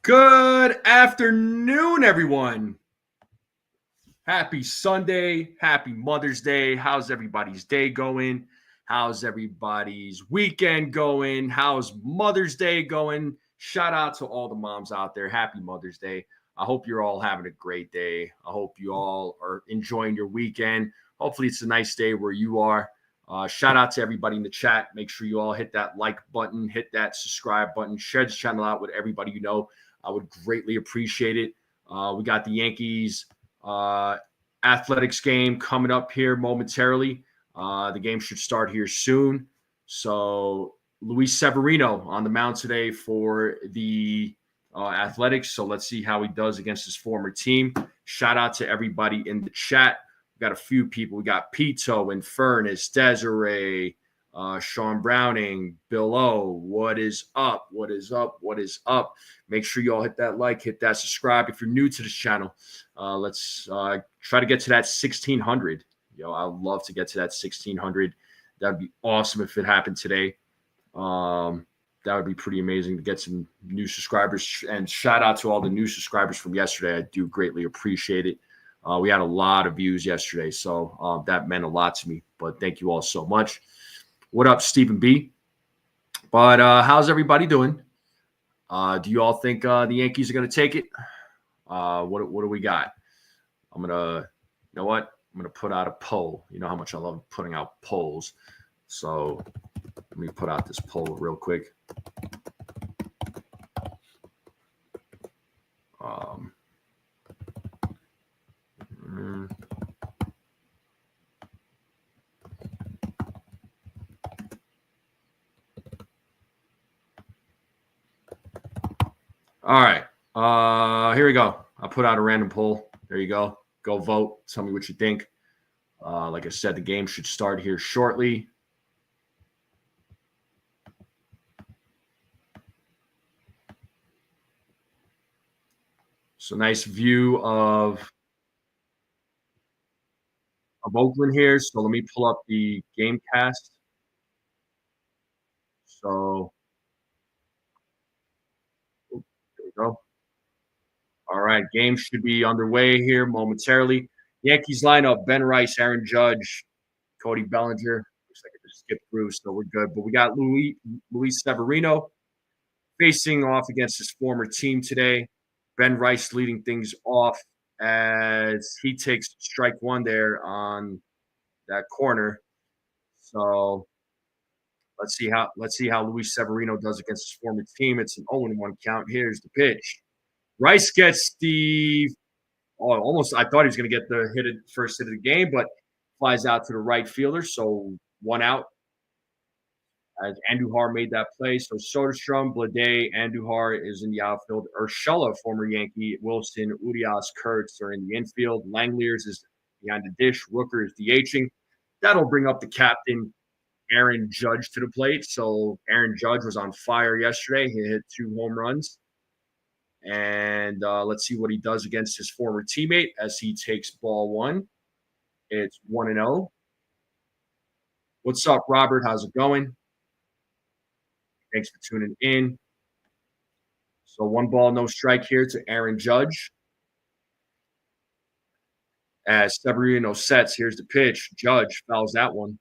Good afternoon, everyone. Happy Sunday. Happy Mother's Day. How's everybody's day going? How's everybody's weekend going? How's Mother's Day going? Shout out to all the moms out there. Happy Mother's Day. I hope you're all having a great day. I hope you all are enjoying your weekend. Hopefully, it's a nice day where you are. Shout out to everybody in the chat. Make sure you all hit that like button, hit that subscribe button, share this channel out with everybody you know. I would greatly appreciate it. We got the Yankees athletics game coming up here momentarily. The game should start here soon. So Luis Severino on the mound today for the athletics. So let's see how he does against his former team. Shout out to everybody in the chat. We got a few people. We got Pito, Infernus, Desiree, Sean Browning, Bill O. What is up? What is up? What is up? Make sure you all hit that like, hit that subscribe. If you're new to this channel, let's try to get to that 1,600. I'd love to get to that 1,600. That'd be awesome if it happened today. That would be pretty amazing to get some new subscribers. And shout out to all the new subscribers from yesterday. I do greatly appreciate it. We had a lot of views yesterday, so that meant a lot to me. But thank you all so much. What up, Stephen B? But how's everybody doing? Do you all think the Yankees are going to take it? What do we got? You know what? I'm going to put out a poll. You know how much I love putting out polls. So let me put out this poll real quick. All right. Here we go. I'll put out a random poll. There you go. Go vote. Tell me what you think. Like I said, the game should start here shortly. So nice view of Oakland here. So let me pull up the game cast. So there we go. All right, game should be underway here momentarily. Yankees lineup: Ben Rice, Aaron Judge, Cody Bellinger. Looks like I just skipped through, so we're good. But we got Luis Severino facing off against his former team today. Ben Rice leading things off as he takes strike one there on that corner. So let's see how Luis Severino does against his former team. It's an 0-1 count. Here's the pitch. Rice gets almost. I thought he was going to get the first hit of the game, but flies out to the right fielder. So 1 out. As Andujar made that play. So Soderstrom, Blade, Andujar is in the outfield. Urshela, former Yankee, Wilson, Urias, Kurtz are in the infield. Langeliers is behind the dish. Rooker is DHing. That'll bring up the captain, Aaron Judge, to the plate. So Aaron Judge was on fire yesterday. He hit 2 home runs. And let's see what he does against his former teammate as he takes ball 1. It's 1-0. What's up, Robert? How's it going? Thanks for tuning in. So 1 ball, no strike here to Aaron Judge. As Severino sets, here's the pitch. Judge fouls that one.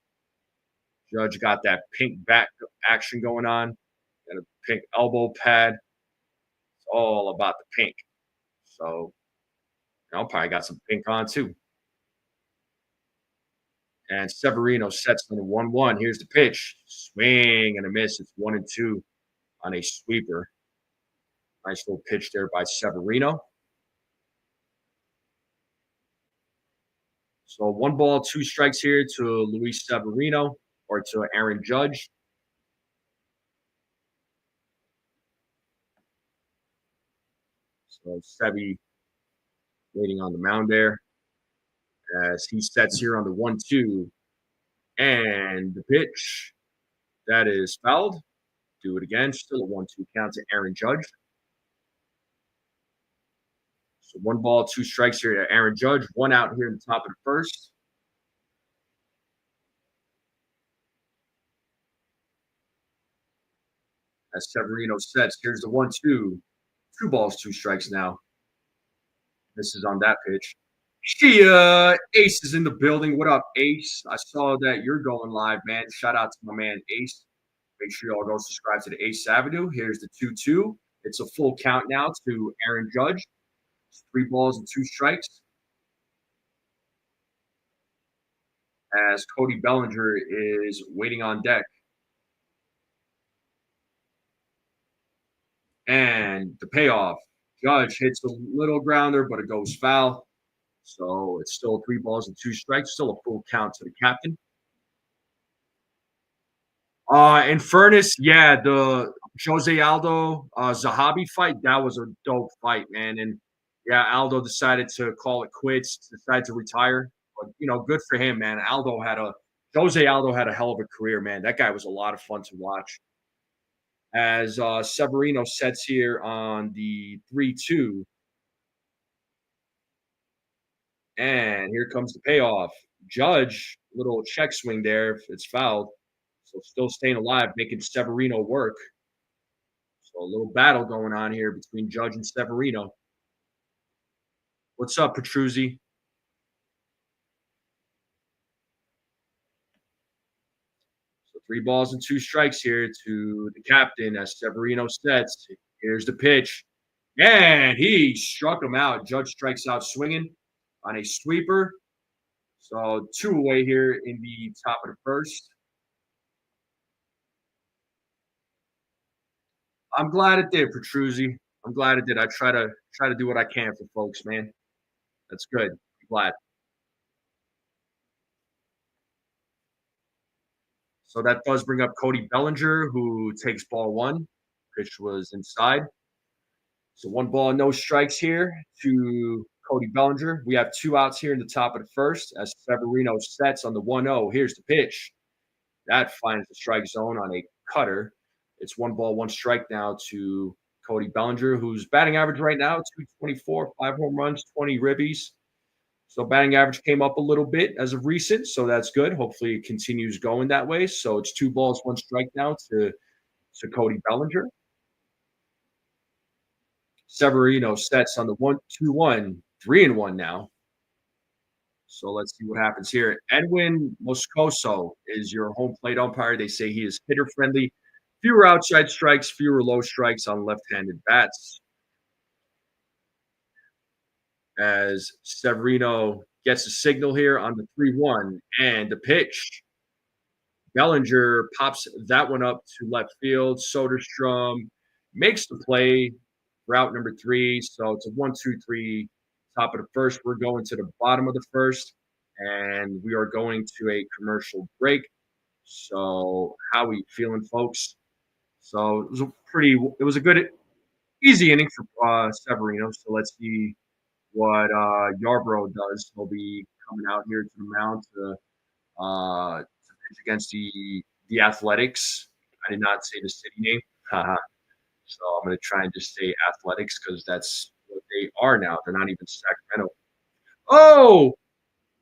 Judge got that pink back action going on. Got a pink elbow pad. It's all about the pink. So I'll probably got some pink on too. And Severino sets on the 1-1. Here's the pitch. Swing and a miss. It's 1-2 on a sweeper. Nice little pitch there by Severino. So 1 ball, 2 strikes here to Luis Severino or to Aaron Judge. So Sevy waiting on the mound there as he sets here on the 1-2. And the pitch, that is fouled. Do it again. Still a 1-2 count to Aaron Judge. So 1 ball, 2 strikes here to Aaron Judge. 1 out here in the top of the first. As Severino sets, here's the 1-2 2 balls, 2 strikes now. This is on that pitch. Ace is in the building. What up, Ace? I saw that you're going live, man. Shout out to my man Ace. Make sure y'all go subscribe to the Ace Avenue. Here's the 2-2. It's a full count now to Aaron Judge. It's 3 balls and 2 strikes. As Cody Bellinger is waiting on deck. And the payoff. Judge hits a little grounder, but it goes foul. So it's still 3 balls and 2 strikes. Still a full count to the captain. In fairness, yeah, the Jose Aldo Zahabi fight, that was a dope fight, man. And yeah, Aldo decided to call it quits, decided to retire. But good for him, man. Jose Aldo had a hell of a career, man. That guy was a lot of fun to watch. As Severino sets here on the 3-2. And here comes the payoff. Judge, little check swing there. It's fouled. So still staying alive, making Severino work. So a little battle going on here between Judge and Severino. What's up, Petruzzi? So 3 balls and 2 strikes here to the captain as Severino sets. Here's the pitch. And he struck him out. Judge strikes out swinging on a sweeper. So 2 away here in the top of the first. I'm glad it did, Petruzzi. I'm glad it did. I try to do what I can for folks, man. That's good. I'm glad. So that does bring up Cody Bellinger, who takes ball 1. Pitch was inside. So 1 ball, no strikes here to Cody Bellinger. We have 2 outs here in the top of the first as Severino sets on the 1-0. Here's the pitch. That finds the strike zone on a cutter. It's 1 ball, 1 strike now to Cody Bellinger, whose batting average right now, 224, 5 home runs, 20 ribbies. So batting average came up a little bit as of recent, so that's good. Hopefully it continues going that way. So it's 2 balls, 1 strike now to Cody Bellinger. Severino sets on the 1-2-1, 3-1 now. So let's see what happens here. Edwin Moscoso is your home plate umpire. They say he is hitter friendly. Fewer outside strikes, fewer low strikes on left-handed bats. As Severino gets a signal here on the 3-1 and the pitch. Bellinger pops that one up to left field. Soderstrom makes the play, route number 3. So it's a 1-2-3 top of the first. We're going to the bottom of the first, and we are going to a commercial break. So how we feeling, folks? So it was a good, easy inning for Severino. So let's see what Yarbrough does. He'll be coming out here to the mound to pitch against the Athletics. I did not say the city name. So I'm going to try and just say Athletics because that's what they are now. They're not even Sacramento. Oh,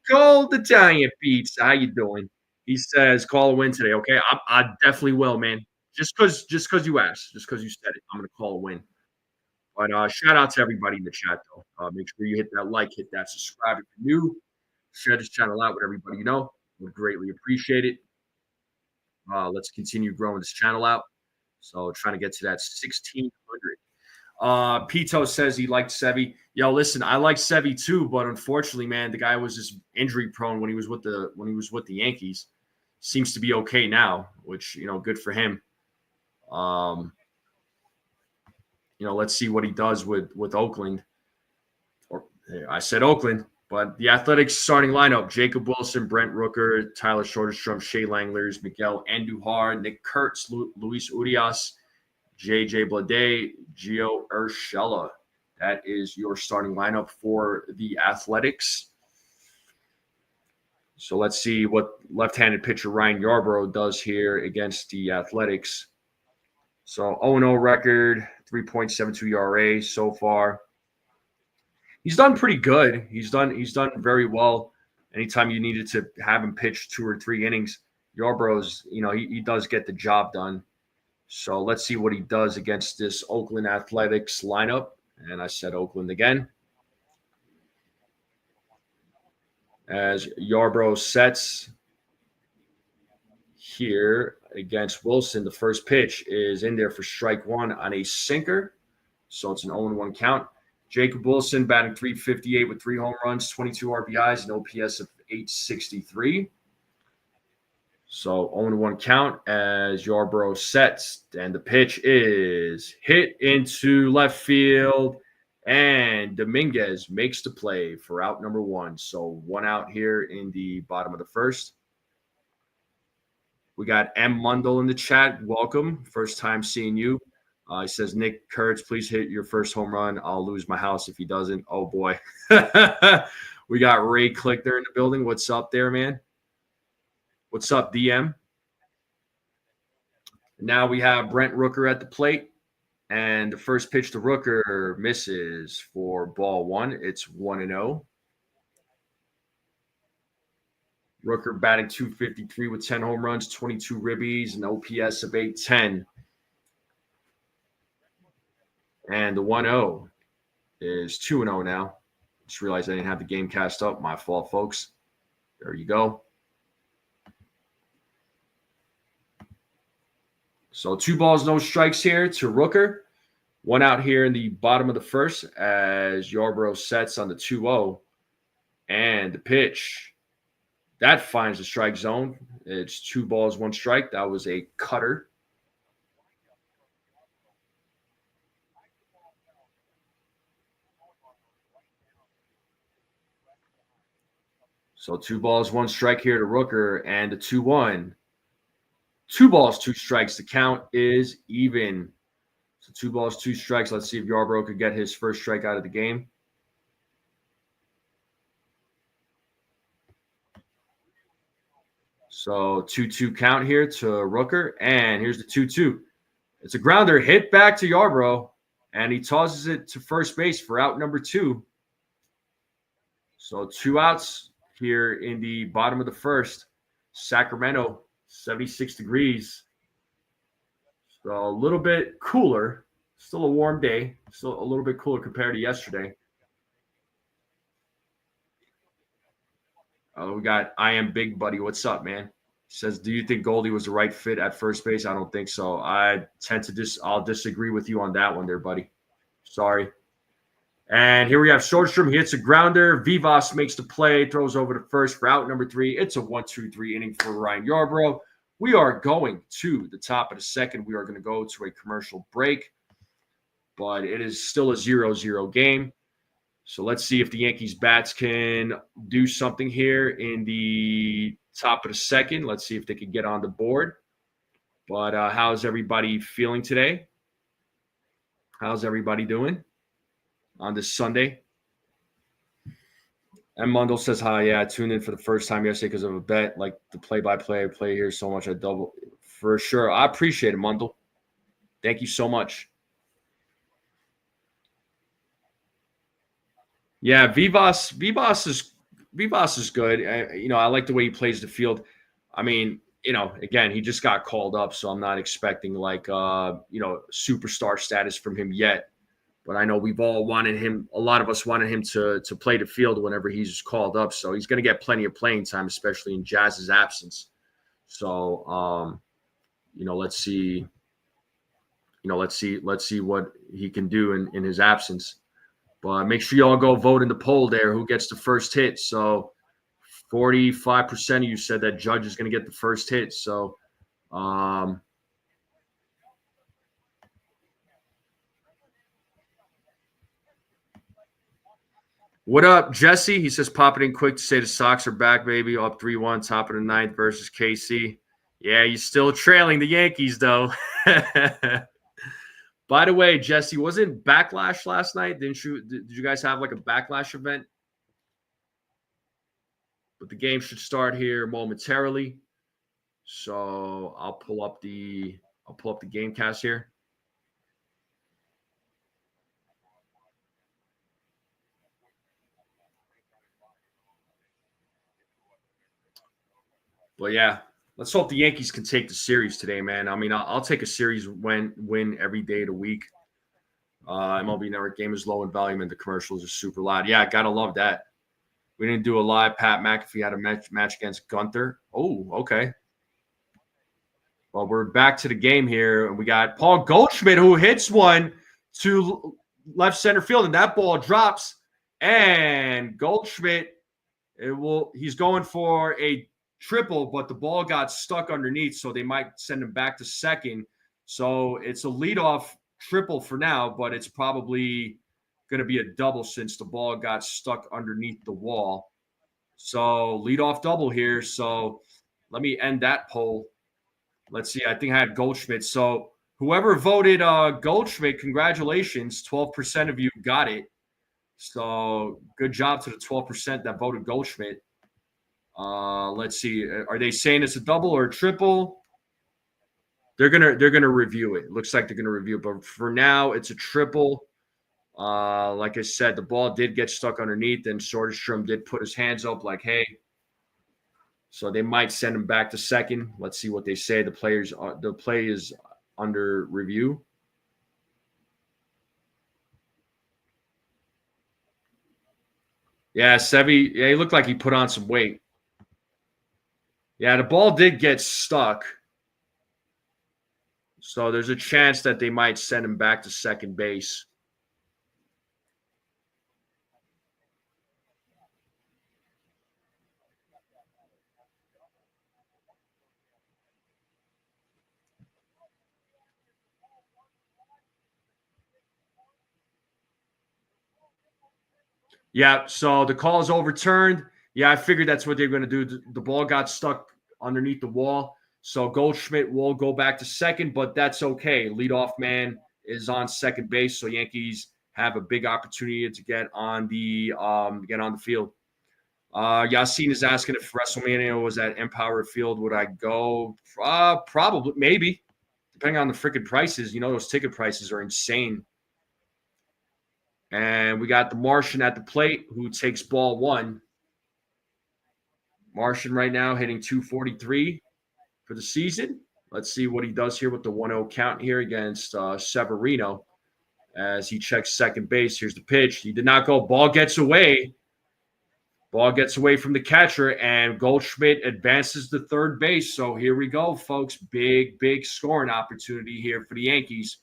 Gold Italian Pizza. How you doing? He says, call a win today. Okay, I definitely will, man. Just because you asked, just because you said it, I'm going to call a win. But shout out to everybody in the chat, though. Make sure you hit that like, hit that subscribe if you're new. Share this channel out with everybody you know. Would greatly appreciate it. Let's continue growing this channel out. So trying to get to that 1,600. Pito says he liked Sevy. Yo, listen, I like Sevy too, but unfortunately, man, the guy was just injury prone when he was with the Yankees. Seems to be okay now, which good for him. Let's see what he does with Oakland. I said Oakland, but the Athletics starting lineup: Jacob Wilson, Brent Rooker, Tyler Soderstrom, Shea Langlers, Miguel Andujar, Nick Kurtz, Luis Urias, JJ Bleday, Gio Urshela. That is your starting lineup for the Athletics. So let's see what left-handed pitcher Ryan Yarbrough does here against the Athletics. So 0-0 record, 3.72 ERA so far. He's done pretty good. He's done very well. Anytime you needed to have him pitch 2 or 3 innings, Yarbrough's, he does get the job done. So let's see what he does against this Oakland Athletics lineup. And I said Oakland again. As Yarbrough sets here against Wilson, the first pitch is in there for strike one on a sinker. So it's an 0-1 count. Jacob Wilson batting .358 with 3 home runs, 22 RBIs, and OPS of .863. So 0-1 count as Yarbrough sets, and the pitch is hit into left field, and Dominguez makes the play for out number 1. So 1 out here in the bottom of the first. We got M. Mundle in the chat. Welcome. First time seeing you. He says, Nick Kurtz, please hit your first home run. I'll lose my house if he doesn't. Oh, boy. We got Ray Click there in the building. What's up there, man? What's up, DM? Now we have Brent Rooker at the plate. And the first pitch to Rooker misses for ball 1. It's 1-0. Rooker batting .253 with 10 home runs, 22 ribbies, and OPS of .810. And the 1-0 is 2-0 now. Just realized I didn't have the game cast up. My fault, folks. There you go. So 2 balls, no strikes here to Rooker. 1 out here in the bottom of the first as Yarbrough sets on the 2-0. And the pitch, that finds the strike zone. It's 2 balls, 1 strike. That was a cutter. So 2 balls, 1 strike here to Rooker, and the 2-1. 2 balls, 2 strikes. The count is even. So 2 balls, 2 strikes. Let's see if Yarbrough could get his first strike out of the game. So 2-2 count here to Rooker, and here's the 2-2. It's a grounder hit back to Yarbrough, and he tosses it to first base for out number 2. So 2 outs here in the bottom of the first. Sacramento, 76 degrees. So a little bit cooler. Still a warm day. Still a little bit cooler compared to yesterday. We got I Am Big Buddy. What's up, man? Says, do you think Goldie was the right fit at first base? I don't think so. I tend to I'll disagree with you on that one there, buddy. Sorry. And here we have Soderstrom. He hits a grounder. Vivas makes the play, throws over to first for out number 3. It's a 1-2-3 inning for Ryan Yarbrough. We are going to the top of the second. We are going to go to a commercial break, but it is still a 0-0 game. So let's see if the Yankees bats can do something here in the top of the second. Let's see if they can get on the board. But how's everybody feeling today? How's everybody doing on this Sunday? And Mundle says, hi, yeah, I tuned in for the first time yesterday because of a bet. Like the play-by-play, I play here so much, I double. For sure. I appreciate it, Mundle. Thank you so much. Yeah, Vivas is good. I like the way he plays the field. I mean, again, he just got called up, so I'm not expecting superstar status from him yet. But I know we've all wanted him. A lot of us wanted him to play the field whenever he's called up. So he's going to get plenty of playing time, especially in Jazz's absence. So, let's see. Let's see what he can do in his absence. But make sure you all go vote in the poll there. Who gets the first hit? So 45% of you said that Judge is going to get the first hit. So, what up, Jesse? He says, pop it in quick to say the Sox are back, baby. Up 3-1, top of the ninth versus KC. Yeah, you're still trailing the Yankees, though. By the way, Jesse, wasn't Backlash last night? Did you guys have like a Backlash event? But the game should start here momentarily. So I'll pull up the game cast here. But yeah, let's hope the Yankees can take the series today, man. I mean, I'll take a series win every day of the week. MLB Network game is low in volume and the commercials are super loud. Yeah, gotta love that. We didn't do a live Pat McAfee had a match against Gunther. Oh, okay. Well, we're back to the game here, and we got Paul Goldschmidt who hits one to left center field, and that ball drops. And Goldschmidt, he's going for a triple, but the ball got stuck underneath, so they might send him back to second. So it's a leadoff triple for now, but it's probably going to be a double since the ball got stuck underneath the wall. So leadoff double here. So let me end that poll. Let's see. I think I had Goldschmidt. So whoever voted Goldschmidt, congratulations. 12% of you got it. So good job to the 12% that voted Goldschmidt. Let's see. Are they saying it's a double or a triple? They're gonna review it. Looks like they're gonna review it, but for now it's a triple. Like I said, the ball did get stuck underneath, and Soderstrom did put his hands up like, hey. So they might send him back to second. Let's see what they say. The play is under review. Yeah, Sevy. Yeah, he looked like he put on some weight. Yeah, the ball did get stuck. So there's a chance that they might send him back to second base. Yeah, so the call is overturned. Yeah, I figured that's what they're going to do. The ball got stuck underneath the wall. So Goldschmidt will go back to second, but that's okay. Leadoff man is on second base, so Yankees have a big opportunity to get on the field. Yasin is asking if WrestleMania was at Empower Field, would I go? Probably, maybe, depending on the freaking prices. You know, those ticket prices are insane. And we got the Martian at the plate who takes ball one. Martian right now hitting 243 for the season. Let's see what he does here with the 1-0 count here against Severino as he checks second base. Here's the pitch. He did not go. Ball gets away. Ball gets away from the catcher, and Goldschmidt advances to third base. So here we go, folks. Big, big scoring opportunity here for the Yankees.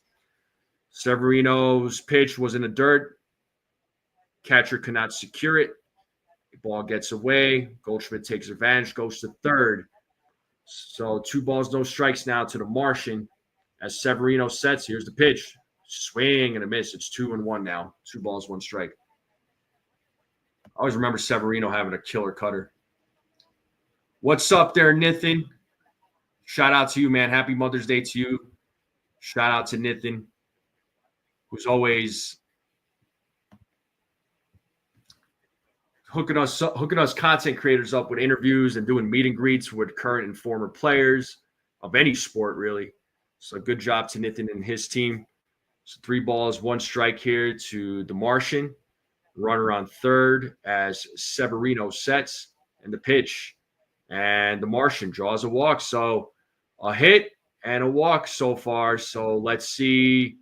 Severino's pitch was in the dirt. Catcher could not secure it. The ball gets away. Goldschmidt takes advantage, goes to third. So 2 balls, no strikes now to the Martian as Severino sets. Here's the pitch. Swing and a miss. It's 2-1 now. 2 balls, 1 strike. I always remember Severino having a killer cutter. What's up there, Nathan? Shout out to you, man. Happy Mother's Day to you. Shout out to Nathan, who's always hooking us content creators up with interviews and doing meet and greets with current and former players of any sport, really. So good job to Nathan and his team. So 3 balls, 1 strike here to the Martian. Runner on third as Severino sets and the pitch. And the Martian draws a walk. So a hit and a walk so far. So let's see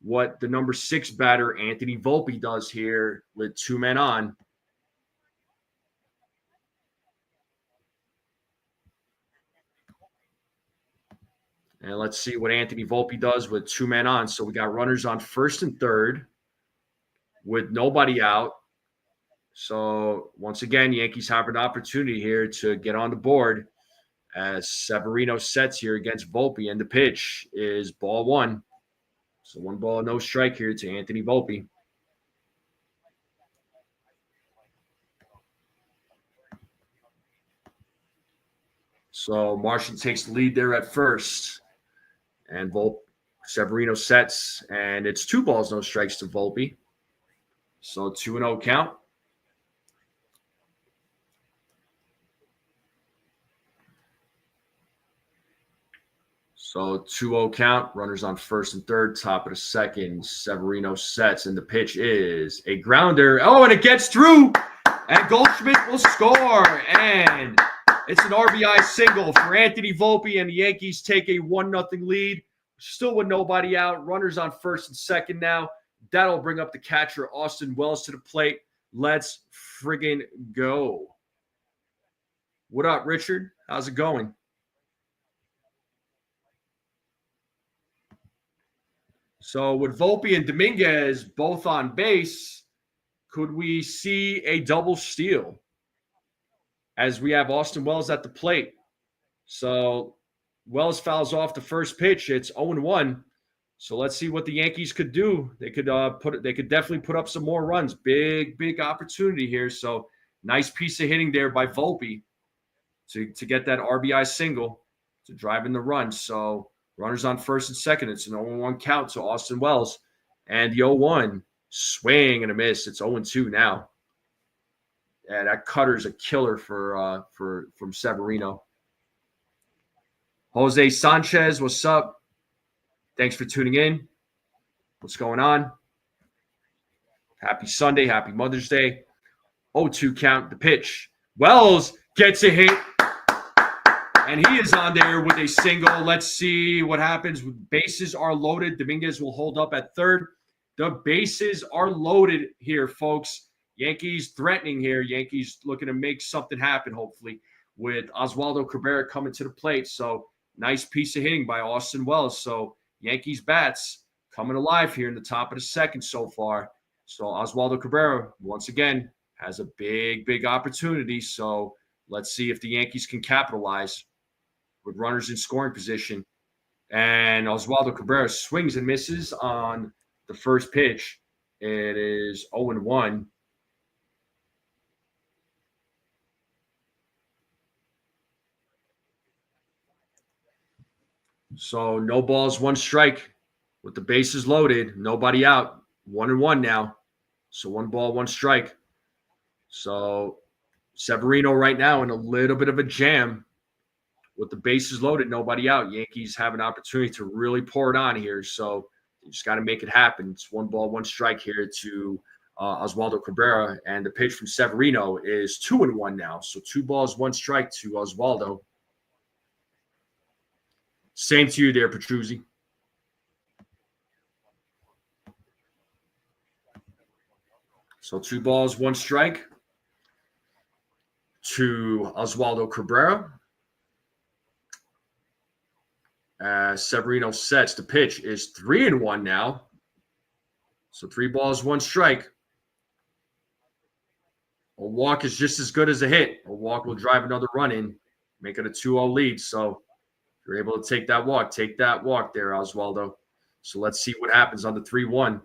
what the number 6 batter, Anthony Volpe, does here with 2 men on. And let's see what Anthony Volpe does with 2 men on. So we got runners on first and third with nobody out. So once again, Yankees have an opportunity here to get on the board as Severino sets here against Volpe, and the pitch is ball 1. So 1 ball, no strike here to Anthony Volpe. So Martian takes the lead there at first, and Severino sets, and it's 2 balls, no strikes to Volpe. So 2-0 count. So 2-0 count, runners on first and third, top of the second. Severino sets, and the pitch is a grounder. Oh, and it gets through, and Goldschmidt will score. And it's an RBI single for Anthony Volpe, and the Yankees take a 1-0 lead. Still with nobody out. Runners on first and second now. That'll bring up the catcher, Austin Wells, to the plate. Let's friggin' go. What up, Richard? How's it going? So with Volpe and Dominguez both on base, could we see a double steal as we have Austin Wells at the plate? So Wells fouls off the first pitch. It's 0-1. So let's see what the Yankees could do. They could definitely put up some more runs. Big opportunity here. So nice piece of hitting there by Volpe to get that RBI single to drive in the run. So runners on first and second. It's an 0-1 count to Austin Wells. And the 0-1 swing and a miss. It's 0-2 now. Yeah, that cutter's a killer from Severino. Jose Sanchez, what's up? Thanks for tuning in. What's going on? Happy Sunday. Happy Mother's Day. 0-2 count, the pitch. Wells gets a hit. And he is on there with a single. Let's see what happens. Bases are loaded. Dominguez will hold up at third. The bases are loaded here, folks. Yankees threatening here. Yankees looking to make something happen, hopefully, with Oswaldo Cabrera coming to the plate. So nice piece of hitting by Austin Wells. So Yankees bats coming alive here in the top of the second so far. So Oswaldo Cabrera, once again, has a big opportunity. So let's see if the Yankees can capitalize with runners in scoring position. And Oswaldo Cabrera swings and misses on the first pitch. It is 0-1. So no balls, one strike with the bases loaded. Nobody out. 1-1 now. So 1 ball, 1 strike. So Severino right now in a little bit of a jam. With the bases loaded, nobody out. Yankees have an opportunity to really pour it on here. So you just got to make it happen. It's 1 ball, 1 strike here to Oswaldo Cabrera. And the pitch from Severino is 2-1 now. So 2 balls, 1 strike to Oswaldo. Same to you there, Petruzzi. So 2 balls, 1 strike to Oswaldo Cabrera. Severino sets. The pitch is 3-1 now. So 3 balls, 1 strike. A walk is just as good as a hit. A walk will drive another run in, make it a 2-0 lead. So if you're able to take that walk there, Oswaldo. So let's see what happens on the 3-1.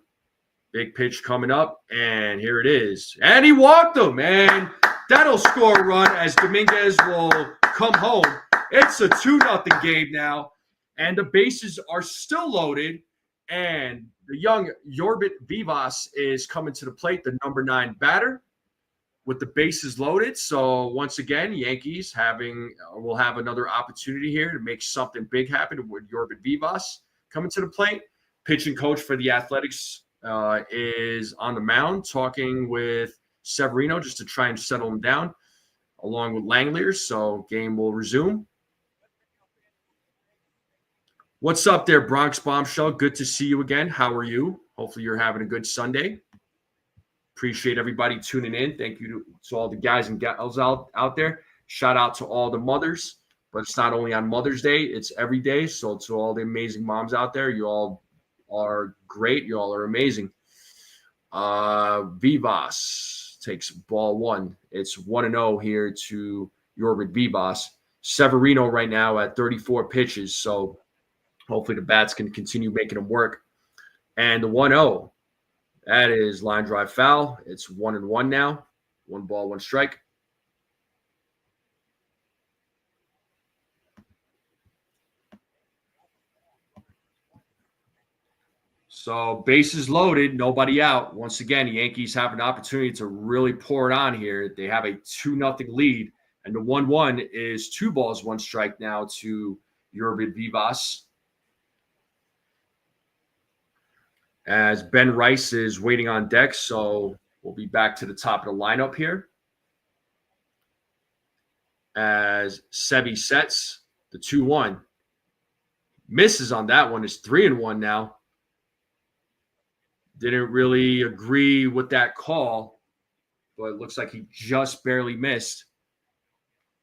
Big pitch coming up, and here it is. And he walked him, and that'll score a run as Dominguez will come home. It's a 2-0 game now. And the bases are still loaded. And the young Yorvit Vivas is coming to the plate, the number 9 batter, with the bases loaded. So once again, Yankees will have another opportunity here to make something big happen with Yorvit Vivas coming to the plate. Pitching coach for the Athletics is on the mound talking with Severino just to try and settle him down, along with Langeliers. So game will resume. What's up there, Bronx Bombshell? Good to see you again. How are you? Hopefully you're having a good Sunday. Appreciate everybody tuning in. Thank you to all the guys and gals out there. Shout out to all the mothers. But it's not only on Mother's Day, it's every day. So to all the amazing moms out there, you all are great. You all are amazing. Vivas takes ball 1. It's 1-0 here to Yorvit Vivas. Severino right now at 34 pitches. So hopefully the bats can continue making them work. And the 1-0, that is line drive foul. It's 1-1 now. 1 ball, 1 strike. So bases loaded, nobody out. Once again, the Yankees have an opportunity to really pour it on here. They have a 2-0 lead. And the 1-1 is 2 balls, 1 strike now to Yorvit Vivas. As Ben Rice is waiting on deck, so we'll be back to the top of the lineup here. As Sevi sets the 2-1. Misses on that one. Is 3-1 now. Didn't really agree with that call, but it looks like he just barely missed.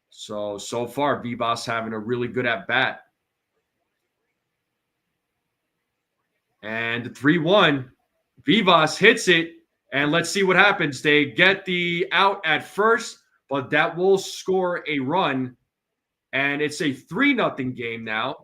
So far, Vivas having a really good at bat. And the 3-1, Vivas hits it, and let's see what happens. They get the out at first, but that will score a run, and it's a 3-0 game now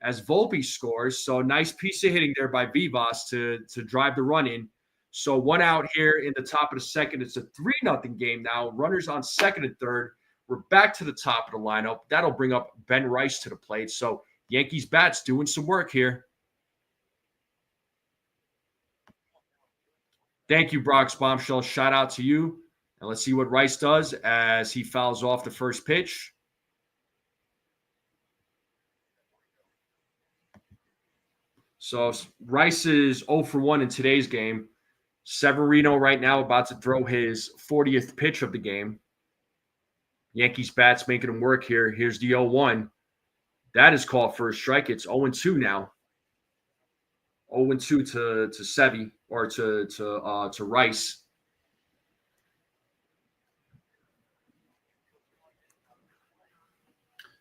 as Volpe scores. So nice piece of hitting there by Vivas to drive the run in. So one out here in the top of the second. It's a 3-0 game now. Runners on second and third. We're back to the top of the lineup. That'll bring up Ben Rice to the plate. So Yankees bats doing some work here. Thank you, Brock's Bombshell. Shout out to you. And let's see what Rice does as he fouls off the first pitch. So Rice is 0 for 1 in today's game. Severino right now about to throw his 40th pitch of the game. Yankees bats making him work here. Here's the 0-1. That is called for a strike. It's 0-2 now. 0-2 to Sevy or to Rice.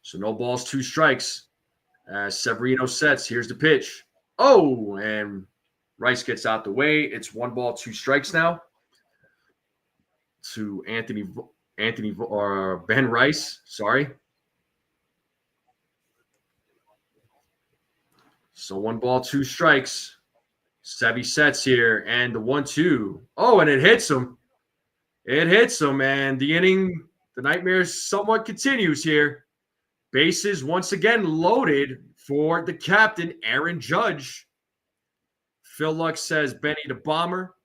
So no balls, 2 strikes. As Severino sets, here's the pitch. Oh, and Rice gets out the way. It's 1 ball, 2 strikes now to Anthony or Ben Rice. Sorry. So 1 ball, 2 strikes. Sevy sets here, and the 1-2. Oh, and it hits him. It hits him, and the inning, the nightmare somewhat continues here. Bases once again loaded for the captain, Aaron Judge. Phil Luck says Benny the Bomber.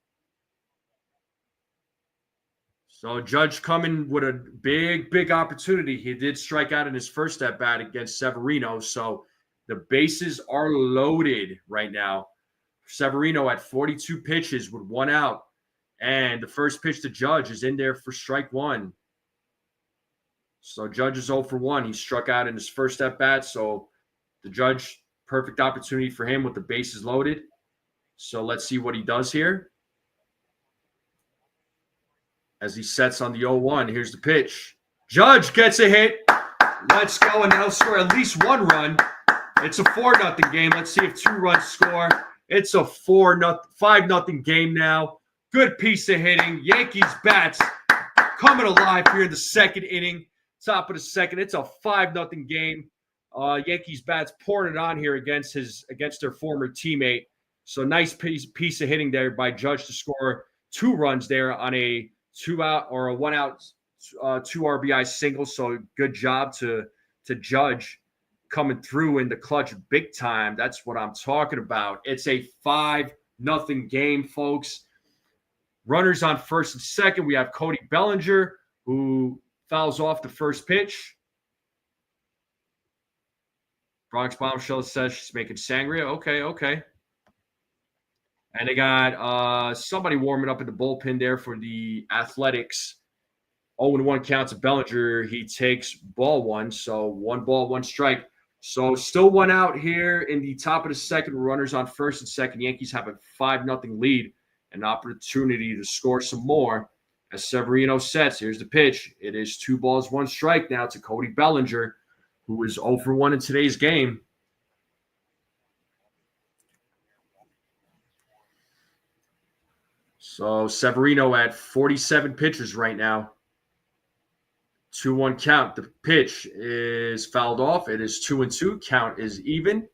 So Judge coming with a big opportunity. He did strike out in his first at bat against Severino. So the bases are loaded right now. Severino at 42 pitches with 1 out. And the first pitch to Judge is in there for strike 1. So Judge is 0 for 1. He struck out in his first at bat. So the Judge, perfect opportunity for him with the bases loaded. So let's see what he does here. As he sets on the 0-1, here's the pitch. Judge gets a hit. Let's go, and that'll score at least 1 run. It's a 4-0 game. Let's see if 2 runs score. It's a 5-0 game now. Good piece of hitting. Yankees bats coming alive here in the second inning. Top of the second. It's a 5-0 game. Yankees bats pouring it on here against their former teammate. So nice piece of hitting there by Judge to score 2 runs there on a 2-out or a 1-out 2 RBI single. So good job to Judge coming through in the clutch big time. That's what I'm talking about. It's a 5-0 game, folks. Runners on first and second. We have Cody Bellinger, who fouls off the first pitch. Bronx Bombshell says she's making sangria. Okay. And they got somebody warming up in the bullpen there for the Athletics. 0-1 count to Bellinger. He takes ball 1. So 1 ball, 1 strike. So still 1 out here in the top of the second. Runners on first and second. Yankees have a 5-0 lead. An opportunity to score some more. As Severino sets, here's the pitch. It is 2 balls, 1 strike now to Cody Bellinger, who is 0 for 1 in today's game. So Severino at 47 pitches right now. 2-1 count. The pitch is fouled off. It is 2-2. Count is even.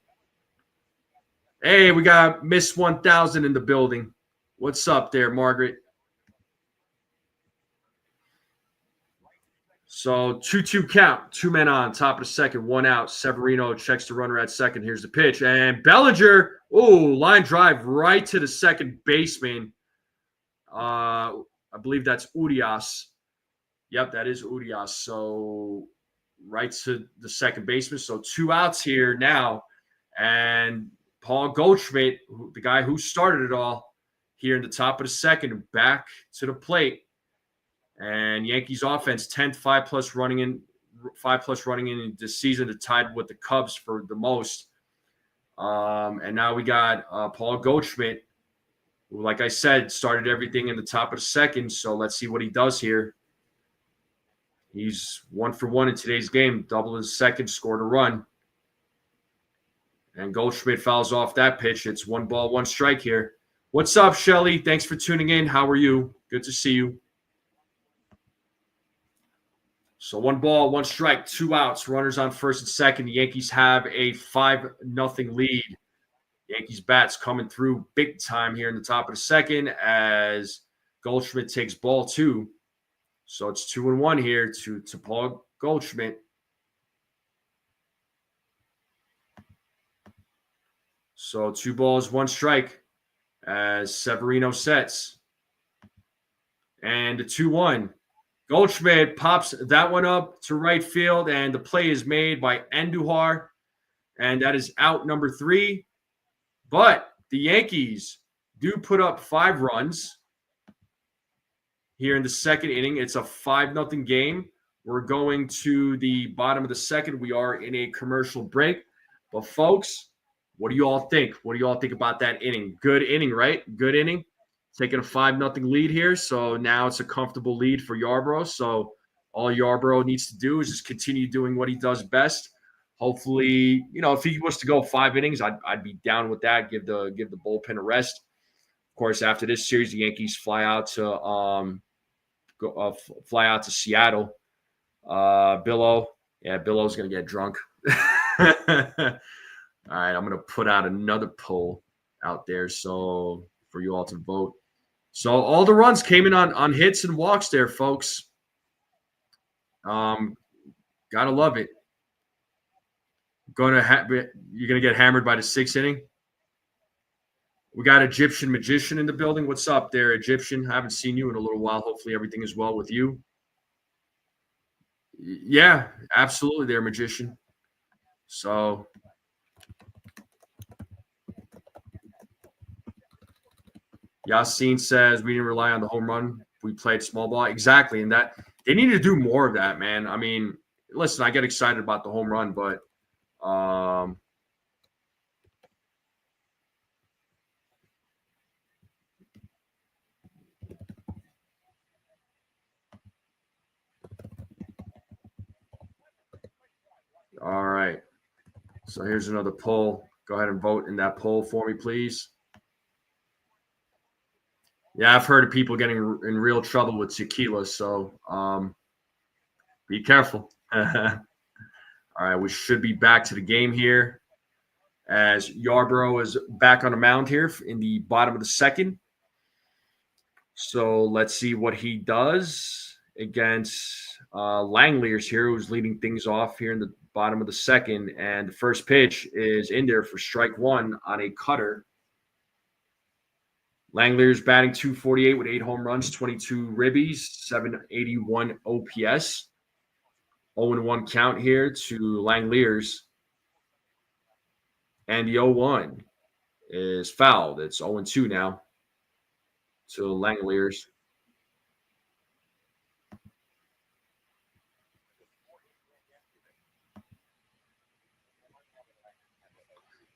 Hey, we got Miss 1000 in the building. What's up there, Margaret? So 2-2 count. 2 men on. Top of the second. 1 out. Severino checks the runner at second. Here's the pitch. And Bellinger, line drive right to the second baseman. I believe that's Urias. Yep, that is Urias. So right to the second baseman. So 2 outs here now. And Paul Goldschmidt, the guy who started it all, here in the top of the second, back to the plate. And Yankees offense, 10th 5+ running in this season, to tied with the Cubs for the most. And now we got Paul Goldschmidt, like I said, started everything in the top of the second. So let's see what he does here. He's 1 for 1 in today's game. Doubled his second, scored a run. And Goldschmidt fouls off that pitch. It's 1 ball, 1 strike here. What's up, Shelly? Thanks for tuning in. How are you? Good to see you. So 1 ball, 1 strike, 2 outs. Runners on first and second. The Yankees have a 5-0 lead. Yankees bats coming through big time here in the top of the second as Goldschmidt takes ball 2. So it's 2-1 here to Paul Goldschmidt. So 2 balls, 1 strike as Severino sets. And a 2-1. Goldschmidt pops that one up to right field, and the play is made by Andujar, and that is out number 3. But the Yankees do put up 5 runs here in the second inning. It's a 5-0 game. We're going to the bottom of the second. We are in a commercial break. But, folks, what do you all think? What do you all think about that inning? Good inning, right? Good inning. Taking a 5-0 lead here. So now it's a comfortable lead for Yarbrough. So all Yarbrough needs to do is just continue doing what he does best. Hopefully, if he was to go 5 innings, I'd be down with that. Give the bullpen a rest. Of course, after this series, the Yankees fly out to Seattle. Billow's gonna get drunk. All right, I'm gonna put out another poll out there so for you all to vote. So all the runs came in on hits and walks there, folks. Gotta love it. You're gonna get hammered by the 6th inning. We got Egyptian Magician in the building. What's up there, Egyptian? Haven't seen you in a little while. Hopefully everything is well with you. Yeah, absolutely there, Magician. So Yassine says we didn't rely on the home run. We played small ball. Exactly. And that they need to do more of that, man. I mean, listen, I get excited about the home run, but all right. So here's another poll. Go ahead and vote in that poll for me, please. Yeah, I've heard of people getting in real trouble with tequila, so be careful. All right, we should be back to the game here as Yarbrough is back on the mound here in the bottom of the second. So let's see what he does against Langeliers here, who's leading things off here in the bottom of the second. And the first pitch is in there for strike 1 on a cutter. Langeliers batting .248 with 8 home runs, 22 ribbies, 781 OPS. 0-1 count here to Langeliers. And the 0-1 is fouled. It's 0-2 now to Langeliers.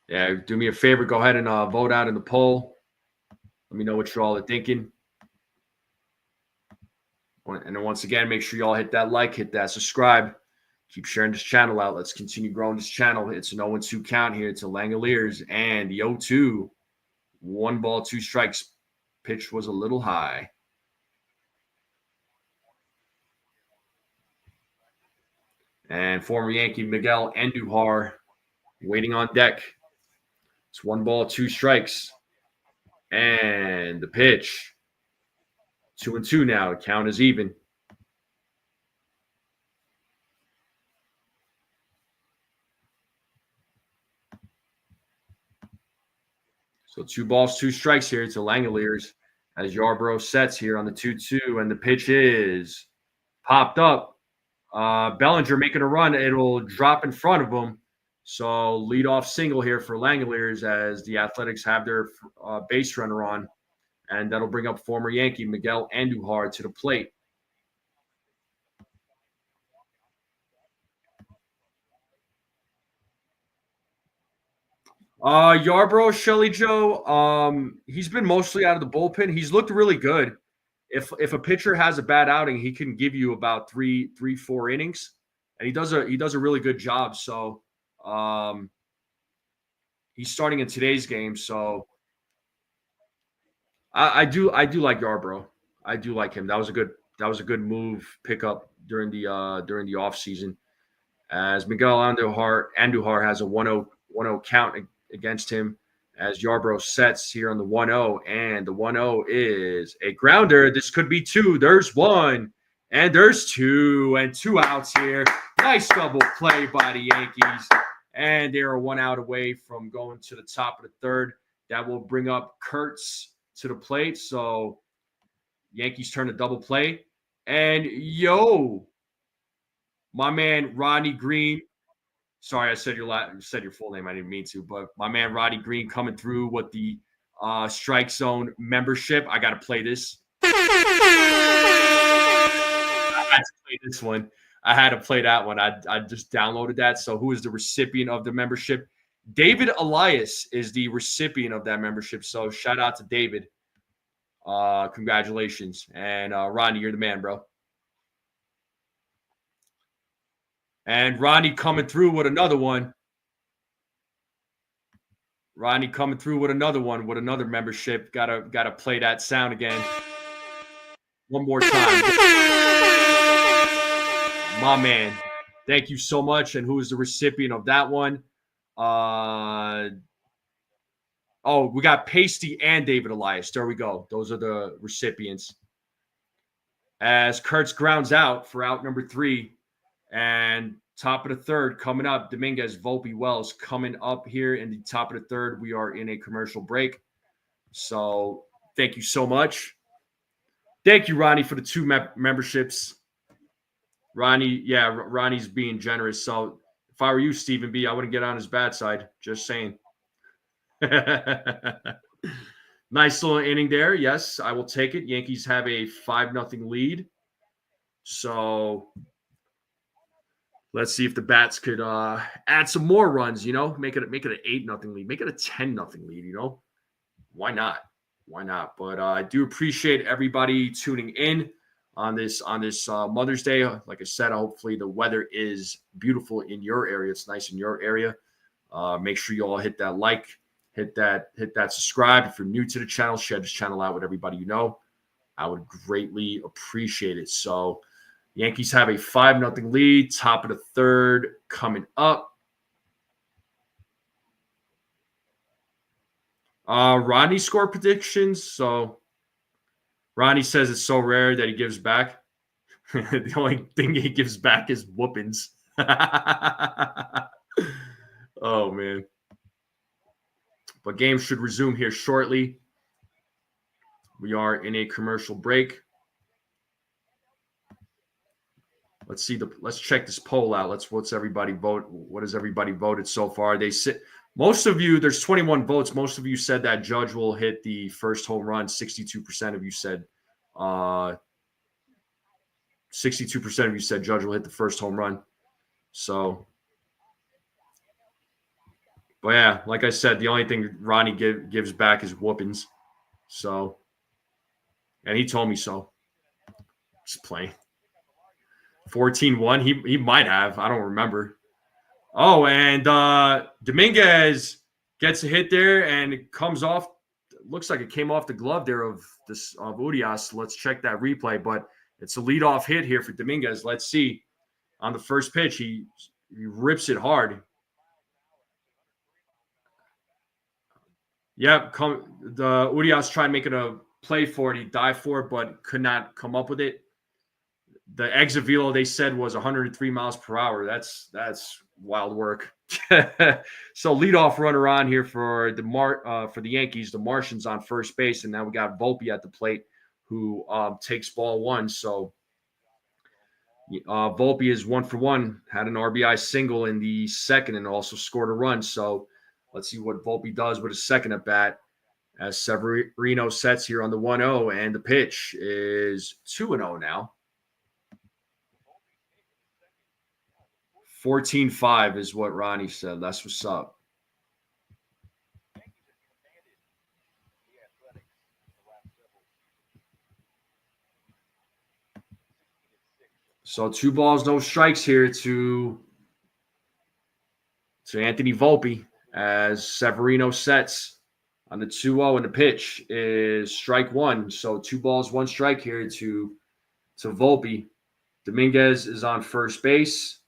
Yeah, do me a favor. Go ahead and vote out in the poll. Let me know what you all are thinking. And then once again, make sure you all hit that like, hit that subscribe. Keep sharing this channel out. Let's continue growing this channel. It's an 0-2 count here to Langeliers. And the 0-2, 1 ball, 2 strikes. Pitch was a little high. And former Yankee Miguel Andujar waiting on deck. It's 1 ball, 2 strikes. And the pitch. 2-2 now. The count is even. So 2 balls, 2 strikes here to Langeliers as Yarbrough sets here on the 2-2. And the pitch is popped up. Bellinger making a run. It'll drop in front of him. So leadoff single here for Langeliers as the Athletics have their base runner on. And that'll bring up former Yankee Miguel Andujar to the plate. Yarbrough, Shelly Joe, he's been mostly out of the bullpen. He's looked really good. If a pitcher has a bad outing, he can give you about 4 innings, and he does a really good job. So he's starting in today's game. So I do like Yarbrough. I do like him. That was a good move pickup during the offseason. As Miguel Andujar has a 1-0 count against him as Yarbrough sets here on the 1-0, and the 1-0 is a grounder. This could be two. There's one, and there's two, and 2 outs here. Nice double play by the Yankees, and they're 1 out away from going to the top of the third. That will bring up Kurtz to the plate. So Yankees turn to double play, and my man Rodney Green. Sorry, I said your full name. I didn't mean to, but my man Rodney Green coming through with the strike zone membership. I got to play this. I had to play this one. I had to play that one. I just downloaded that. So who is the recipient of the membership? David Elias is the recipient of that membership. So shout out to David. Congratulations. And Rodney, you're the man, bro. And Rodney coming through with another one. Rodney coming through with another one with another membership. Gotta play that sound again. One more time. My man. Thank you so much. And who is the recipient of that one? We got Pasty and David Elias. There we go. Those are the recipients. As Kurtz grounds out for out number 3. And top of the third coming up, Dominguez, Volpe, Wells coming up here in the top of the third. We are in a commercial break. So thank you so much. Thank you, Ronnie, for the 2 memberships. Ronnie's being generous. So if I were you, Stephen B., I wouldn't get on his bad side. Just saying. Nice little inning there. Yes, I will take it. Yankees have a 5-0 lead. So let's see if the bats could add some more runs, make it an 8-0 lead, make it a 10-0 lead, Why not? But I do appreciate everybody tuning in on this Mother's Day. Like I said, hopefully the weather is beautiful in your area. It's nice in your area. Make sure you all hit that like, hit that subscribe. If you're new to the channel, share this channel out with everybody you know. I would greatly appreciate it. So Yankees have a 5-0 lead, top of the third coming up. Ronnie score predictions. So Ronnie says it's so rare that he gives back. The only thing he gives back is whoopings. Oh, man. But games should resume here shortly. We are in a commercial break. Let's check this poll out. What's everybody vote? What has everybody voted so far? Most of you, there's 21 votes. Most of you said that Judge will hit the first home run. 62% of you said 62% of you said Judge will hit the first home run. So, but yeah, like I said, the only thing Ronnie gives back is whoopings. So, and he told me so. Just playing. 14-1. He might have. I don't remember. Oh, and Dominguez gets a hit there, and it comes off. Looks like it came off the glove there of Urias. Let's check that replay. But it's a leadoff hit here for Dominguez. Let's see. On the first pitch, he rips it hard. Yep. The Urias tried making a play for it. He dived for it, but could not come up with it. The exit velo they said was 103 miles per hour. That's wild work. So leadoff runner on here for the Yankees. The Martians on first base, and now we got Volpe at the plate, who takes ball 1. So Volpe is 1 for 1. Had an RBI single in the second, and also scored a run. So let's see what Volpe does with his second at bat. As Severino sets here on the 1-0, and the pitch is 2-0 now. 14-5 is what Ronnie said. That's what's up. So 2 balls, no strikes here to Anthony Volpe as Severino sets on the 2-0, and the pitch is strike 1. So 2 balls, 1 strike here to Volpe. Dominguez is on first base.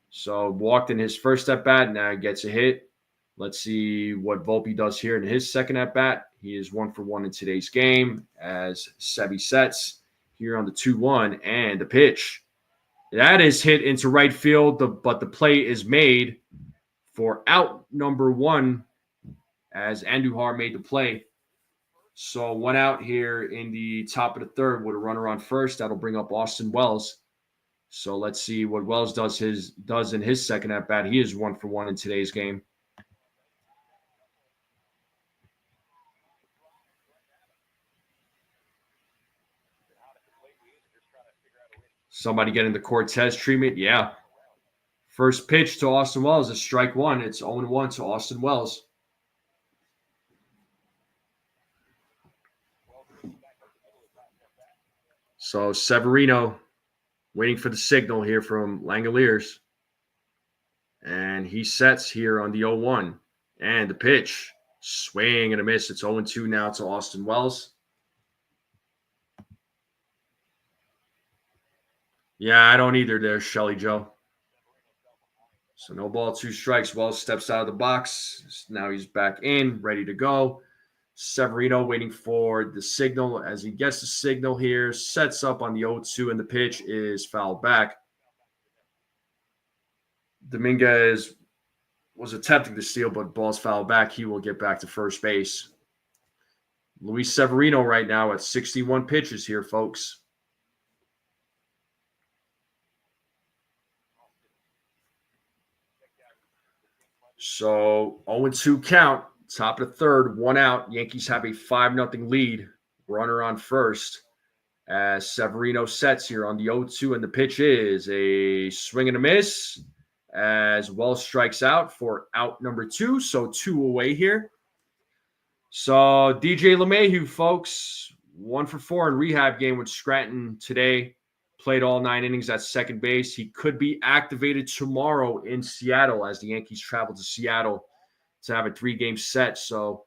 So walked in his first at bat. Now he gets a hit. Let's see what Volpe does here in his second at bat. He is 1 for 1 in today's game as Sevy sets here on the 2-1, and the pitch. That is hit into right field, but the play is made for out number 1 as Andujar made the play. So 1 out here in the top of the third with a runner on first. That'll bring up Austin Wells. So let's see what Wells does in his second at bat. He is 1 for 1 in today's game. Somebody getting the Cortez treatment? Yeah. First pitch to Austin Wells is strike 1. It's 0-1 to Austin Wells. So Severino waiting for the signal here from Langoliers. And he sets here on the 0-1. And the pitch, swing and a miss. It's 0-2 now to Austin Wells. Yeah, I don't either there, Shelly Joe. So no ball, 2 strikes. Wells steps out of the box. Now he's back in, ready to go. Severino waiting for the signal. As he gets the signal here, sets up on the 0-2, and the pitch is fouled back. Dominguez was attempting to steal, but ball's fouled back. He will get back to first base. Luis Severino right now at 61 pitches here, folks. So 0-2 count, top of the third, 1 out. Yankees have a 5-0 lead. Runner on first as Severino sets here on the 0-2, and the pitch is a swing and a miss as Wells strikes out for out number 2. So 2 away here. So DJ LeMahieu, folks, 1 for 4 in rehab game with Scranton today. Played all 9 innings at second base. He could be activated tomorrow in Seattle as the Yankees travel to Seattle to have a 3-game set. So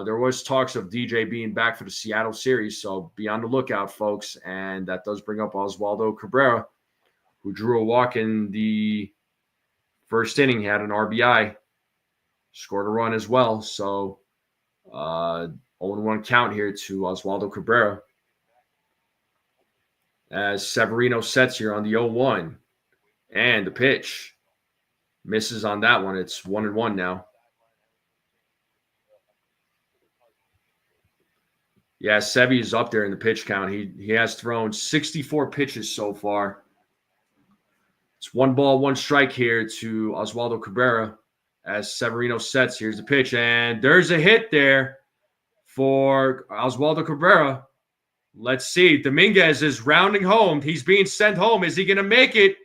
there was talks of DJ being back for the Seattle series. So be on the lookout, folks. And that does bring up Oswaldo Cabrera, who drew a walk in the first inning. He had an RBI, scored a run as well. So 0-1 count here to Oswaldo Cabrera. As Severino sets here on the 0-1. And the pitch misses on that one. It's 1-1 now. Yeah, Sevy is up there in the pitch count. He has thrown 64 pitches so far. It's 1 ball, 1 strike here to Oswaldo Cabrera as Severino sets. Here's the pitch, and there's a hit there for Oswaldo Cabrera. Let's see. Dominguez is rounding home. He's being sent home. Is he going to make it?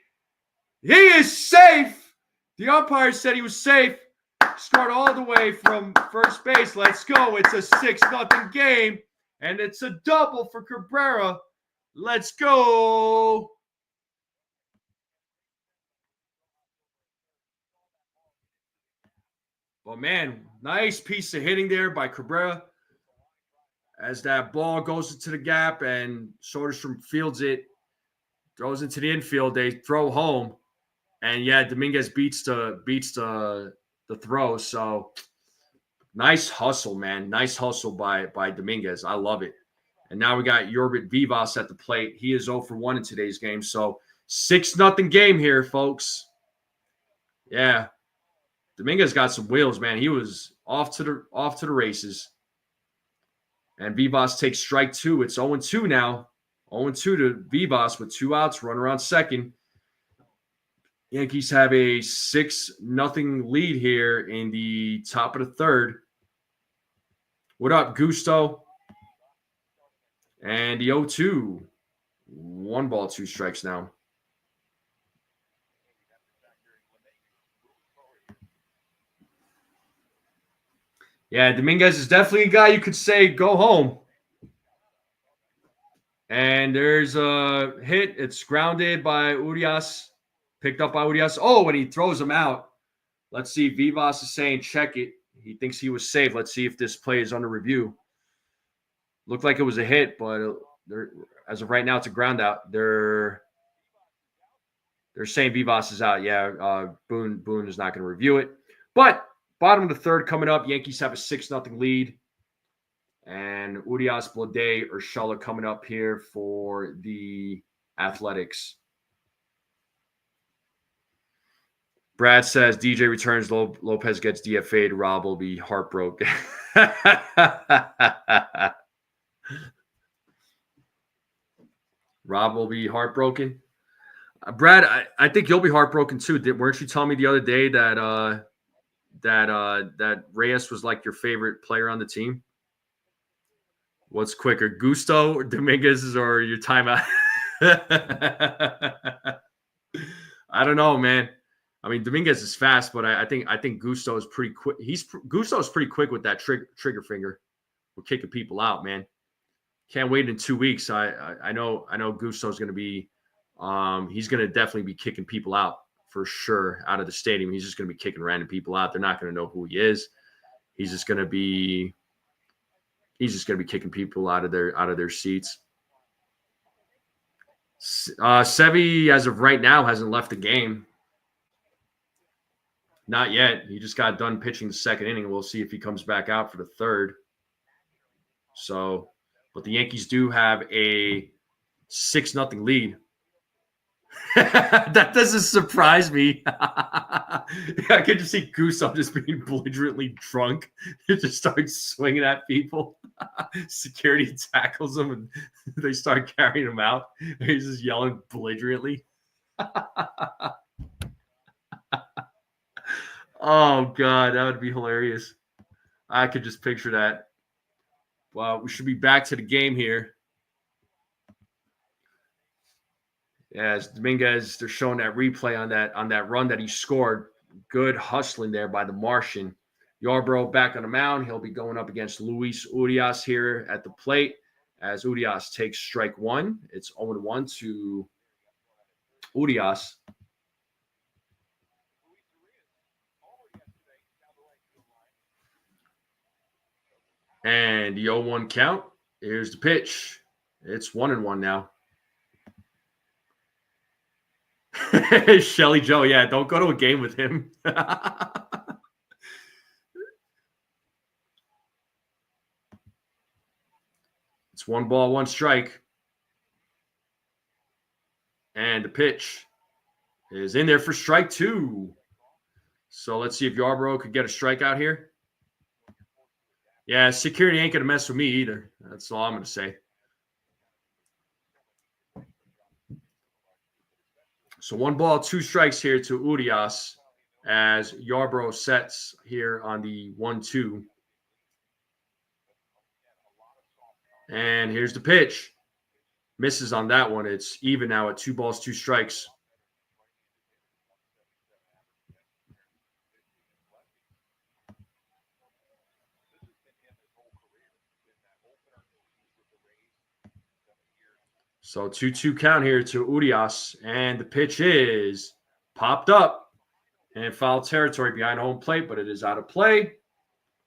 He is safe. The umpire said he was safe. Start all the way from first base. Let's go. It's a 6-0 game, and it's a double for Cabrera. Let's go. Well, man, nice piece of hitting there by Cabrera. As that ball goes into the gap and Soderstrom fields it, throws into the infield, they throw home. And yeah, Dominguez beats the throw. So nice hustle, man. Nice hustle by Dominguez. I love it. And now we got Yorbit Vivas at the plate. He is 0 for 1 in today's game. So 6-0 game here, folks. Yeah. Dominguez got some wheels, man. He was off to the races. And Vivas takes strike 2. It's 0-2 now. 0-2 to Vivas with 2 outs, runner on second. Yankees have a 6-0 lead here in the top of the third. What up, Gusto? And the 0-2. 1 ball, 2 strikes now. Yeah, Dominguez is definitely a guy you could say, go home. And there's a hit. It's grounded by Urias. Picked up by Urias. Oh, and he throws him out. Let's see. Vivas is saying check it. He thinks he was safe. Let's see if this play is under review. Looked like it was a hit, but as of right now, it's a ground out. They're saying Vivas is out. Yeah, Boone is not going to review it. But bottom of the third coming up, Yankees have a 6-0 lead. And Urias, Blade, or Schuller coming up here for the Athletics. Brad says DJ returns, Lopez gets DFA'd, Rob will be heartbroken. Rob will be heartbroken. Brad, I think you'll be heartbroken too. Weren't you telling me the other day that that Reyes was like your favorite player on the team? What's quicker, Gusto or Dominguez or your timeout? I don't know, man. I mean, Dominguez is fast, but I think Gusto is pretty quick. Gusto is pretty quick with that trigger finger. We're kicking people out, man. Can't wait in 2 weeks. I know Gusto is going to be. He's going to definitely be kicking people out for sure out of the stadium. He's just going to be kicking random people out. They're not going to know who he is. He's just going to be kicking people out of their seats. Sevy, as of right now, hasn't left the game. Not yet. He just got done pitching the second inning. We'll see if he comes back out for the third. So, but the Yankees do have a 6-0 lead. That doesn't surprise me. I could just see Gusto just being belligerently drunk. He just starts swinging at people. Security tackles him and they start carrying him out. He's just yelling belligerently. Oh, God, that would be hilarious. I could just picture that. Well, we should be back to the game here. As Dominguez, they're showing that replay on that run that he scored. Good hustling there by the Martian. Yarbrough back on the mound. He'll be going up against Luis Urias here at the plate as Urias takes strike one. It's 0-1 to Urias. And the 0-1 count. Here's the pitch. It's 1-1 now. Shelly Joe, yeah, don't go to a game with him. It's 1-1 strike. And the pitch is in there for strike two. So let's see if Yarbrough could get a strikeout here. Yeah, security ain't going to mess with me either. That's all I'm going to say. So 1-2 strikes here to Urias as Yarbrough sets here on the 1-2. And here's the pitch. Misses on that one. It's even now at 2-2 strikes. So 2-2 count here to Urias. And the pitch is popped up and foul territory behind home plate, but it is out of play.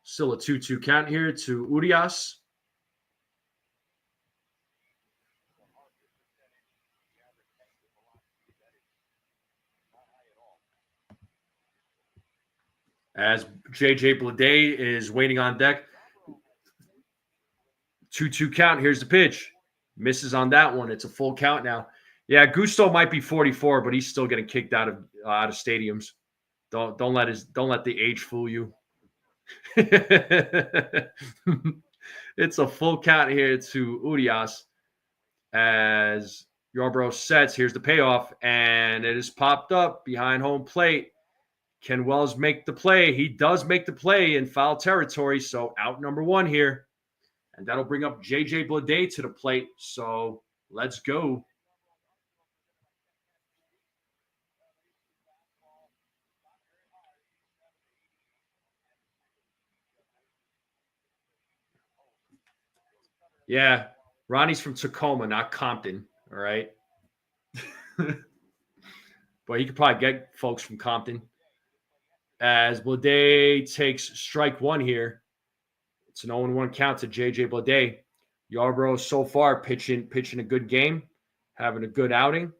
Still a 2-2 count here to Urias. As JJ Bleday is waiting on deck. 2-2 count. Here's the pitch. Misses on that one. It's a full count now. Yeah, Gusto might be 44, but he's still getting kicked out of stadiums. Don't let the age fool you. It's a full count here to Urias as Yarbrough sets. Here's the payoff, and it is popped up behind home plate. Can Wells make the play? He does make the play in foul territory, so out number one here. And that'll bring up JJ Bleday to the plate. So let's go. Yeah. Ronnie's from Tacoma, not Compton. All right. But he could probably get folks from Compton. As Blade takes strike one here. It's an 0-1 count to JJ Blade. Yarbrough so far pitching a good game, having a good outing.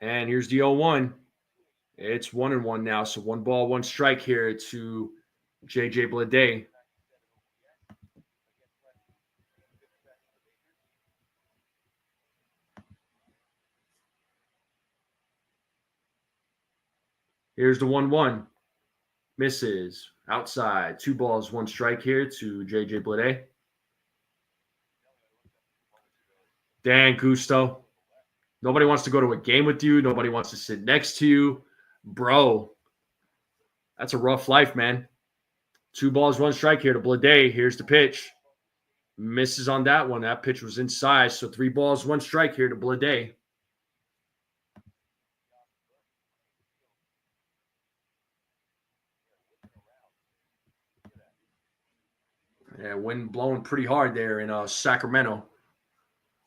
And here's the 0-1. It's 1-1 now. So 1 ball, 1 strike here to JJ Blade. Here's the 1-1. Misses. Outside. 2 balls, 1 strike here to JJ Blade. Dan Gusto. Nobody wants to go to a game with you. Nobody wants to sit next to you. Bro, that's a rough life, man. 2 balls, 1 strike here to Blade. Here's the pitch. Misses on that one. That pitch was inside. So 3 balls, 1 strike here to Blade. Yeah, wind blowing pretty hard there in Sacramento.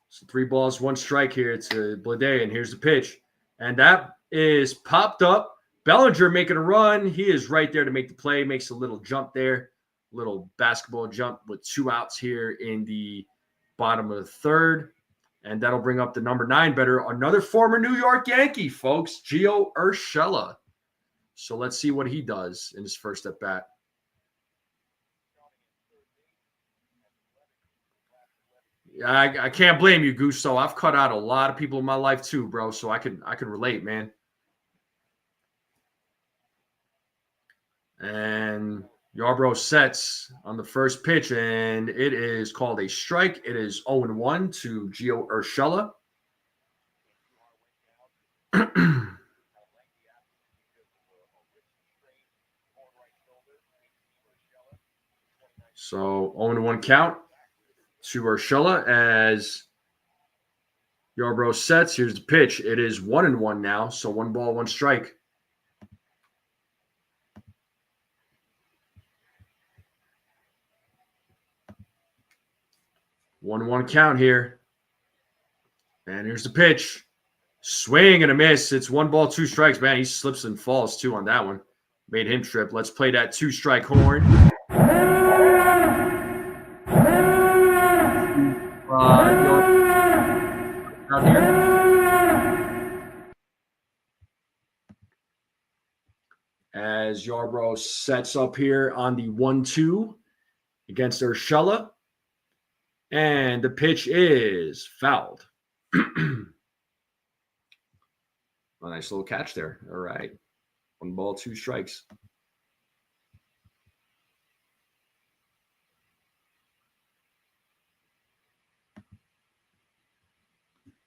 So 3 balls, 1 strike here to Blade. And here's the pitch. And that is popped up. Bellinger making a run. He is right there to make the play. Makes a little jump there. Little basketball jump with 2 outs here in the bottom of the 3rd. And that'll bring up the number 9 better. Another former New York Yankee, folks. Gio Urshela. So let's see what he does in his first at bat. I can't blame you, Gusto. I've cut out a lot of people in my life too, bro. So I can relate, man. And Yarbrough sets on the first pitch, and it is called a strike. It is 0-1 to Gio Urshela. So 0-1 count to Urshela as Yarbrough sets. Here's the pitch. It is 1-1 now. So 1 ball, 1 strike. One count here. And here's the pitch. Swing and a miss. It's 1 ball, 2 strikes. Man, he slips and falls too on that one. Made him trip. Let's play that 2-strike horn. As Yarbrough sets up here on the 1-2 against Urshela. And the pitch is fouled. A nice little catch there. All right. 1 ball, 2 strikes.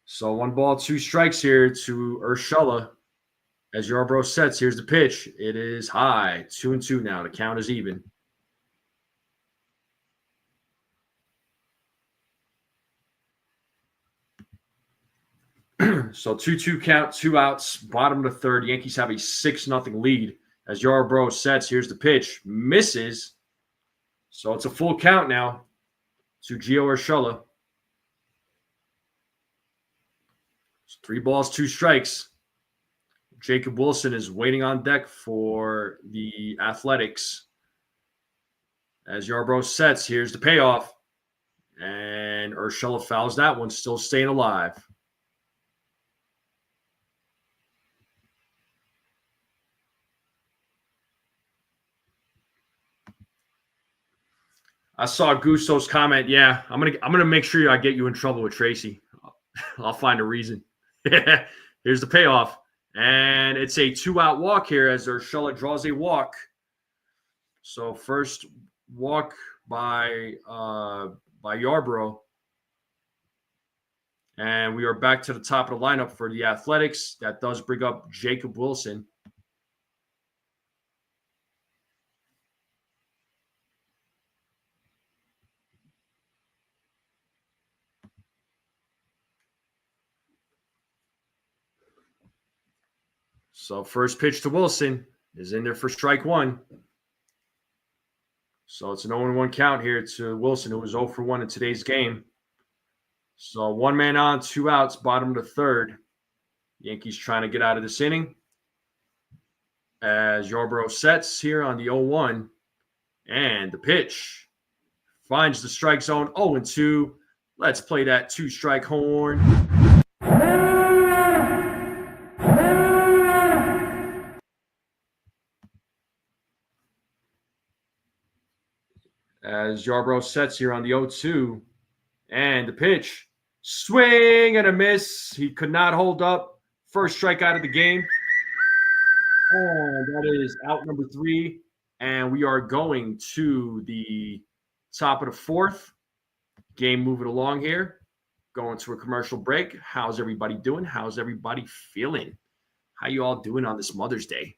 So 1 ball, 2 strikes here to Urshela. As Yarbrough sets, here's the pitch. It is high. 2-2 now. The count is even. So 2-2 count, 2 outs, bottom of the 3rd. Yankees have a 6-0 lead. As Yarbrough sets, here's the pitch. Misses. So it's a full count now to Gio Urshela. 3 balls, 2 strikes. Jacob Wilson is waiting on deck for the Athletics. As Yarbrough sets, here's the payoff. And Urshela fouls that one, still staying alive. I saw Gusto's comment. Yeah, I'm gonna make sure I get you in trouble with Tracy. I'll find a reason. Here's the payoff. And it's a 2-out walk here as Urshela draws a walk. So first walk by Yarbrough. And we are back to the top of the lineup for the Athletics. That does bring up Jacob Wilson. So first pitch to Wilson is in there for strike 1. So it's an 0-1 count here to Wilson, who was 0 for 1 in today's game. So 1 man on, 2 outs, bottom of the third. Yankees trying to get out of this inning. As Yarbrough sets here on the 0-1. And the pitch finds the strike zone, 0-2. Let's play that 2-strike horn. As Yarbrough sets here on the 0-2. And the pitch. Swing and a miss. He could not hold up. First strikeout of the game. And that is out number 3. And we are going to the top of the fourth. Game moving along here. Going to a commercial break. How's everybody doing? How's everybody feeling? How you all doing on this Mother's Day?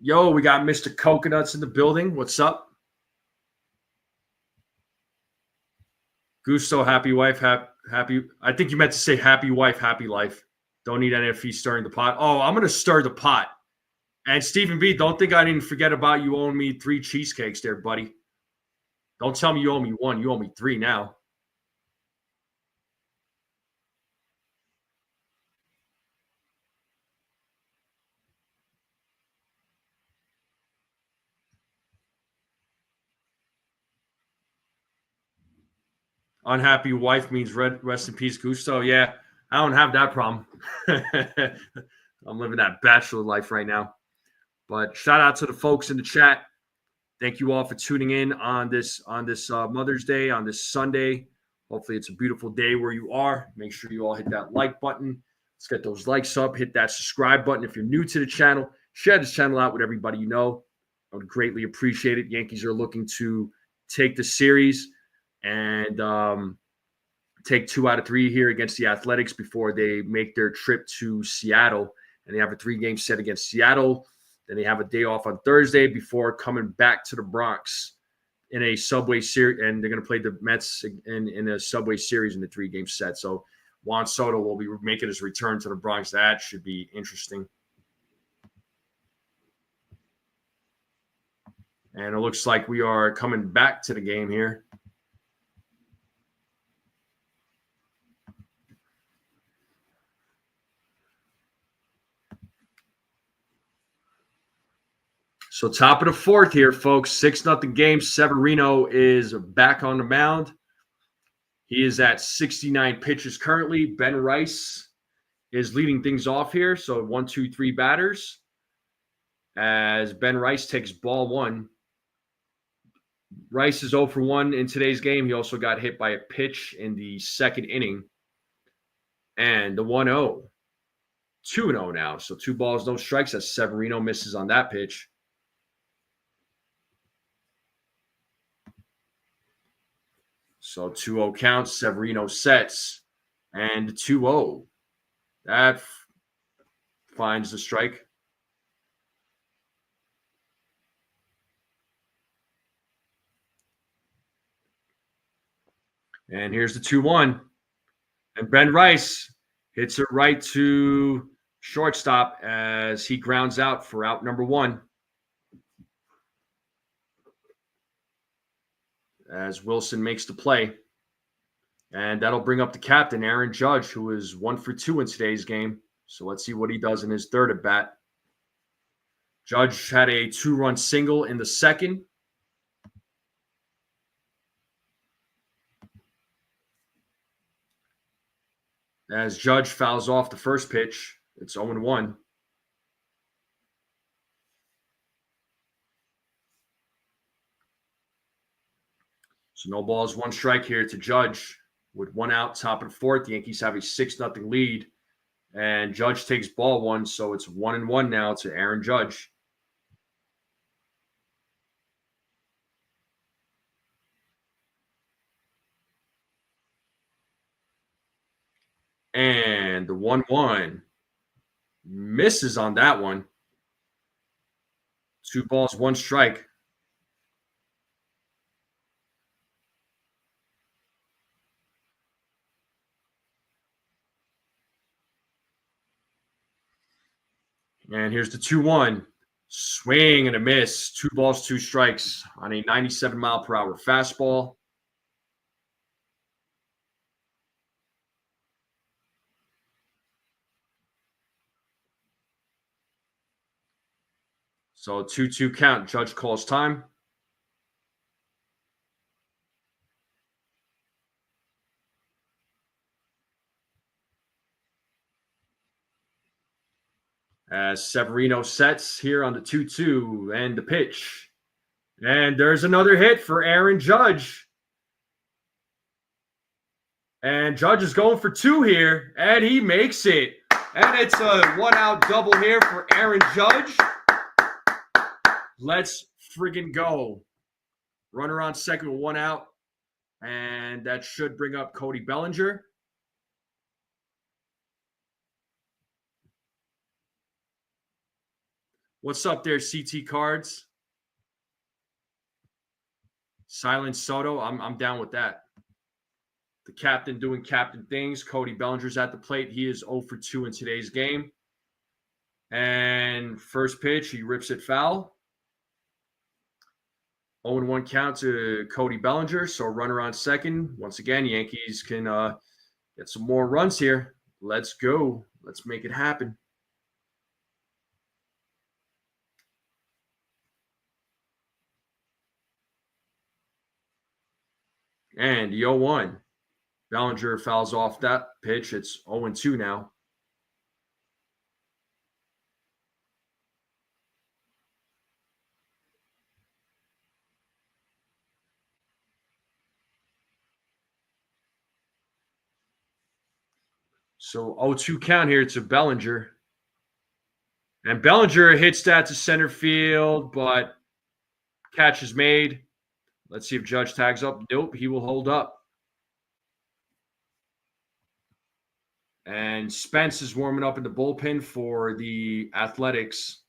Yo, we got Mr. Coconuts in the building. What's up? Gusto, happy wife, happy. I think you meant to say happy wife, happy life. Don't need any if he's stirring the pot. Oh, I'm going to stir the pot. And Stephen B., don't think I didn't forget about you owing me 3 cheesecakes there, buddy. Don't tell me you owe me 1. You owe me 3 now. Unhappy wife means rest in peace, Gusto. Yeah, I don't have that problem. I'm living that bachelor life right now. But shout out to the folks in the chat. Thank you all for tuning in on this Mother's Day, on this Sunday. Hopefully it's a beautiful day where you are. Make sure you all hit that like button. Let's get those likes up. Hit that subscribe button. If you're new to the channel, share this channel out with everybody you know. I would greatly appreciate it. Yankees are looking to take the series and take 2 out of 3 here against the Athletics before they make their trip to Seattle. And they have a 3-game set against Seattle. Then they have a day off on Thursday before coming back to the Bronx in a Subway series. And they're going to play the Mets in a Subway series in the 3-game set. So Juan Soto will be making his return to the Bronx. That should be interesting. And it looks like we are coming back to the game here. So top of the fourth here, folks. 6-0 game. Severino is back on the mound. He is at 69 pitches currently. Ben Rice is leading things off here. So 1, 2, 3 batters. As Ben Rice takes ball 1. Rice is 0 for 1 in today's game. He also got hit by a pitch in the second inning. And the 1-0. 2-0 now. So 2 balls, no strikes as Severino misses on that pitch. So 2-0 counts. Severino sets. And 2-0. That finds the strike. And here's the 2-1. And Ben Rice hits it right to shortstop as he grounds out for out number 1. As Wilson makes the play. And that'll bring up the captain, Aaron Judge, who is 1 for 2 in today's game. So let's see what he does in his third at bat. Judge had a 2-run single in the second. As Judge fouls off the first pitch, it's 0-1. So no balls, 1 strike here to Judge. With 1 out, top of the fourth, the Yankees have a 6-0 lead. And Judge takes ball 1, so it's 1-1 now to Aaron Judge. And the 1-1 misses on that one. 2 balls, 1 strike. And here's the 2-1. Swing and a miss. 2 balls, 2 strikes on a 97-mile-per-hour fastball. So 2-2 count. Judge calls time. As Severino sets here on the 2-2 and the pitch. And there's another hit for Aaron Judge. And Judge is going for 2 here, and he makes it. And it's a 1-out double here for Aaron Judge. Let's friggin' go. Runner on second with 1 out. And that should bring up Cody Bellinger. What's up there, CT Cards? Silent Soto. I'm down with that. The captain doing captain things. Cody Bellinger's at the plate. He is 0 for 2 in today's game. And first pitch, he rips it foul. 0-1 count to Cody Bellinger. So runner on second. Once again, Yankees can get some more runs here. Let's go. Let's make it happen. And the 0-1. Bellinger fouls off that pitch. It's 0-2 now. So 0-2 count here to Bellinger. And Bellinger hits that to center field, but catch is made. Let's see if Judge tags up. Nope, he will hold up. And Spence is warming up in the bullpen for the Athletics.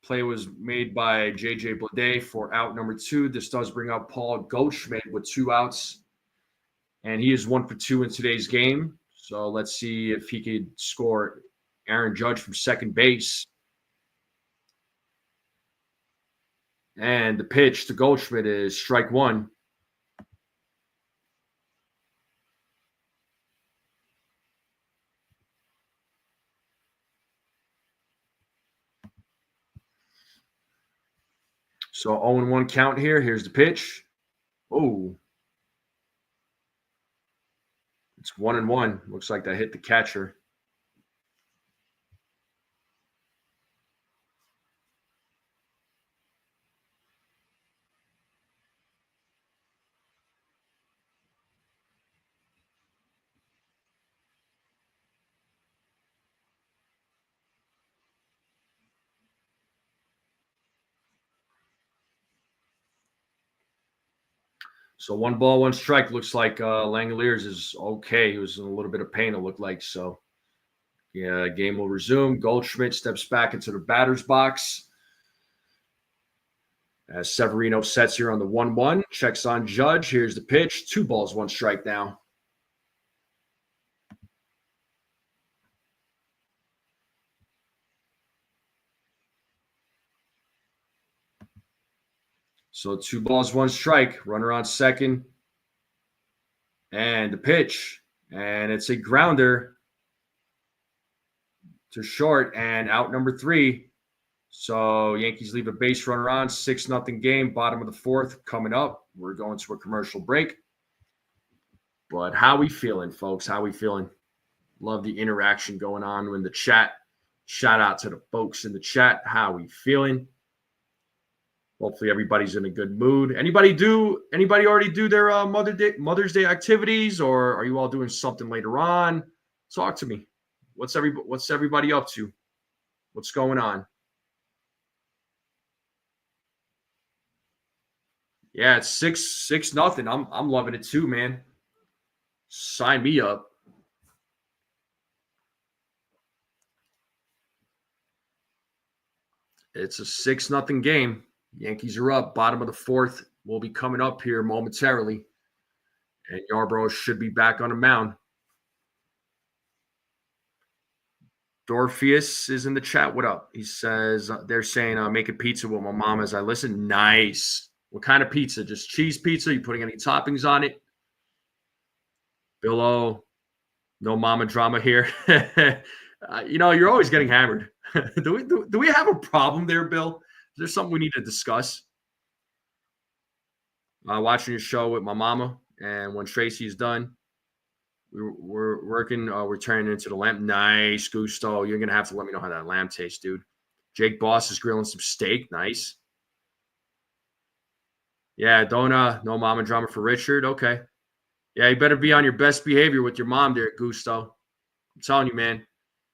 Play was made by J.J. Bleday for out number 2. This does bring up Paul Goldschmidt with 2 outs. And he is 1 for 2 in today's game. So let's see if he could score Aaron Judge from second base. And the pitch to Goldschmidt is strike 1. So 0-1 count here. Here's the pitch. Oh. It's 1-1. Looks like that hit the catcher. So 1 ball, 1 strike. Looks like Langoliers is okay. He was in a little bit of pain, it looked like. So, yeah, game will resume. Goldschmidt steps back into the batter's box. As Severino sets here on the 1-1. Checks on Judge. Here's the pitch. 2 balls, 1 strike now. So 2 balls, 1 strike. Runner on second. And the pitch. And it's a grounder to short and out number 3. So Yankees leave a base runner on. 6-0 game. Bottom of the 4th coming up. We're going to a commercial break. But how we feeling, folks? How we feeling? Love the interaction going on in the chat. Shout out to the folks in the chat. How we feeling? Hopefully everybody's in a good mood. Anybody already do their Mother's Day activities, or are you all doing something later on? Talk to me. What's everybody up to? What's going on? Yeah, it's 6-0. I'm loving it too, man. Sign me up. It's a 6-0 game. Yankees are up. Bottom of the 4th will be coming up here momentarily. And Yarbrough should be back on the mound. Dorpheus is in the chat. What up? He says they're saying making pizza with my mom as I listen. Nice. What kind of pizza? Just cheese pizza? You putting any toppings on it? Billo, no mama drama here. You're always getting hammered. do we have a problem there, Bill? Is there something we need to discuss? Watching your show with my mama, and when Tracy's done, we're working. We're turning into the lamb. Nice, Gusto. You're gonna have to let me know how that lamb tastes, dude. Jake Boss is grilling some steak. Nice. Yeah, don't no mama drama for Richard. Okay. Yeah, you better be on your best behavior with your mom there, Gusto. I'm telling you, man.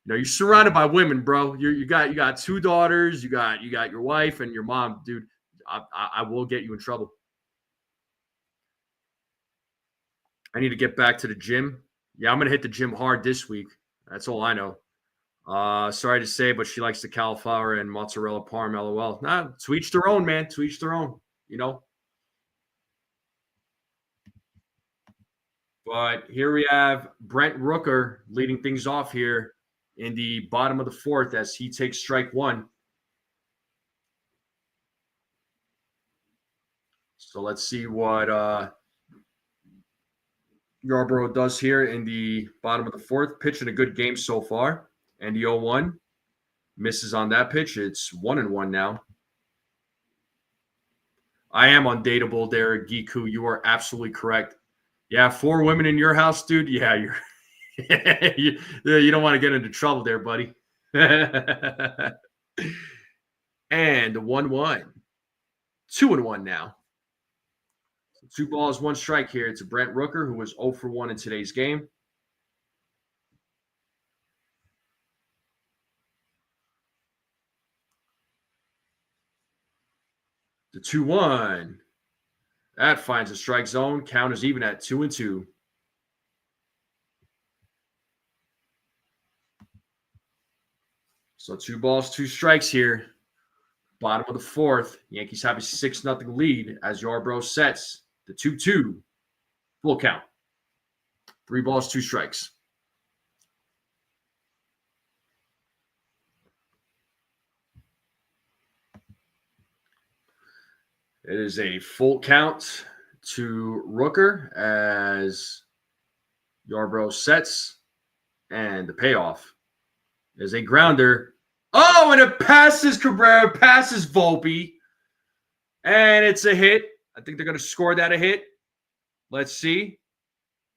You're surrounded by women, bro. You got 2 daughters. You got your wife and your mom, dude. I will get you in trouble. I need to get back to the gym. Yeah, I'm gonna hit the gym hard this week. That's all I know. Sorry to say, but she likes the cauliflower and mozzarella parm. LOL. Nah, to each their own, man. To each their own. But here we have Brent Rooker leading things off here in the bottom of the 4th as he takes strike 1. So let's see what Yarborough does here in the bottom of the 4th. Pitching a good game so far. And the 0-1 misses on that pitch. It's 1-1 now. I am undateable there, Giku. You are absolutely correct. Yeah, 4 women in your house, dude. Yeah, you're you don't want to get into trouble there, buddy. And 1-1. 2-1 now. 2 balls, 1 strike here. It's a Brent Rooker who was 0 for 1 in today's game. The 2-1. That finds a strike zone. Count is even at 2-2. So 2 balls, 2 strikes here. Bottom of the 4th. Yankees have a 6-0 lead as Yarborough sets the 2-2. Full count. 3 balls, 2 strikes. It is a full count to Rooker as Yarborough sets, and the payoff is a grounder. Oh, and it passes Cabrera, passes Volpe, and it's a hit. I think they're going to score that a hit. Let's see.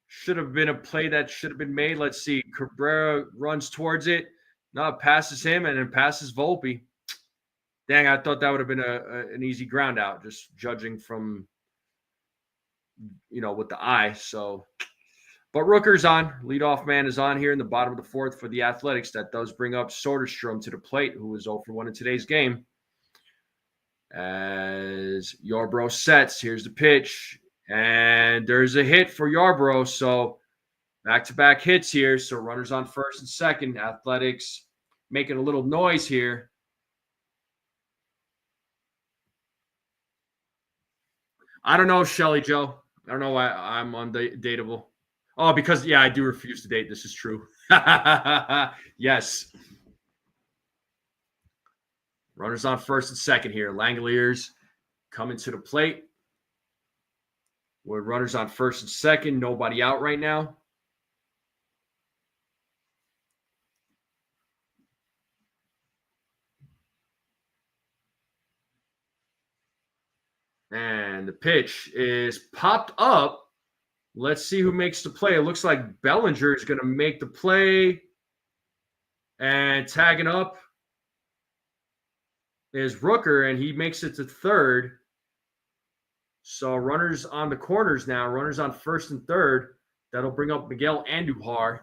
Should have been a play that should have been made. Let's see. Cabrera runs towards it. No, it passes him, and then passes Volpe. Dang, I thought that would have been an easy ground out, just judging from, with the eye. So, but Rooker's on. Leadoff man is on here in the bottom of the 4th for the Athletics. That does bring up Soderstrom to the plate, who was 0 for 1 in today's game. As Yarborough sets, here's the pitch. And there's a hit for Yarborough. So, back-to-back hits here. So, runners on first and second. Athletics making a little noise here. I don't know, Shelly Joe. I don't know why I'm undateable. Oh, because, yeah, I do refuse to date. This is true. Yes. Runners on first and second here. Langoliers coming to the plate. With runners on first and second. Nobody out right now. And the pitch is popped up. Let's see who makes the play. It looks like Bellinger is going to make the play. And tagging up is Rooker, and he makes it to third. So runners on the corners now. Runners on first and third. That'll bring up Miguel Andujar.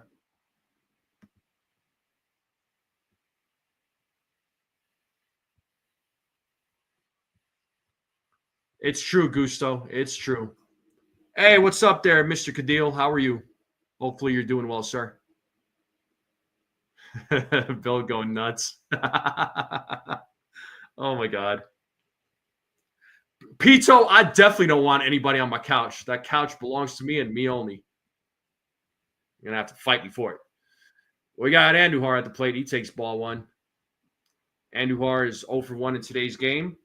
It's true, Gusto. It's true. Hey, what's up there, Mr. Cadil? How are you? Hopefully you're doing well, sir. Bill going nuts. Oh, my God. Pito, I definitely don't want anybody on my couch. That couch belongs to me and me only. You're going to have to fight me for it. We got Andujar at the plate. He takes ball one. Andujar is 0 for 1 in today's game.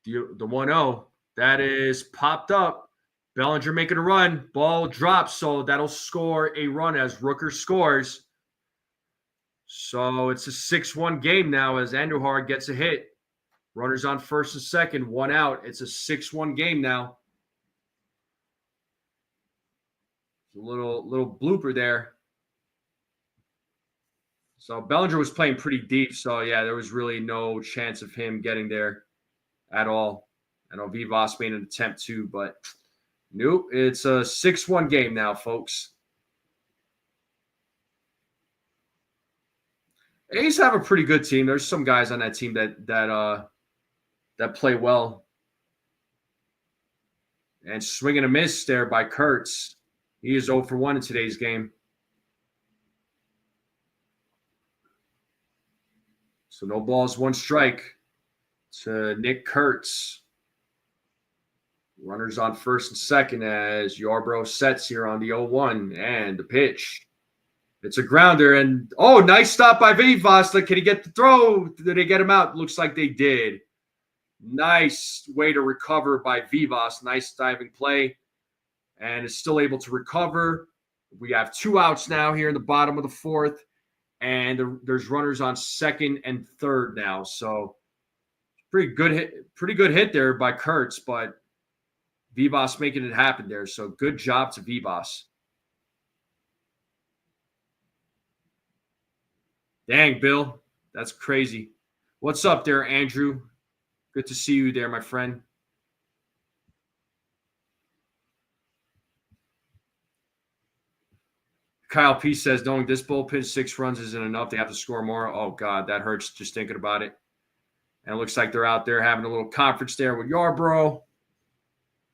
The 1-0. That is popped up. Bellinger making a run. Ball drops, so that'll score a run as Rooker scores. So it's a 6-1 game now as Andujar gets a hit. Runners on first and second, 1 out. It's a 6-1 game now. A little blooper there. So Bellinger was playing pretty deep. So yeah, there was really no chance of him getting there at all. I know Vivas made an attempt too, but nope. It's a 6-1 game now, folks. A's have a pretty good team. There's some guys on that team that play well. And swing and a miss there by Kurtz. He is 0 for 1 in today's game. So no balls, 1 strike to Nick Kurtz. Runners on first and second as Yarbrough sets here on the 0-1 and the pitch. It's a grounder and nice stop by Vivas. Can he get the throw? Did they get him out? Looks like they did. Nice way to recover by Vivas. Nice diving play and is still able to recover. We have 2 outs now here in the bottom of the 4th. And there's runners on second and third now. So pretty good hit there by Kurtz, but Vivas making it happen there. So good job to Vivas. Dang, Bill. That's crazy. What's up there, Andrew? Good to see you there, my friend. Kyle P says, knowing this bullpen, 6 runs isn't enough. They have to score more. Oh, God, that hurts just thinking about it. And it looks like they're out there having a little conference there with Yarbrough.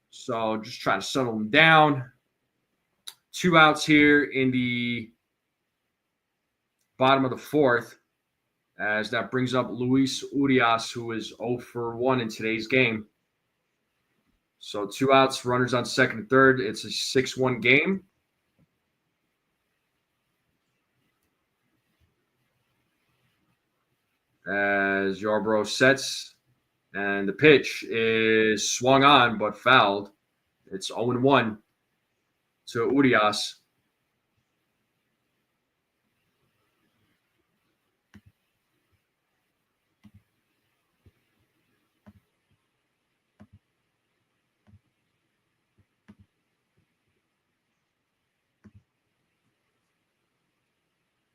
So just trying to settle them down. 2 outs here in the bottom of the 4th, as that brings up Luis Urias, who is 0 for 1 in today's game. So 2 outs, runners on second and third. It's a 6-1 game. As Yarbrough sets, and the pitch is swung on but fouled. It's 0-1 to Urias.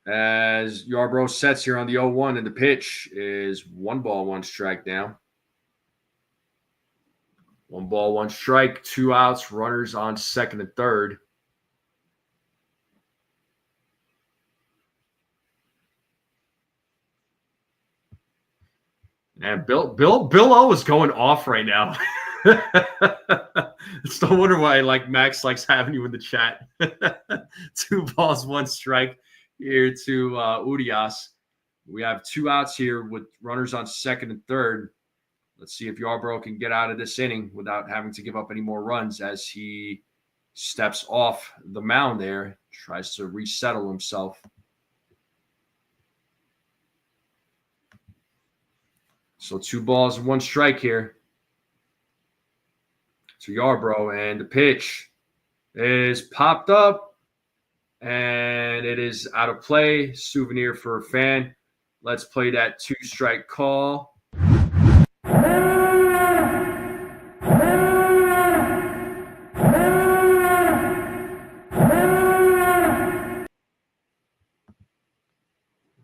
As Yarbrough sets here on the 0-1, and the pitch is 1 ball, 1 strike now. 1 ball, 1 strike, 2 outs, runners on second and third. And Bill O is going off right now. It's no wonder why Max likes having you in the chat. 2 balls, 1 strike here to Urias. We have 2 outs here with runners on second and third. Let's see if Yarbrough can get out of this inning without having to give up any more runs as he steps off the mound there, tries to resettle himself. So 2 balls and 1 strike here to Yarbrough, and the pitch is popped up, and it is out of play. Souvenir for a fan. Let's play that 2-strike call.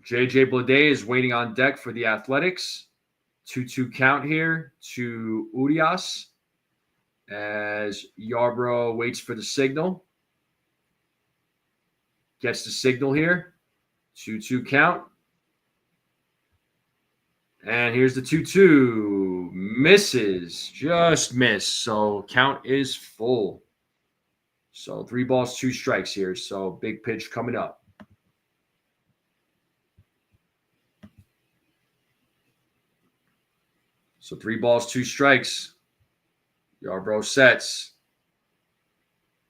JJ Bleday is waiting on deck for the Athletics. 2-2 count here to Urias as Yarbrough waits for the signal. Gets the signal here. 2-2 count. And here's the 2-2. Misses. Just missed. So count is full. So 3 balls, 2 strikes here. So big pitch coming up. So 3 balls, 2 strikes. Yarbrough sets.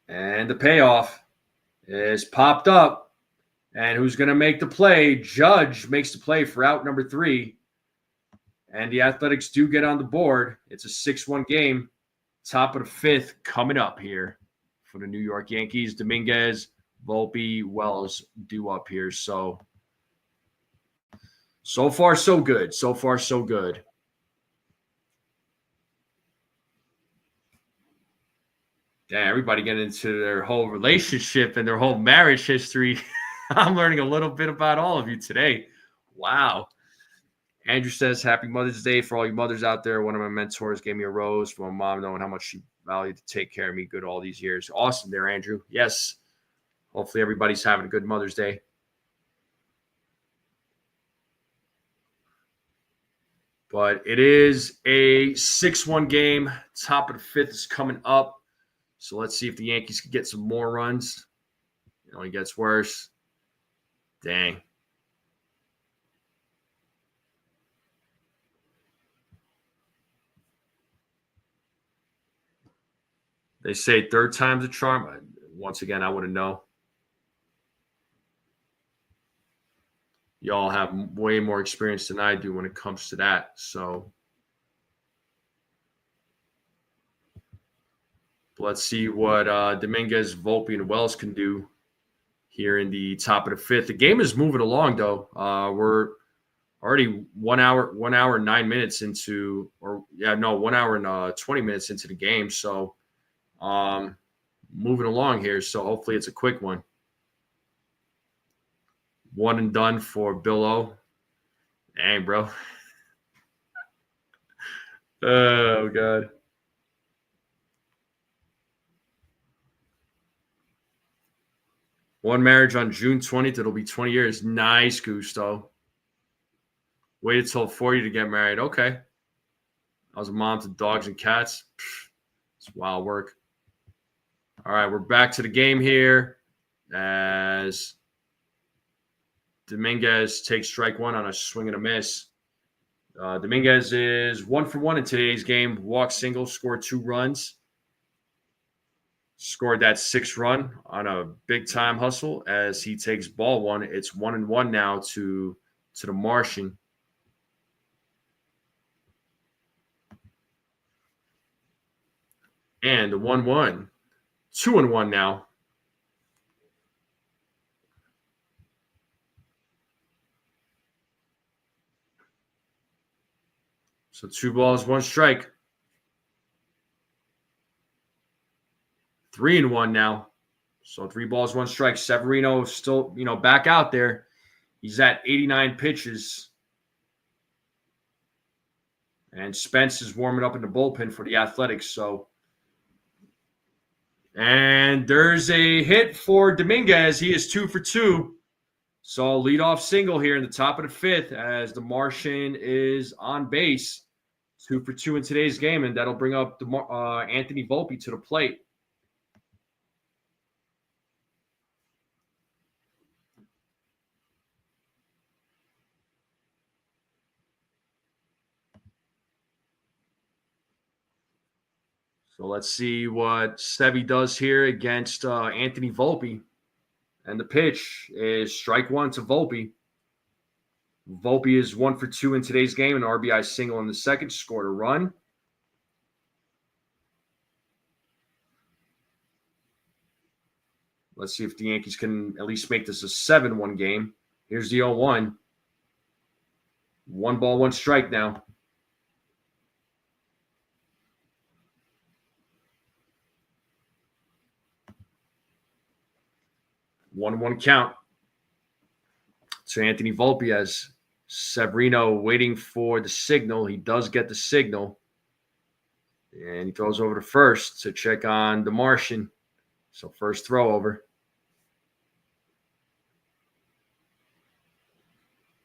And the payoff is popped up. And who's going to make the play? Judge makes the play for out number 3. And the Athletics do get on the board. It's a 6-1 game. Top of the 5th coming up here for the New York Yankees. Dominguez, Volpe, Wells due up here. So far, so good. So far, so good. Damn, everybody getting into their whole relationship and their whole marriage history. I'm learning a little bit about all of you today. Wow. Andrew says, happy Mother's Day for all you mothers out there. One of my mentors gave me a rose for my mom, knowing how much she valued to take care of me good all these years. Awesome there, Andrew. Yes. Hopefully everybody's having a good Mother's Day. But it is a 6-1 game. Top of the 5th is coming up. So let's see if the Yankees can get some more runs. It only gets worse. Dang. They say third time's a charm. Once again, I wouldn't know. Y'all have way more experience than I do when it comes to that. So let's see what Dominguez, Volpe, and Wells can do here in the top of the 5th. The game is moving along, though. We're already 1 hour, 9 minutes into, 1 hour and 20 minutes into the game. So moving along here. So hopefully it's a quick one. 1 and done for Bill O. Dang, bro. Oh, God. One marriage on June 20th. It'll be 20 years. Nice, Gusto. Waited till 40 to get married. Okay. I was a mom to dogs and cats. It's wild work. All right, we're back to the game here as Dominguez takes strike 1 on a swing and a miss. Dominguez is 1 for 1 in today's game. Walk, single, scored 2 runs. Scored that 6th run on a big-time hustle as he takes ball 1. It's 1-1 now to the Martian. And the 1-1. 2-1 now. So 2 balls, 1 strike. 3-1 now. So 3 balls, 1 strike. Severino still, back out there. He's at 89 pitches. And Spence is warming up in the bullpen for the Athletics. And there's a hit for Dominguez. He is 2 for 2. So leadoff single here in the top of the 5th as the Martian is on base. 2 for 2 in today's game, and that'll bring up Anthony Volpe to the plate. So let's see what Sevy does here against Anthony Volpe. And the pitch is strike 1 to Volpe. Volpe is 1 for 2 in today's game, an RBI single in the second, scored a run. Let's see if the Yankees can at least make this a 7-1 game. Here's the 0-1. 1 ball, 1 strike now. One count to Anthony Volpe as Severino waiting for the signal. He does get the signal. And he throws over to first to check on the Martian. So first throw over.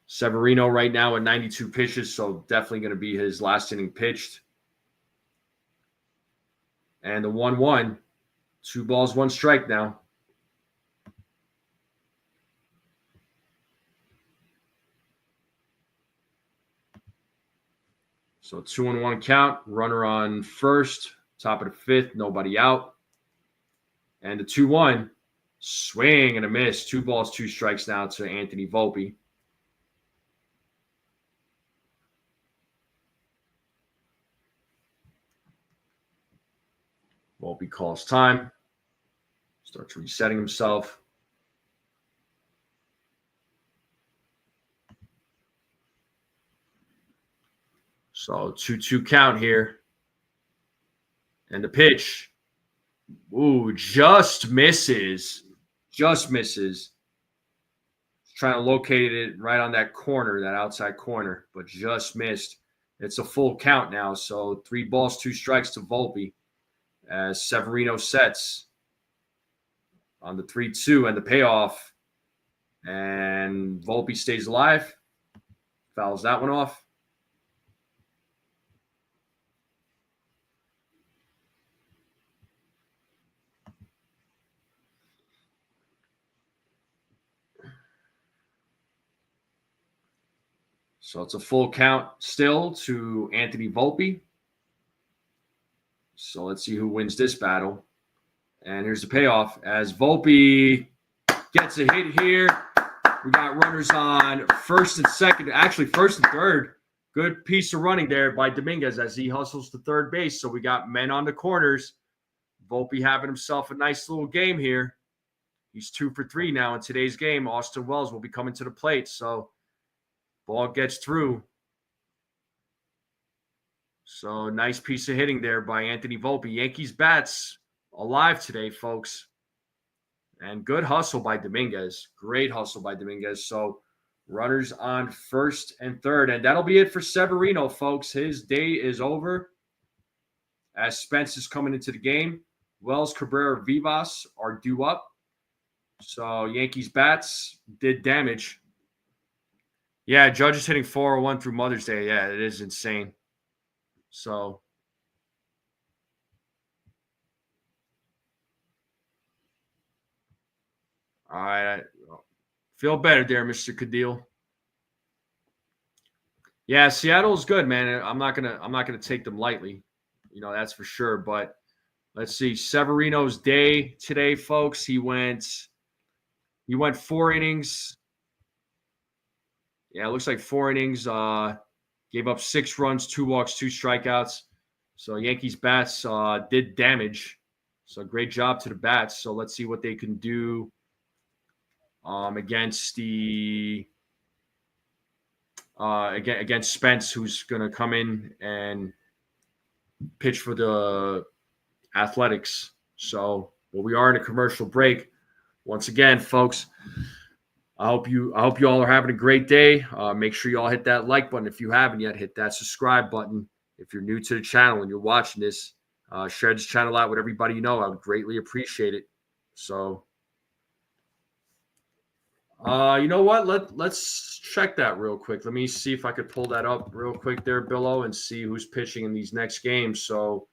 Severino right now at 92 pitches, so definitely going to be his last inning pitched. And the 1-1. 2 balls, 1 strike now. So 2-1 count. Runner on first. Top of the fifth. Nobody out. And the 2-1. Swing and a miss. 2 balls, 2 strikes now to Anthony Volpe. Volpe calls time. Starts resetting himself. So 2-2 count here. And the pitch. Ooh, just misses. Just misses. Trying to locate it right on that corner, that outside corner, but just missed. It's a full count now. So 3 balls, 2 strikes to Volpe as Severino sets on the 3-2 and the payoff. And Volpe stays alive. Fouls that one off. So it's a full count still to Anthony Volpe. So let's see who wins this battle. And here's the payoff as Volpe gets a hit here. We got runners on first and second, actually first and third. Good piece of running there by Dominguez as he hustles to third base. So we got men on the corners. Volpe having himself a nice little game here. He's 2 for 3 now in today's game. Austin Wells will be coming to the plate. So ball gets through. So nice piece of hitting there by Anthony Volpe. Yankees bats alive today, folks. And good hustle by Dominguez. Great hustle by Dominguez. So runners on first and third. And that'll be it for Severino, folks. His day is over as Spence is coming into the game. Wells, Cabrera, Vivas are due up. So Yankees bats did damage. Yeah, Judge is hitting 401 through Mother's Day. Yeah, it is insane. So all right. Feel better there, Mr. Cadil. Yeah, Seattle's good, man. I'm not gonna take them lightly. That's for sure. But let's see. Severino's day today, folks. He went 4 innings. Yeah, it looks like 4 innings. Gave up 6 runs, 2 walks, 2 strikeouts. So Yankees bats did damage. So great job to the bats. So let's see what they can do against against Spence, who's going to come in and pitch for the Athletics. So we are in a commercial break. Once again, folks, I hope you all are having a great day. Make sure you all hit that like button if you haven't yet. Hit that subscribe button if you're new to the channel and you're watching this. Share this channel out with everybody you know. I would greatly appreciate it. So, you know what? Let's check that real quick. Let me see if I could pull that up real quick there, Billo, and see who's pitching in these next games. So,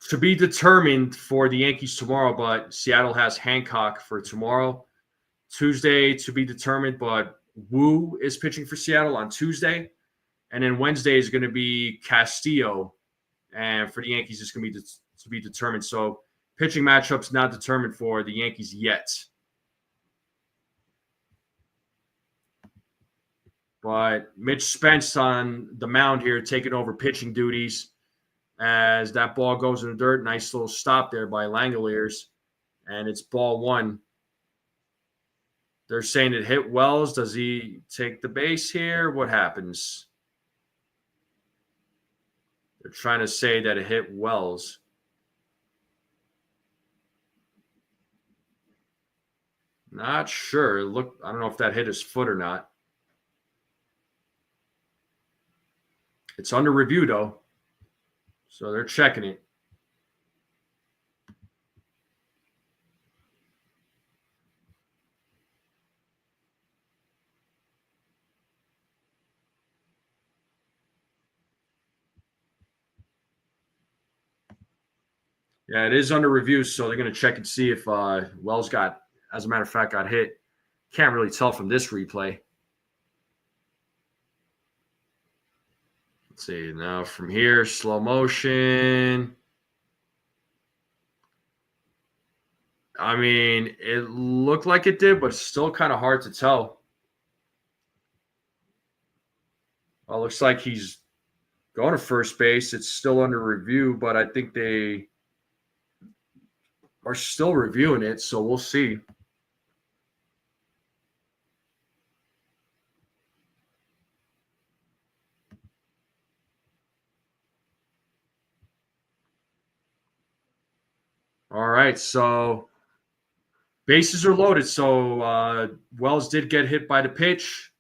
to be determined for the Yankees tomorrow, but Seattle has Hancock for tomorrow. Tuesday to be determined, but Wu is pitching for Seattle on Tuesday. And then Wednesday is going to be Castillo. And for the Yankees, it's going to be determined. So pitching matchups not determined for the Yankees yet. But Mitch Spence on the mound here taking over pitching duties. As that ball goes in the dirt, nice little stop there by Langoliers, and it's ball 1. They're saying it hit Wells. Does he take the base here? What happens? They're trying to say that it hit Wells. Not sure. Look, I don't know if that hit his foot or not. It's under review, though. So they're checking it. Yeah, it is under review, so they're going to check and see if Wells as a matter of fact, got hit. Can't really tell from this replay. Let's see. Now from here, slow motion. I mean, it looked like it did, but it's still kind of hard to tell. Well, looks like he's going to first base. It's still under review, but I think they are still reviewing it, so we'll see. All right, so bases are loaded. So Wells did get hit by the pitch.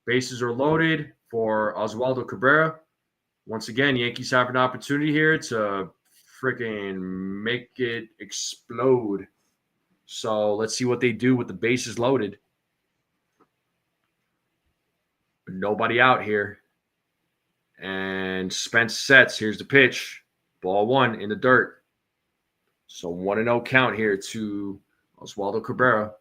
Bases are loaded for Oswaldo Cabrera. Once again, Yankees have an opportunity here to freaking make it explode. So let's see what they do with the bases loaded. Nobody out here. And Spence sets. Here's the pitch. Ball one in the dirt. So 1-0 count here to Oswaldo Cabrera.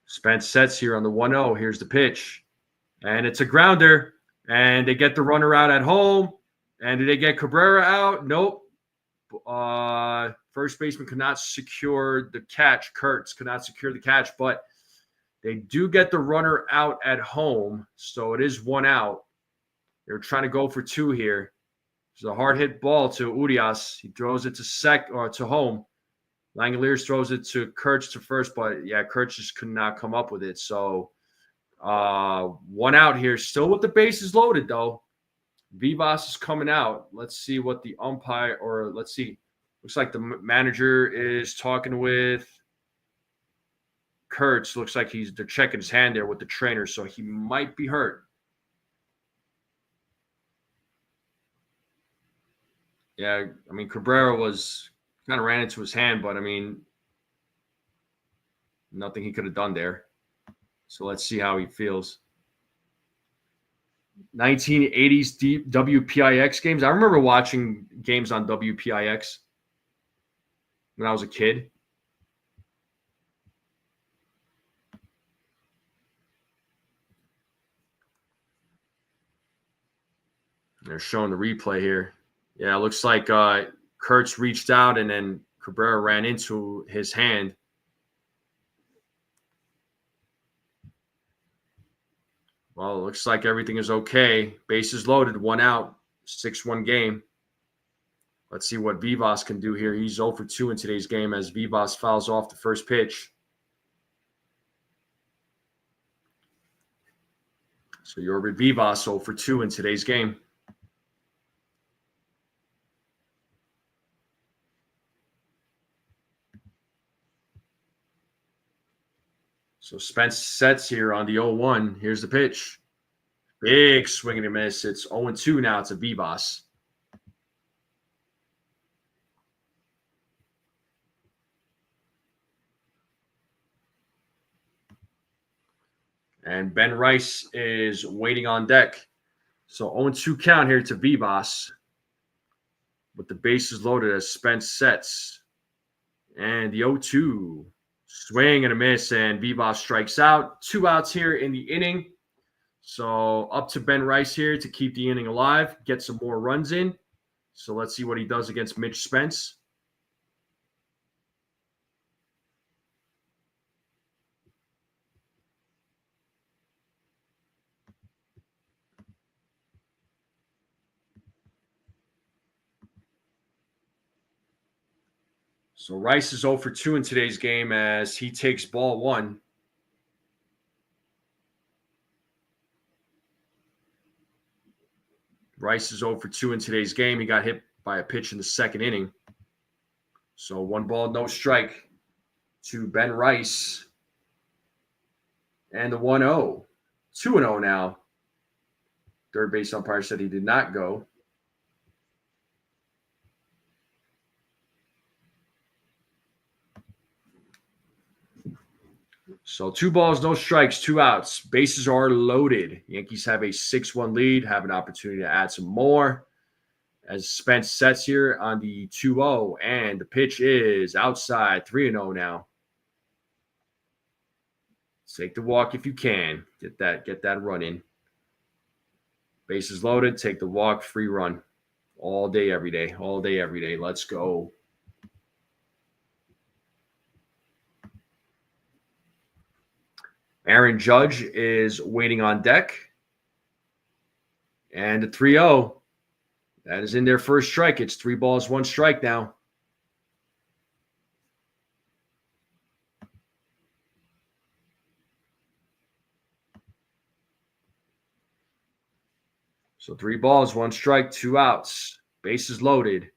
Spence sets here on the 1-0. Here's the pitch. And it's a grounder. And they get the runner out at home. And did they get Cabrera out? Nope. First baseman could not secure the catch. Kurtz could not secure the catch, but they do get the runner out at home. So it is 1 out. They're trying to go for 2 here. It's a hard hit ball to Urias. He throws it to home. Langoliers throws it to Kurtz to first, but yeah, Kurtz just could not come up with it. So 1 out here, still with the bases loaded though. Vivas is coming out. Let's see what the umpire, or let's see. Looks like the manager is talking with Kurtz. Looks like they're checking his hand there with the trainer, so he might be hurt. Yeah, I mean, Cabrera kind of ran into his hand, but I mean, nothing he could have done there. So let's see how he feels. 1980s WPIX games. I remember watching games on WPIX when I was a kid. They're showing the replay here. Yeah, it looks like Kurtz reached out and then Cabrera ran into his hand. Well, it looks like everything is okay. Bases loaded, 1 out, 6-1 game. Let's see what Vivas can do here. He's 0 for 2 in today's game as Vivas fouls off the first pitch. So Yorbit Vivas 0 for 2 in today's game. So Spence sets here on the 0-1. Here's the pitch. Big swing and a miss. It's 0-2 now to Vivas. And Ben Rice is waiting on deck. So 0-2 count here to Vivas. With the bases loaded as Spence sets. And the 0-2. Swing and a miss, and Vivas strikes out. 2 outs here in the inning. So up to Ben Rice here to keep the inning alive, get some more runs in. So let's see what he does against Mitch Spence. So Rice is 0 for 2 in today's game as he takes ball 1. Rice is 0 for 2 in today's game. He got hit by a pitch in the second inning. So 1 ball, no strike to Ben Rice. And the 1-0. 2-0 now. Third base umpire said he did not go. So 2 balls, no strikes, 2 outs. Bases are loaded. Yankees have a 6-1 lead, have an opportunity to add some more. as Spence sets here on the 2-0, and the pitch is outside, 3-0 now. Take the walk if you can. Get that run in. Bases loaded, take the walk, free run. All day, every day. All day, every day. Let's go. Aaron Judge is waiting on deck. And the 3-0. That is in their first strike. It's 3 balls, 1 strike now. So 3 balls, 1 strike, 2 outs. Bases loaded.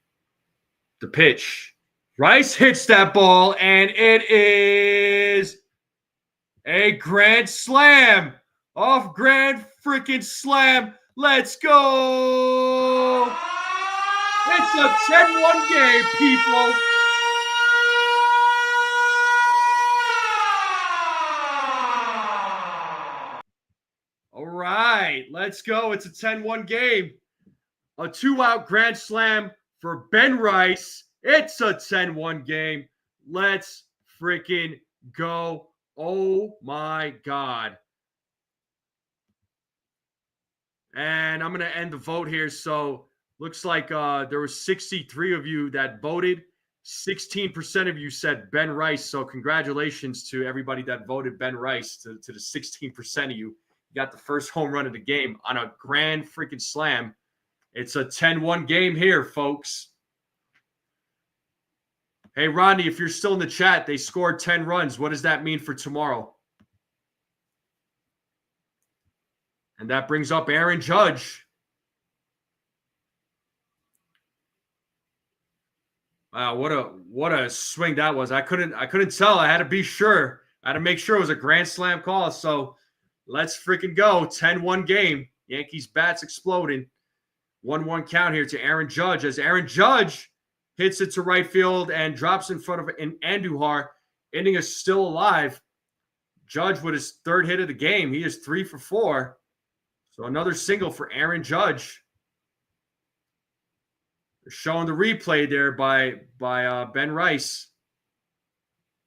The pitch. Rice hits that ball, and it is a grand slam. Off grand freaking slam. Let's go. It's a 10-1 game, people. All right, let's go. It's a 10-1 game. A 2-out grand slam for Ben Rice. It's a 10-1 game. Let's freaking go. Oh, my God. And I'm going to end the vote here. So looks like there were 63 of you that voted. 16% of you said Ben Rice. So congratulations to everybody that voted Ben Rice, to the 16% of you. You got the first home run of the game on a grand freaking slam. It's a 10-1 game here, folks. Hey, Rodney, if you're still in the chat, they scored 10 runs. What does that mean for tomorrow? And that brings up Aaron Judge. Wow, what a swing that was. I couldn't tell. I had to be sure. I had to make sure it was a grand slam call. So let's freaking go. 10-1 game. Yankees bats exploding. 1-1 count here to Aaron Judge as Aaron Judge hits it to right field and drops in front of an Andujar. Inning is still alive. Judge with his 3rd hit of the game. He is 3 for 4. So another single for Aaron Judge. They're showing the replay there by Ben Rice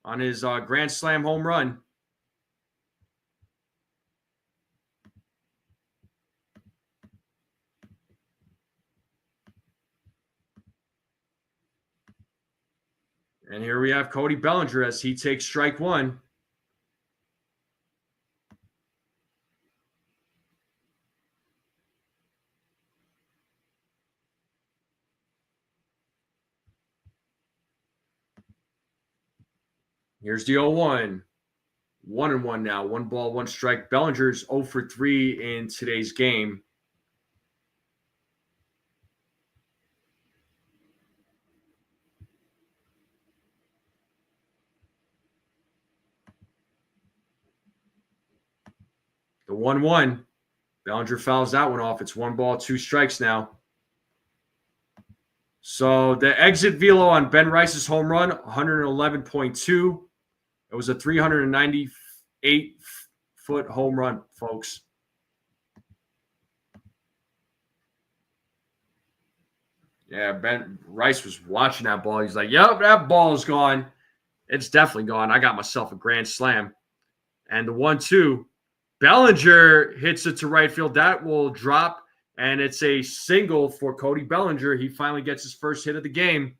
on his grand slam home run. And here we have Cody Bellinger as he takes strike 1. Here's the 0-1. 1-1 now. 1 ball, 1 strike. Bellinger's 0 for 3 in today's game. The 1-1. Bellinger fouls that one off. It's 1 ball, 2 strikes now. So the exit velo on Ben Rice's home run, 111.2. It was a 398-foot home run, folks. Yeah, Ben Rice was watching that ball. He's like, yep, that ball is gone. It's definitely gone. I got myself a grand slam. And the 1-2, Bellinger hits it to right field. That will drop, and it's a single for Cody Bellinger. He finally gets his first hit of the game.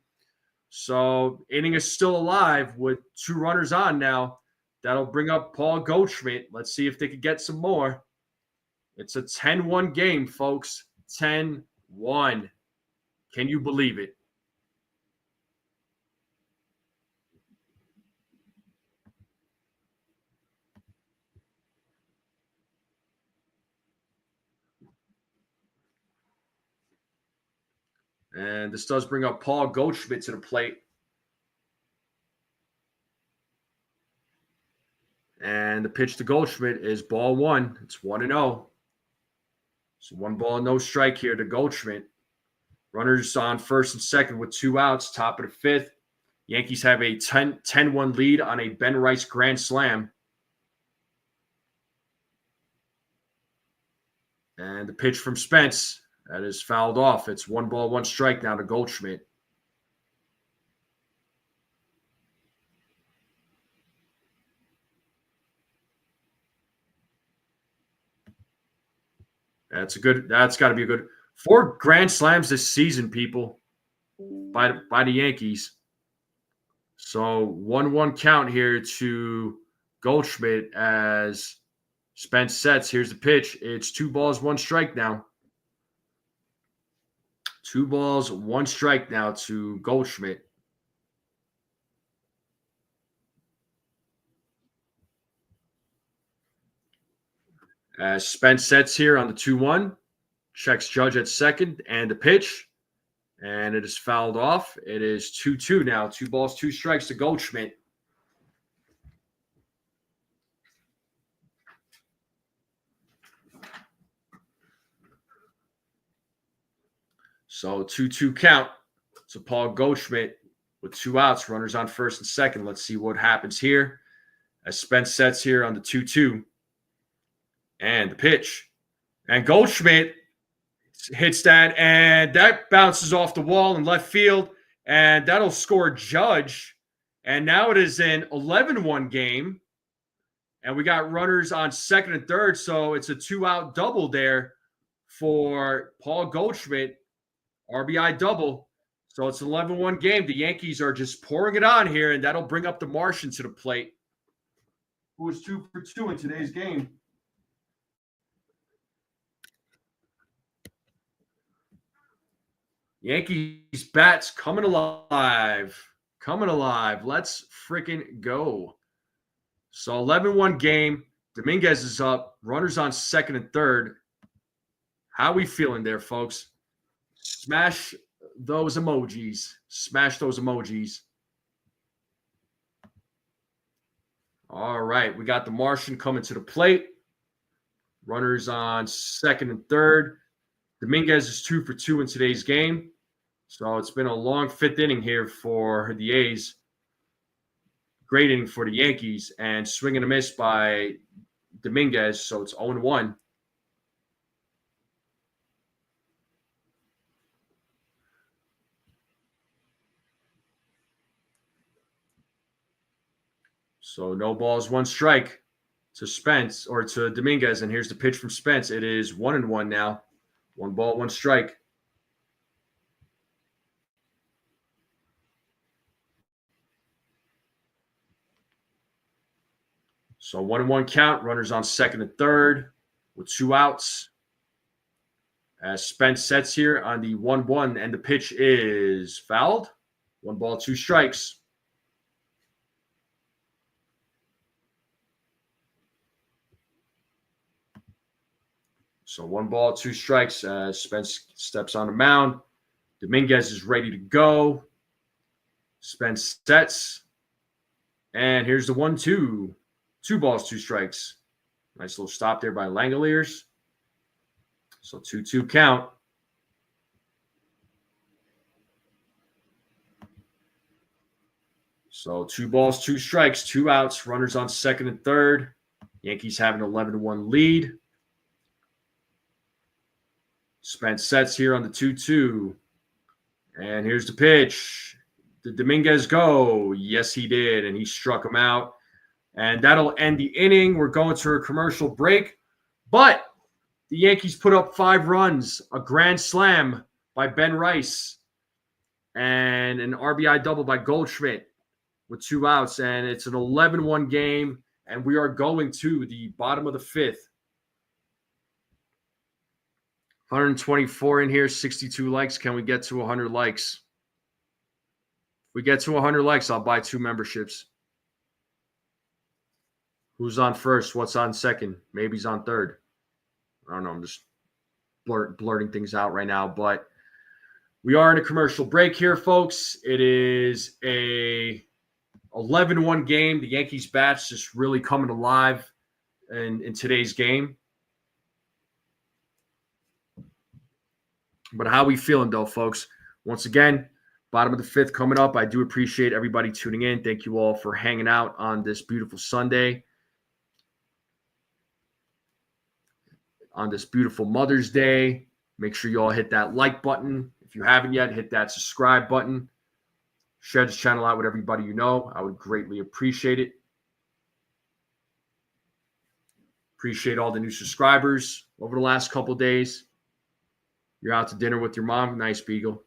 So inning is still alive with 2 runners on now. That'll bring up Paul Goldschmidt. Let's see if they could get some more. It's a 10-1 game, folks. 10-1. Can you believe it? And this does bring up Paul Goldschmidt to the plate. And the pitch to Goldschmidt is ball 1. It's 1-0. So 1 ball, no strike here to Goldschmidt. Runners on first and second with 2 outs, top of the 5th. Yankees have a 10-1 lead on a Ben Rice grand slam. And the pitch from Spence That is fouled off. It's 1-1 now to Goldschmidt. That's got to be a good 4 grand slams this season, people, by the Yankees. So 1-1 count here to Goldschmidt as Spence sets. Here's the pitch. It's 2-1 now. 2-1 now to Goldschmidt. As Spence sets here on the 2-1, checks Judge at second, and the pitch, and it is fouled off. It is 2-2 now. 2-2 to Goldschmidt. So 2-2 count to Paul Goldschmidt with 2 outs, runners on first and second. Let's see what happens here as Spence sets here on the 2-2. And the pitch. And Goldschmidt hits that, and that bounces off the wall in left field, and that'll score Judge. And now it is an 11-1 game, and we got runners on second and third, so it's a 2-out double there for Paul Goldschmidt, RBI double. So it's an 11-1 game. The Yankees are just pouring it on here, and that'll bring up the Martian to the plate, who was 2 for 2 in today's game. Yankees bats coming alive. Let's freaking go. So 11-1 game. Dominguez is up. Runners on second and third. How we feeling there, folks? Smash those emojis. All right. We got the Martian coming to the plate. Runners on second and third. Dominguez is 2 for 2 in today's game. So it's been a long 5th inning here for the A's. Great inning for the Yankees, and swing and a miss by Dominguez. So it's 0-1. So no balls, 1 strike to Spence or to Dominguez. And here's the pitch from Spence. It is 1-1 now. 1 ball, 1 strike. So 1-1 count. Runners on second and third with 2 outs. As Spence sets here on the 1-1, and the pitch is fouled. 1 ball, 2 strikes. So 1 ball, 2 strikes as Spence steps on the mound. Dominguez is ready to go. Spence sets. And here's the 1-2. 2 balls, 2 strikes. Nice little stop there by Langoliers. So 2-2 count. So 2 balls, 2 strikes, 2 outs, runners on second and third. Yankees have an 11-1 lead. Spence sets here on the 2-2. And here's the pitch. Did Dominguez go? Yes, he did. And he struck him out. And that'll end the inning. We're going to a commercial break. But the Yankees put up 5 runs, a grand slam by Ben Rice, and an RBI double by Goldschmidt with 2 outs. And it's an 11-1 game. And we are going to the bottom of the 5th. 124 in here, 62 likes. Can we get to 100 likes? If we get to 100 likes, I'll buy 2 memberships. Who's on first? What's on second? Maybe he's on third. I don't know. I'm just blurting things out right now. But we are in a commercial break here, folks. It is a 11-1 game. The Yankees bats just really coming alive in today's game. But how we feeling, though, folks? Once again, bottom of the 5th coming up. I do appreciate everybody tuning in. Thank you all for hanging out on this beautiful Sunday, on this beautiful Mother's Day. Make sure you all hit that like button. If you haven't yet, hit that subscribe button. Share this channel out with everybody you know. I would greatly appreciate it. Appreciate all the new subscribers over the last couple of days. You're out to dinner with your mom. Nice, Beagle.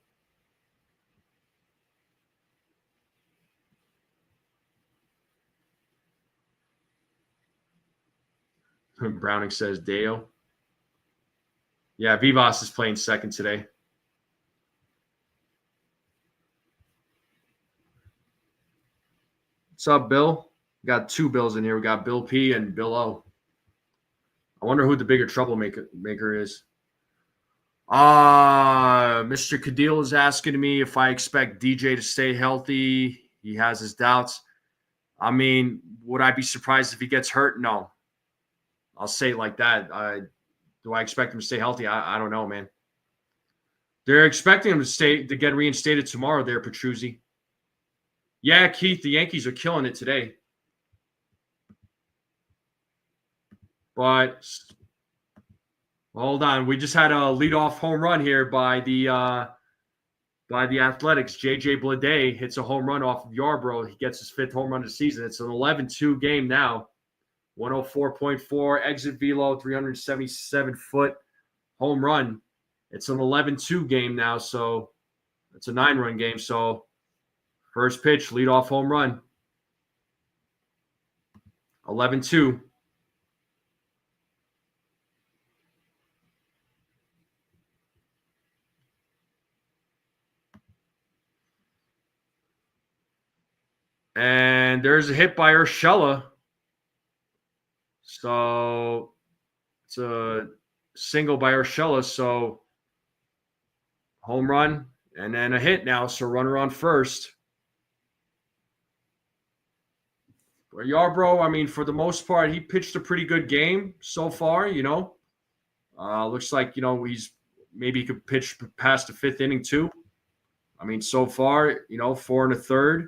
Browning says Dale. Yeah, Vivas is playing second today. What's up, Bill? We got two Bills in here. We got Bill P and Bill O. I wonder who the bigger troublemaker is. Mr. Cadil is asking me if I expect DJ to stay healthy. He has his doubts. I mean, would I be surprised if he gets hurt? No. I'll say it like that. Do I expect him to stay healthy? I don't know, man. They're expecting him to get reinstated tomorrow there, Petruzzi. Yeah, Keith, the Yankees are killing it today. But hold on, we just had a leadoff home run here by the Athletics. JJ Bleday hits a home run off of Yarbrough. He gets his 5th home run of the season. It's an 11-2 game now. 104.4 exit velo, 377-foot home run. It's an 11-2 game now, so it's a 9-run game. So first pitch, leadoff home run. 11-2. And there's a hit by Urshela. So it's a single by Urshela. So home run and then a hit now. So runner on first. But Yarbrough, I mean, for the most part, he pitched a pretty good game so far, you know. Looks like, you know, maybe he could pitch past the 5th inning too. I mean, so far, you know, 4 1/3.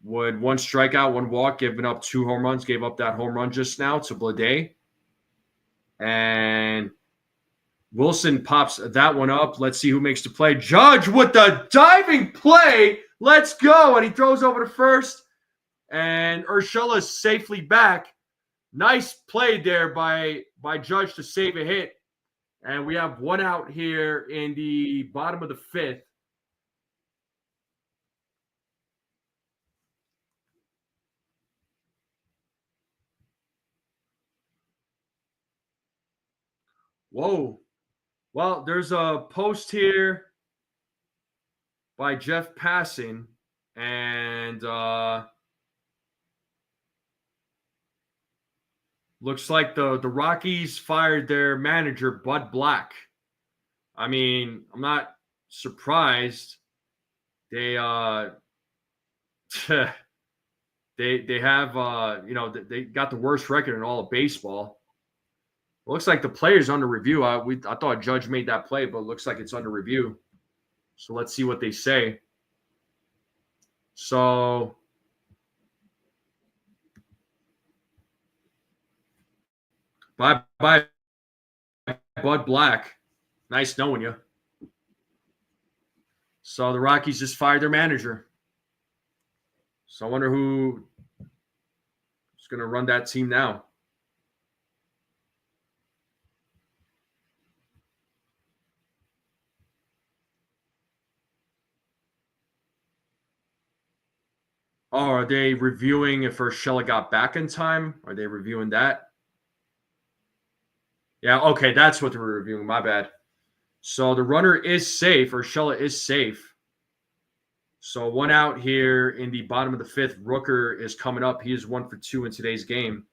Would 1 strikeout, 1 walk, giving up 2 home runs, gave up that home run just now to Bleday. And Wilson pops that one up. Let's see who makes the play. Judge with the diving play. Let's go. And he throws over to first. And Urshela is safely back. Nice play there by Judge to save a hit. And we have 1 out here in the bottom of the 5th. Whoa. Well, there's a post here by Jeff Passan, and looks like the Rockies fired their manager, Bud Black. I mean, I'm not surprised. They they have you know, they got the worst record in all of baseball. It looks like the player's under review. I thought Judge made that play, but it looks like it's under review. So let's see what they say. So bye, Bud Black. Nice knowing you. So the Rockies just fired their manager. So I wonder who's going to run that team now. Oh, are they reviewing if Urshela got back in time? Are they reviewing that? Yeah, okay, that's what they're reviewing. My bad. So the runner is safe. Urshela is safe. So 1 out here in the bottom of the 5th. Rooker is coming up. He is 1 for 2 in today's game.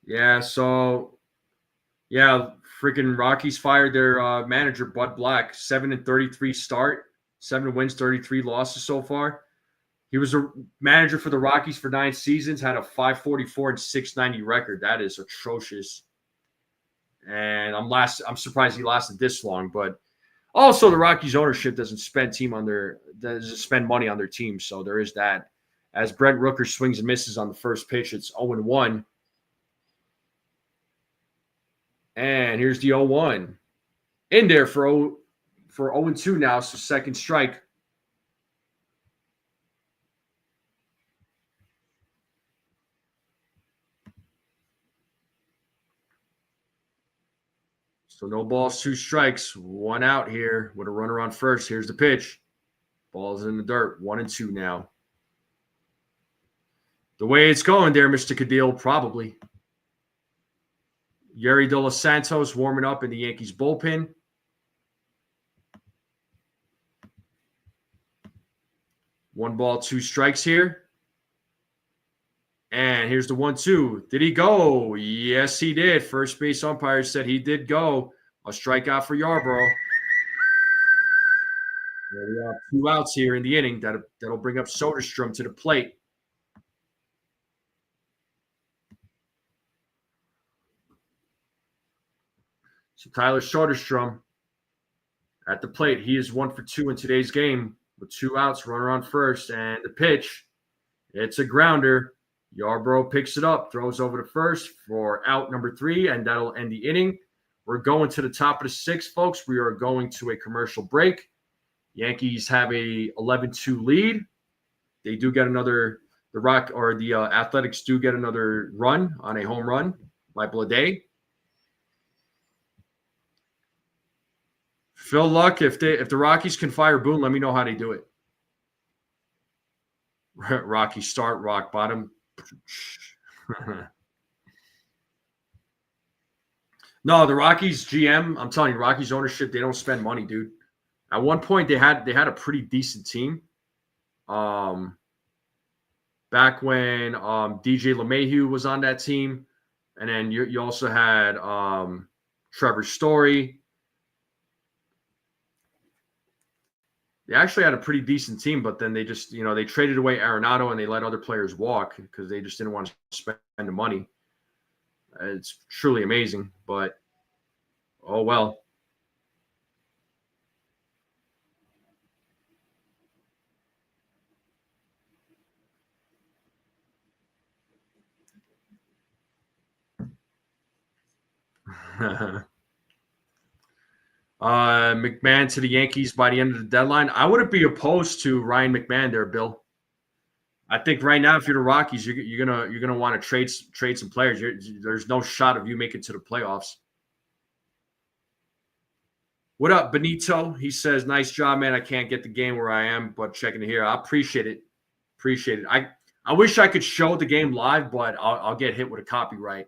Yeah, so yeah, freaking Rockies fired their manager, Bud Black. 7-33 start, 7 wins, 33 losses so far. He was a manager for the Rockies for 9 seasons, had a 544 and 690 record. That is atrocious. And I'm surprised he lasted this long. But also, the Rockies ownership doesn't spend money on their team, so there is that. As Brent Rooker swings and misses on the first pitch, it's 0-1. And here's the 0-1. In there for 0-2 now, so second strike. So no balls, 2 strikes, 1 out here with a runner on first. Here's the pitch. Ball's in the dirt, 1-2 now. The way it's going there, Mr. Cadil, probably. Yariel de los Santos warming up in the Yankees bullpen. One ball, 2 strikes here. And here's the 1-2. Did he go? Yes, he did. First base umpire said he did go. A strikeout for Yarborough. We have 2 outs here in the inning. That'll bring up Soderstrom to the plate. So Tyler Soderstrom at the plate. He is 1 for 2 in today's game with 2 outs, runner on first, and the pitch. It's a grounder. Yarborough picks it up, throws over to first for out number 3, and that'll end the inning. We're going to the top of the 6th, folks. We are going to a commercial break. Yankees have a 11-2 lead. They do get another. The Athletics do get another run on a home run by Blade. Phil Luck, if the Rockies can fire Boone, let me know how they do it. Rocky start, rock bottom. No, the Rockies GM, I'm telling you, Rockies ownership, they don't spend money, dude. At one point, they had a pretty decent team. Back when DJ LeMahieu was on that team, and then you also had Trevor Story. They actually had a pretty decent team, but then they just, they traded away Arenado and they let other players walk because they just didn't want to spend the money. It's truly amazing, but oh well. McMahon to the Yankees by the end of the deadline. I wouldn't be opposed to Ryan McMahon there, Bill. I think right now, if you're the Rockies, you're gonna want to trade some players. There's no shot of you making to the playoffs. What up, Benito? He says, "Nice job, man. I can't get the game where I am, but checking it here. I appreciate it. Appreciate it. I wish I could show the game live, but I'll get hit with a copyright.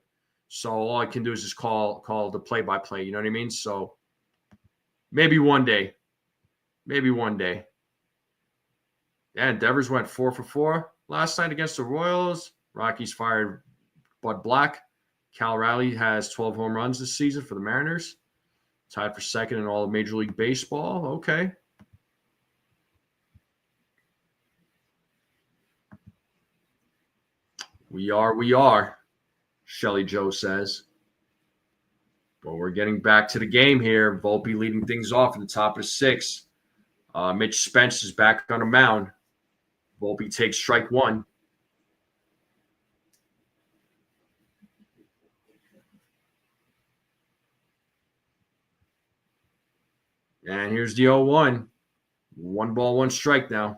So all I can do is just call the play-by-play. You know what I mean? So maybe one day. Maybe one day. Yeah, Devers went 4 for 4 last night against the Royals. Rockies fired Bud Black. Cal Raleigh has 12 home runs this season for the Mariners. Tied for second in all of Major League Baseball. Okay. We are, Shelly Joe says. But we're getting back to the game here. Volpe leading things off at the top of the 6th. Mitch Spence is back on the mound. Volpe takes strike 1. And here's the 0-1. 1 ball, 1 strike now.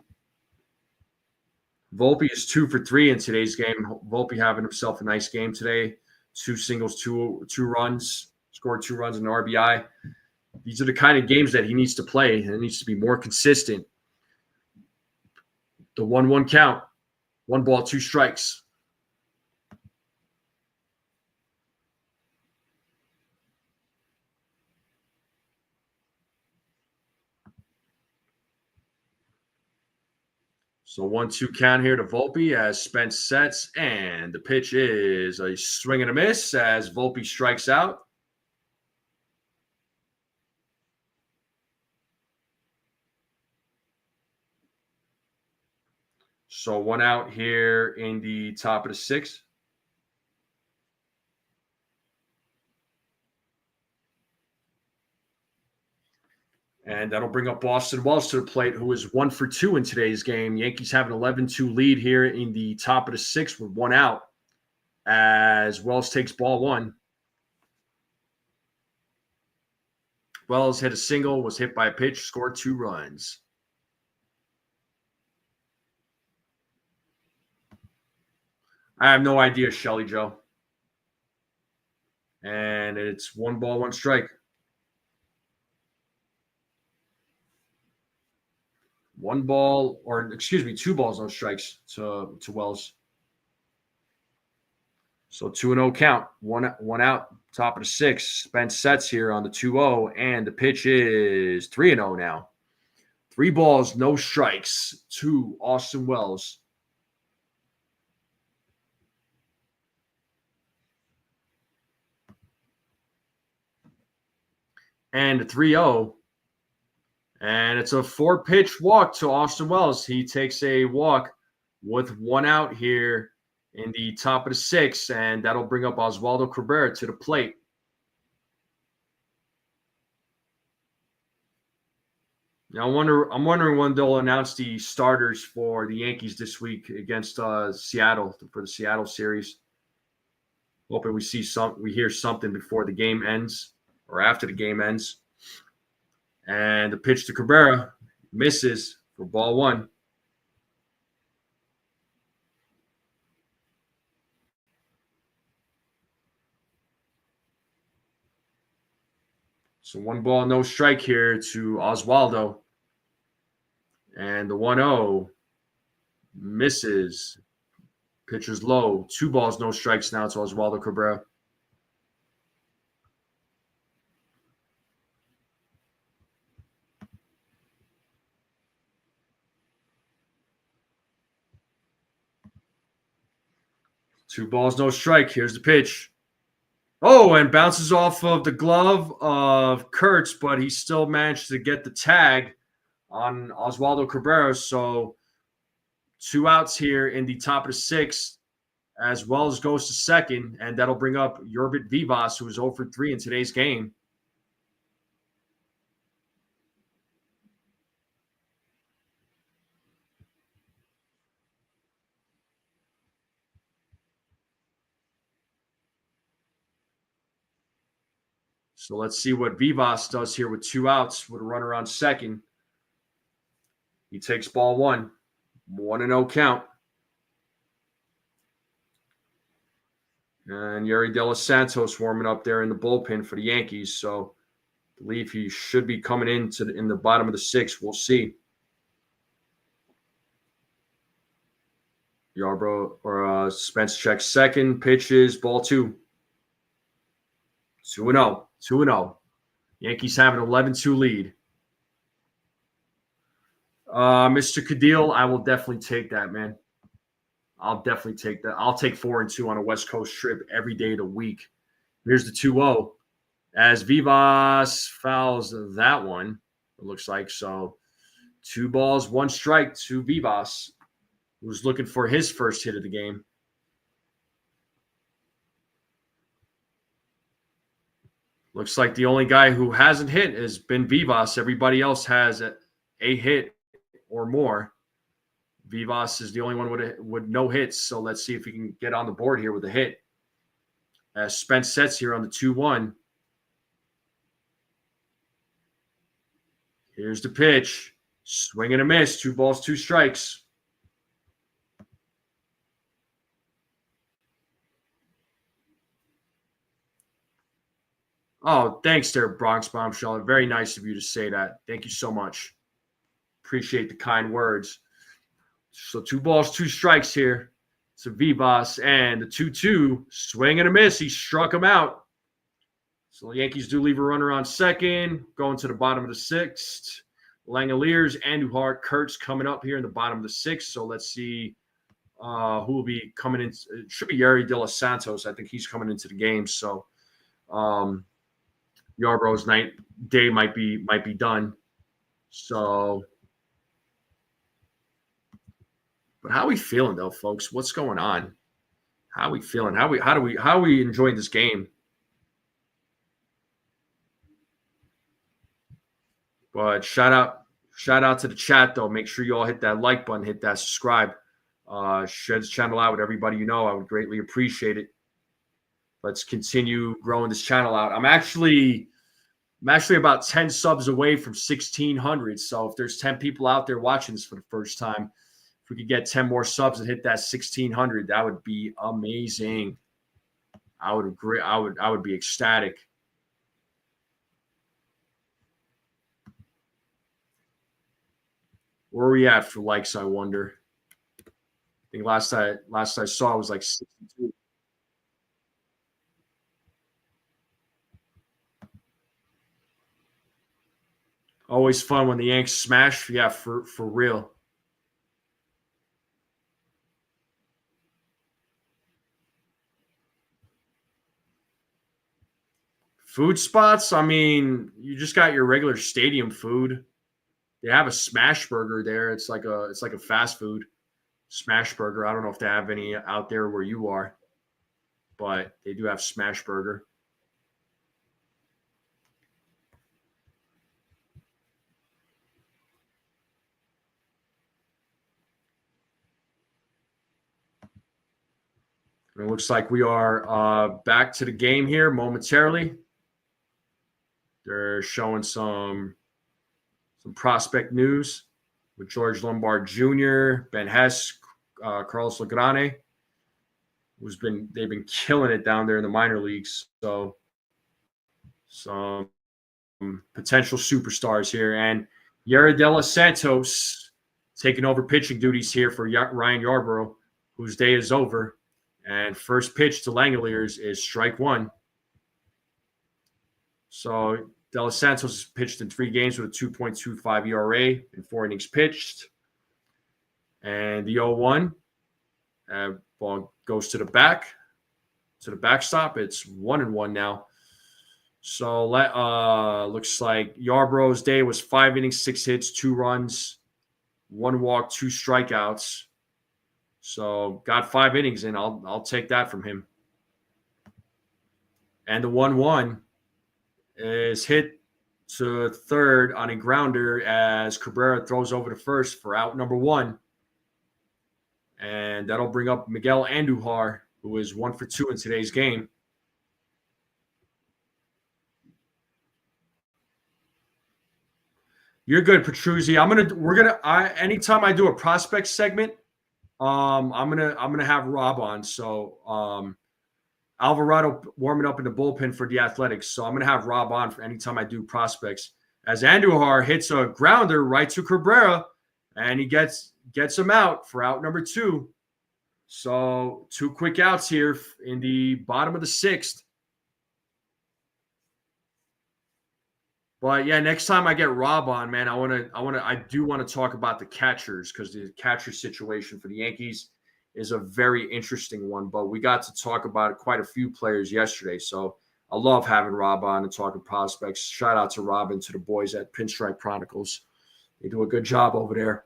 Volpe is 2 for 3 in today's game. Volpe having himself a nice game today. 2 singles, two runs, scored 2 runs and an RBI. These are the kind of games that he needs to play, and it needs to be more consistent. The 1-1 count. 1 ball, 2 strikes. So 1-2 count here to Volpe as Spence sets, and the pitch is a swing and a miss as Volpe strikes out. So 1 out here in the top of the 6th. And that'll bring up Boston Wells to the plate, who is 1 for 2 in today's game. Yankees have an 11-2 lead here in the top of the 6th with 1 out as Wells takes ball 1. Wells hit a single, was hit by a pitch, scored 2 runs. I have no idea, Shelly Joe. And it's 1 ball, 1 strike. 1 ball, or excuse me, 2 balls, no strikes to Wells. So 2-0 count, one out, top of the 6th. Spence sets here on the 2-0, and the pitch is 3-0 now. 3 balls, no strikes to Austin Wells. And the 3-0. And it's a 4-pitch walk to Austin Wells. He takes a walk with 1 out here in the top of the 6th, and that'll bring up Oswaldo Cabrera to the plate. Now I'm wondering when they'll announce the starters for the Yankees this week against Seattle for the Seattle series. Hoping we hear something before the game ends or after the game ends. And the pitch to Cabrera misses for ball 1. So 1 ball, no strike here to Oswaldo. And the 1-0 misses. Pitcher's low. 2 balls, no strikes now to Oswaldo Cabrera. Two balls, no strike. Here's the pitch. Oh, and bounces off of the glove of Kurtz, but he still managed to get the tag on Oswaldo Cabrera. So 2 outs here in the top of the 6th, as Wells goes to second, and that'll bring up Yorbit Vivas, who is 0 for 3 in today's game. So let's see what Vivas does here with 2 outs with a runner on second. He takes ball 1. 1-0 count. And Yariel De Los Santos warming up there in the bullpen for the Yankees. So I believe he should be coming in the bottom of the 6th. We'll see. Yarbrough or Spence checks second. Pitches ball 2. 2-0. 2-0. Yankees have an 11-2 lead. Mr. Cadil, I will definitely take that, man. I'll definitely take that. I'll take 4-2 on a West Coast trip every day of the week. Here's the 2-0. As Vivas fouls that one, it looks like. So 2 balls, 1 strike to Vivas, who's looking for his first hit of the game. Looks like the only guy who hasn't hit has been Vivas. Everybody else has a hit or more. Vivas is the only one with no hits. So let's see if he can get on the board here with a hit. As Spence sets here on the 2-1. Here's the pitch. Swing and a miss. 2 balls, 2 strikes. Oh, thanks there, Bronx Bombshell. Very nice of you to say that. Thank you so much. Appreciate the kind words. So 2 balls, 2 strikes here to Vivas. And the 2-2, swing and a miss. He struck him out. So the Yankees do leave a runner on second, going to the bottom of the 6th. Langoliers, Andujar, Kurtz coming up here in the bottom of the 6th. So let's see who will be coming in. It should be Yariel De Los Santos. I think he's coming into the game. So Yarbrough's day might be done. So, but how are we feeling though, folks? What's going on? How are we feeling? How are we enjoying this game? But shout out to the chat though. Make sure you all hit that like button, hit that subscribe. Share this channel out with everybody you know. I would greatly appreciate it. Let's continue growing this channel out. I'm actually I'm actually about 10 subs away from 1,600. So if there's 10 people out there watching this for the first time, if we could get 10 more subs and hit that 1,600, that would be amazing. I would agree. I would be ecstatic. Where are we at for likes, I wonder? I think last I saw it was like 62. Always fun when the Yanks smash. Yeah, for real. Food spots, I mean, you just got your regular stadium food. They have a smash burger there. It's like a fast food smash burger. I don't know if they have any out there where you are, but they do have smash burger. And it looks like we are back to the game here momentarily. They're showing some prospect news with George Lombard Jr., Ben Hess, Carlos Legrane, they've been killing it down there in the minor leagues. So some potential superstars here, and Yariel de los Santos taking over pitching duties here for Ryan Yarbrough, whose day is over. And first pitch to Langoliers is strike one. So De Los Santos pitched in 3 games with a 2.25 ERA in 4 innings pitched. And the 0-1 ball goes to the backstop. It's 1-1 now. So looks like Yarbrough's day was 5 innings, 6 hits, 2 runs, 1 walk, 2 strikeouts. So got 5 innings in. I'll take that from him. And the 1-1 is hit to third on a grounder as Cabrera throws over to first for out number 1. And that'll bring up Miguel Andujar, who is 1 for 2 in today's game. You're good, Petruzzi. Anytime I do a prospect segment, I'm gonna have Rob on. So Alvarado warming up in the bullpen for the Athletics. So I'm gonna have Rob on for anytime I do prospects. As Andujar hits a grounder right to Cabrera, and he gets him out for out number 2. So 2 quick outs here in the bottom of the 6th. But yeah, next time I get Rob on, man, I do want to talk about the catchers, because the catcher situation for the Yankees is a very interesting one. But we got to talk about quite a few players yesterday, so I love having Rob on and talking prospects. Shout out to Rob and to the boys at Pinstripe Chronicles. They do a good job over there.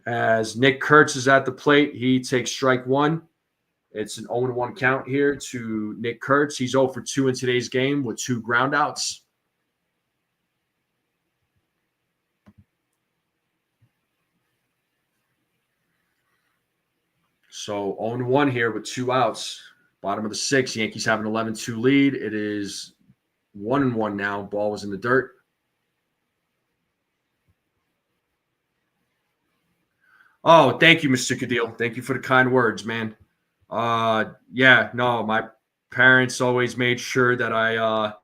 As Nick Kurtz is at the plate, he takes strike 1. It's an 0-1 count here to Nick Kurtz. He's 0 for 2 in today's game with 2 groundouts. So 0-1 here with 2 outs. Bottom of the 6th. Yankees have an 11-2 lead. It is 1-1 now. Ball was in the dirt. Oh, thank you, Mr. Cadil. Thank you for the kind words, man. Yeah, no, my parents always made sure that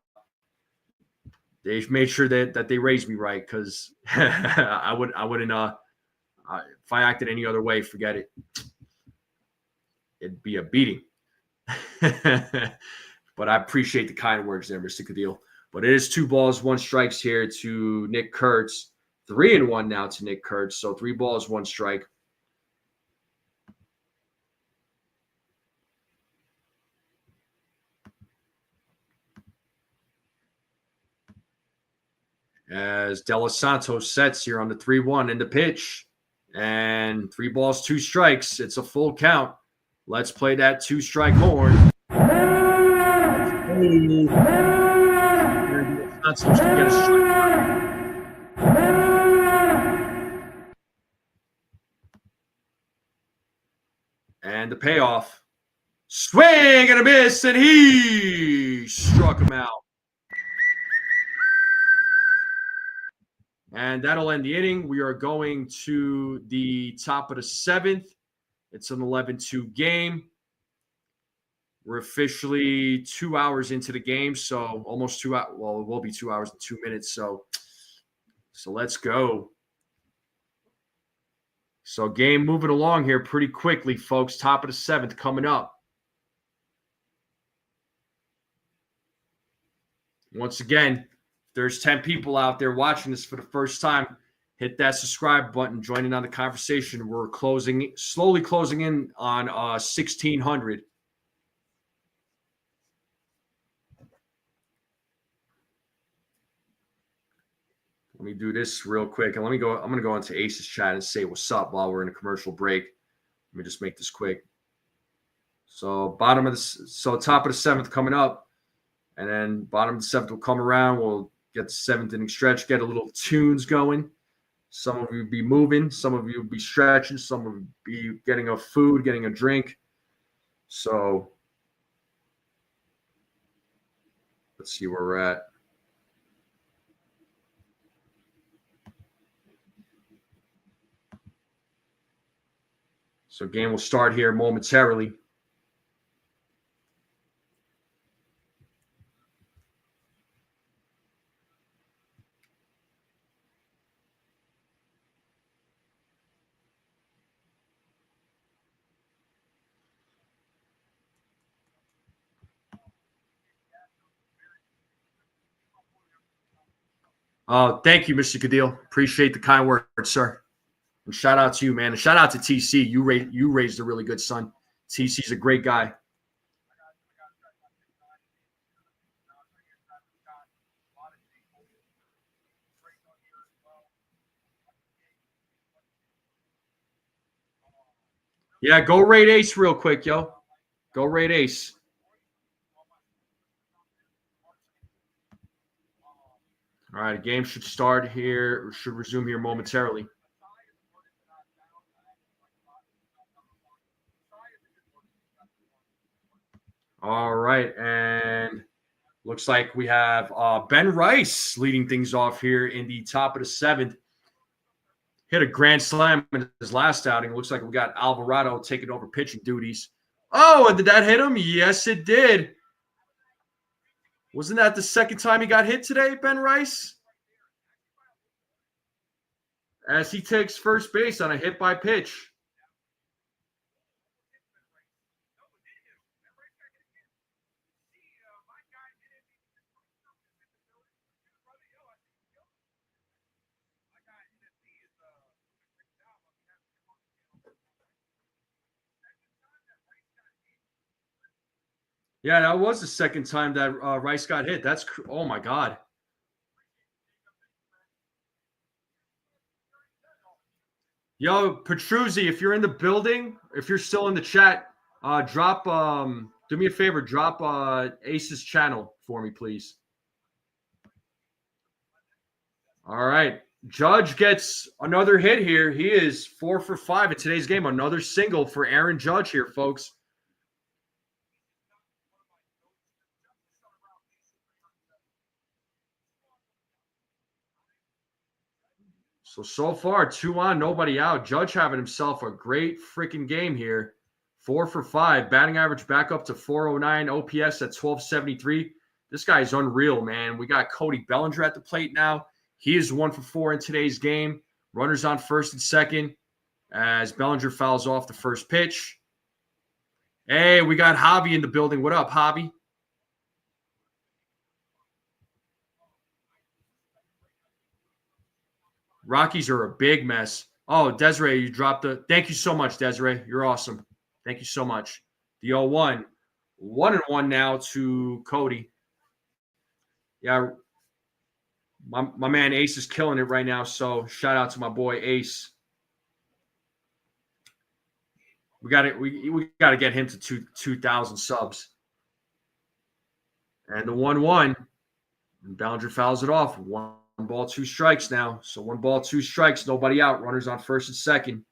they made sure that they raised me right, because I wouldn't if I acted any other way, forget it. It'd be a beating. But I appreciate the kind words there, Mr. Cadil. But it is 2 balls, 1 strikes here to Nick Kurtz. 3-1 now to Nick Kurtz. So 3 balls, 1 strike. As De Los Santos sets here on the 3-1 in the pitch. And 3 balls, 2 strikes. It's a full count. Let's play that 2-strike horn. And the payoff. Swing and a miss, and he struck him out. And that'll end the inning. We are going to the top of the 7th. It's an 11-2 game. We're officially 2 hours into the game, so almost 2 hours. Well, it will be 2 hours and 2 minutes. So let's go. So game moving along here pretty quickly, folks. Top of the 7th coming up. Once again, if there's 10 people out there watching this for the first time, hit that subscribe button, join in on the conversation. We're slowly closing in on 1,600. Let me do this real quick, and I'm going to go into Ace's chat and say what's up while we're in a commercial break. Let me just make this quick. So top of the 7th coming up, and then bottom of the 7th will come around. We'll get the 7th inning stretch, get a little tunes going. Some of you will be moving, some of you will be stretching, some will be getting a food, getting a drink. So let's see where we're at. So game will start here momentarily. Thank you, Mr. Cadil. Appreciate the kind words, sir. And shout out to you, man. And shout out to TC. You raised a really good son. TC's a great guy. Yeah, go rate Ace real quick, yo. Go rate Ace. All right, the game should start here, or should resume here momentarily. All right, and looks like we have Ben Rice leading things off here in the top of the 7th. Hit a grand slam in his last outing. Looks like we got Alvarado taking over pitching duties. Oh, and did that hit him? Yes, it did. Wasn't that the second time he got hit today, Ben Rice? As he takes first base on a hit by pitch. Yeah, that was the second time that Rice got hit. Oh my God. Yo, Petruzzi, if you're in the building, if you're still in the chat, do me a favor, drop Ace's channel for me, please. All right. Judge gets another hit here. He is 4 for 5 in today's game. Another single for Aaron Judge here, folks. So far, 2 on, nobody out. Judge having himself a great freaking game here. 4 for 5. Batting average back up to 409. OPS at 1273. This guy's unreal, man. We got Cody Bellinger at the plate now. He is 1 for 4 in today's game. Runners on first and second as Bellinger fouls off the first pitch. Hey, we got Javi in the building. What up, Javi? Rockies are a big mess. Oh, Desiree, you dropped the. Thank you so much, Desiree. You're awesome. Thank you so much. The 0-1. 1-1 now to Cody. Yeah, my man Ace is killing it right now. So shout out to my boy Ace. We got it. We got to get him to 2,000 subs. And the 1-1. And Bellinger fouls it off. 1 ball, 2 strikes now. So 1 ball, 2 strikes. Nobody out. Runners on first and second.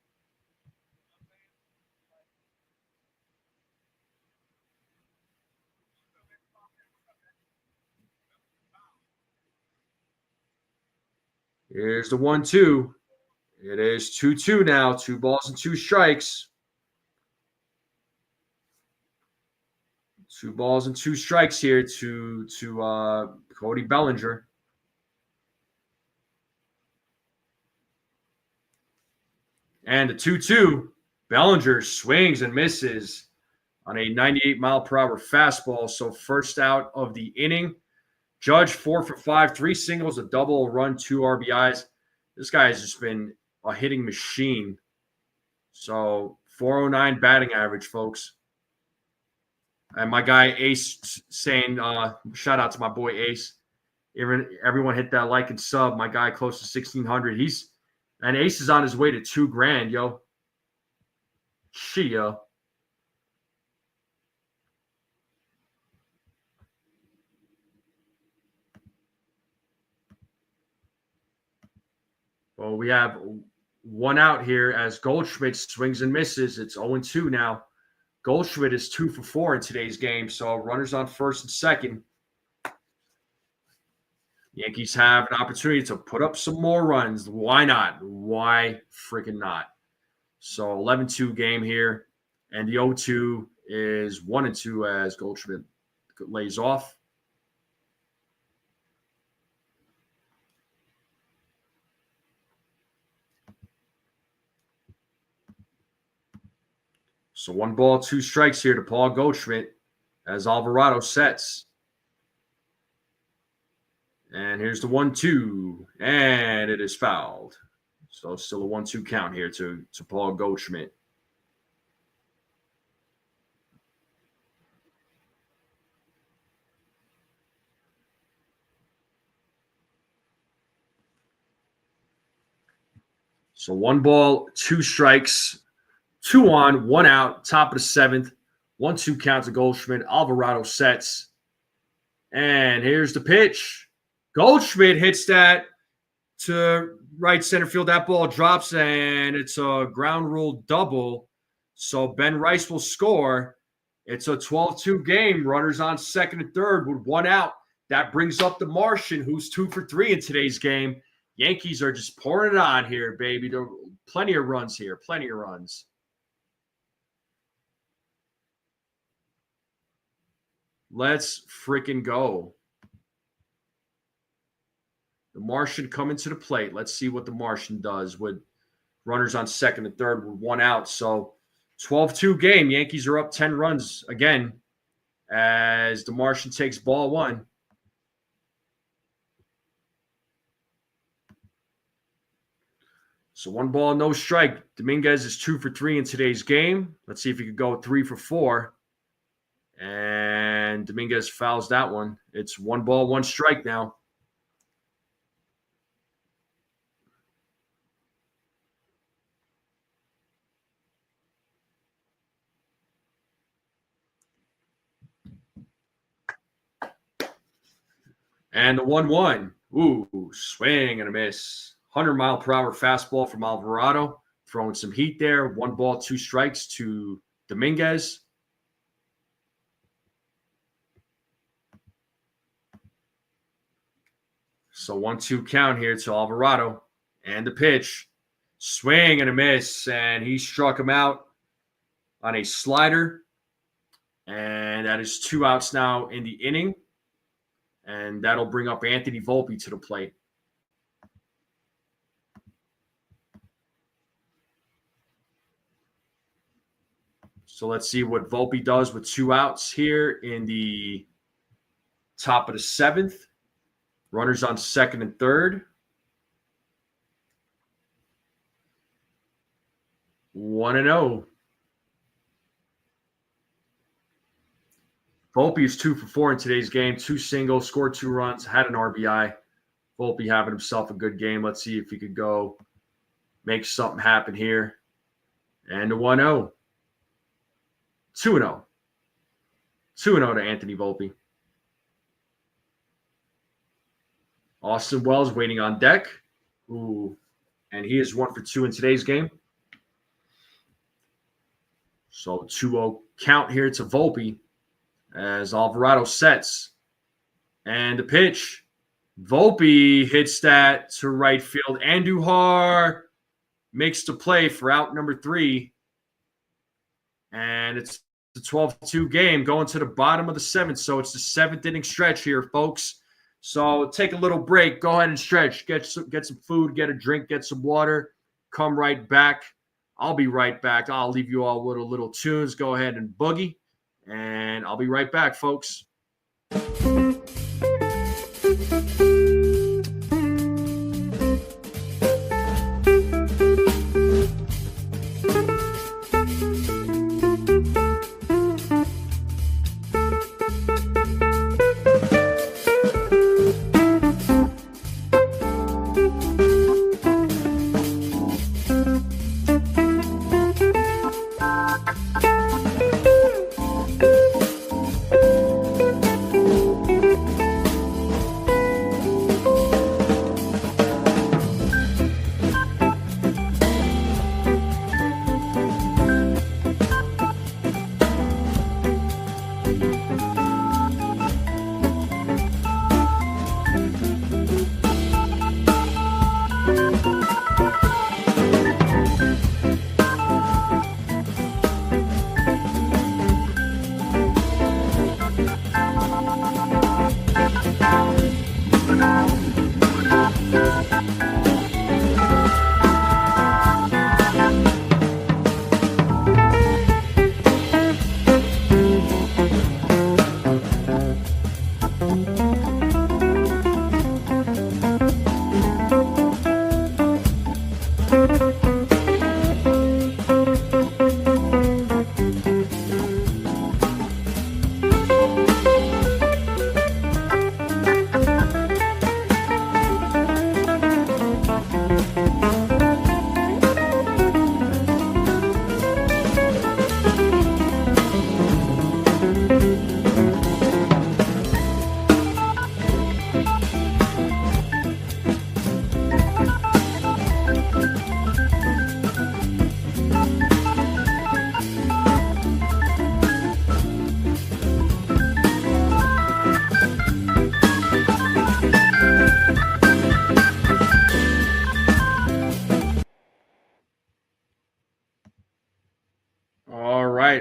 Here's the 1-2. It is 2-2 now. 2 balls and 2 strikes. 2 balls and 2 strikes here to Cody Bellinger. And the 2-2. Bellinger swings and misses on a 98-mile-per-hour fastball. So first out of the inning. Judge 4 for 5, 3 singles, a double, a run, 2 RBIs. This guy has just been a hitting machine. So 409 batting average, folks. And my guy Ace saying, shout out to my boy Ace. Everyone hit that like and sub. My guy close to 1,600. And Ace is on his way to $2,000, yo. Chia. Well, we have one out here as Goldschmidt swings and misses. It's 0-2 now. Goldschmidt is 2 for 4 in today's game, so runners on first and second. Yankees have an opportunity to put up some more runs. Why not? Why freaking not? So 11-2 game here, and the 0-2 is 1-2 as Goldschmidt lays off. So 1 ball, 2 strikes here to Paul Goldschmidt as Alvarado sets. And here's the 1-2, and it is fouled. So still a 1-2 count here to Paul Goldschmidt. So 1 ball, 2 strikes, 2 on, 1 out, top of the 7th. 1-2 count to Goldschmidt. Alvarado sets. And here's the pitch. Goldschmidt hits that to right center field. That ball drops, and it's a ground rule double. So Ben Rice will score. It's a 12-2 game. Runners on second and third with 1 out. That brings up the Martian, who's 2 for 3 in today's game. Yankees are just pouring it on here, baby. There are plenty of runs here. Plenty of runs. Let's freaking go. The Martian coming to the plate. Let's see what the Martian does with runners on second and third with 1 out. So 12-2 game. Yankees are up 10 runs again as the Martian takes ball 1. So 1 ball, no strike. Dominguez is 2 for 3 in today's game. Let's see if he could go 3 for 4. And Dominguez fouls that one. It's 1 ball, 1 strike now. And the 1-1. Ooh, swing and a miss. 100-mile-per-hour fastball from Alvarado. Throwing some heat there. 1 ball, 2 strikes to Dominguez. So 1-2 count here to Alvarado. And the pitch. Swing and a miss. And he struck him out on a slider. And that is 2 outs now in the inning. And that'll bring up Anthony Volpe to the plate. So let's see what Volpe does with 2 outs here in the top of the 7th. Runners on second and third. 1-0. Volpe is 2 for 4 in today's game. 2 singles, scored 2 runs, had an RBI. Volpe having himself a good game. Let's see if he could go make something happen here. And a 1-0. 2-0. 2-0 to Anthony Volpe. Austin Wells waiting on deck. Ooh. And he is 1 for 2 in today's game. So 2-0 count here to Volpe as Alvarado sets. And the pitch. Volpe hits that to right field. Andujar makes the play for out number 3. And it's the 12-2 game going to the bottom of the 7th. So it's the 7th inning stretch here, folks. So take a little break. Go ahead and stretch. Get some food, get a drink, get some water. Come right back. I'll be right back. I'll leave you all with a little tunes. Go ahead and boogie. And I'll be right back, folks.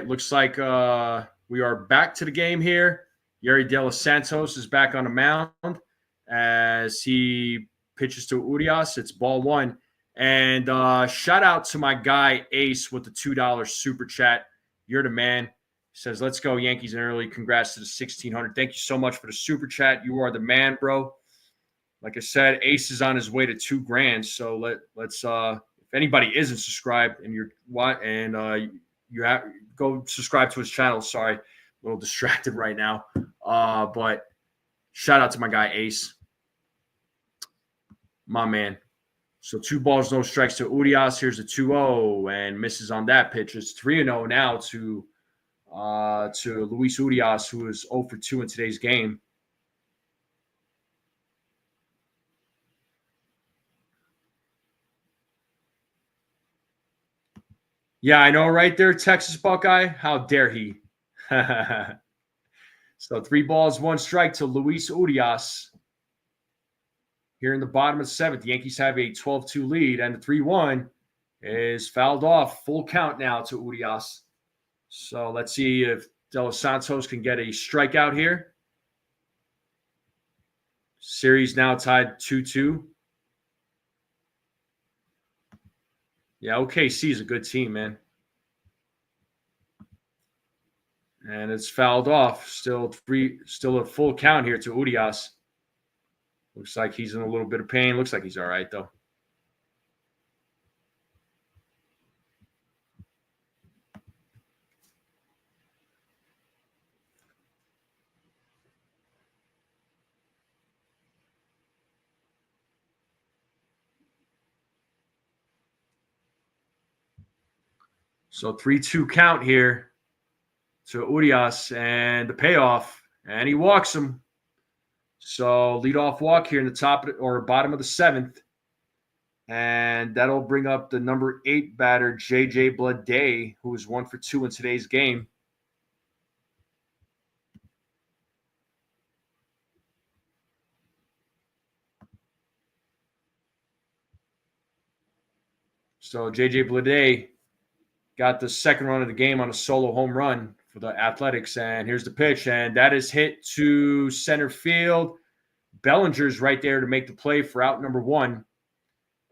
Looks like we are back to the game here. Yariel Santos is back on the mound as he pitches to Urias. It's ball 1. And shout out to my guy Ace with the $2 super chat. You're the man. He says, let's go Yankees in early. Congrats to the 1,600. Thank you so much for the super chat. You are the man, bro. Like I said, Ace is on his way to $2,000. So let's if anybody isn't subscribed and you have go subscribe to his channel. Sorry, a little distracted right now. But shout out to my guy Ace, my man. So 2 balls, no strikes to Urias. Here's a 2-0 and misses on that pitch. It's 3-0 now to Luis Urias, who is 0 for 2 in today's game. Yeah, I know right there, Texas Buckeye. How dare he? So 3 balls, 1 strike to Luis Urias. Here in the bottom of the 7th, the Yankees have a 12-2 lead, and the 3-1 is fouled off. Full count now to Urias. So let's see if De Los Santos can get a strikeout here. Series now tied 2-2. Yeah, OKC is a good team, man. And it's fouled off. Still a full count here to Urias. Looks like he's in a little bit of pain. Looks like he's all right, though. So 3-2 count here to Urias and the payoff. And he walks him. So leadoff walk here in the top or bottom of the 7th. And that'll bring up the number 8 batter, J.J. Bleday, who is 1 for 2 in today's game. So JJ Bleday got the second run of the game on a solo home run for the Athletics. And here's the pitch. And that is hit to center field. Bellinger's right there to make the play for out number 1.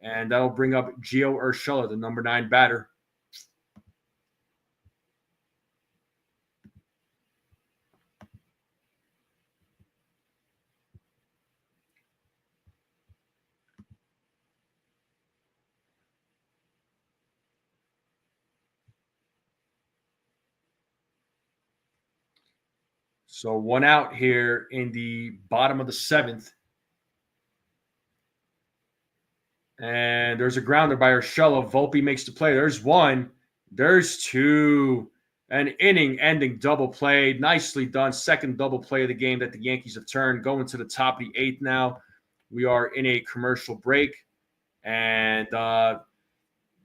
And that'll bring up Gio Urshela, the number 9 batter. So 1 out here in the bottom of the 7th. And there's a grounder by Urshela. Volpe makes the play. There's 1. There's 2. An inning-ending double play. Nicely done. Second double play of the game that the Yankees have turned. Going to the top of the 8th now. We are in a commercial break. And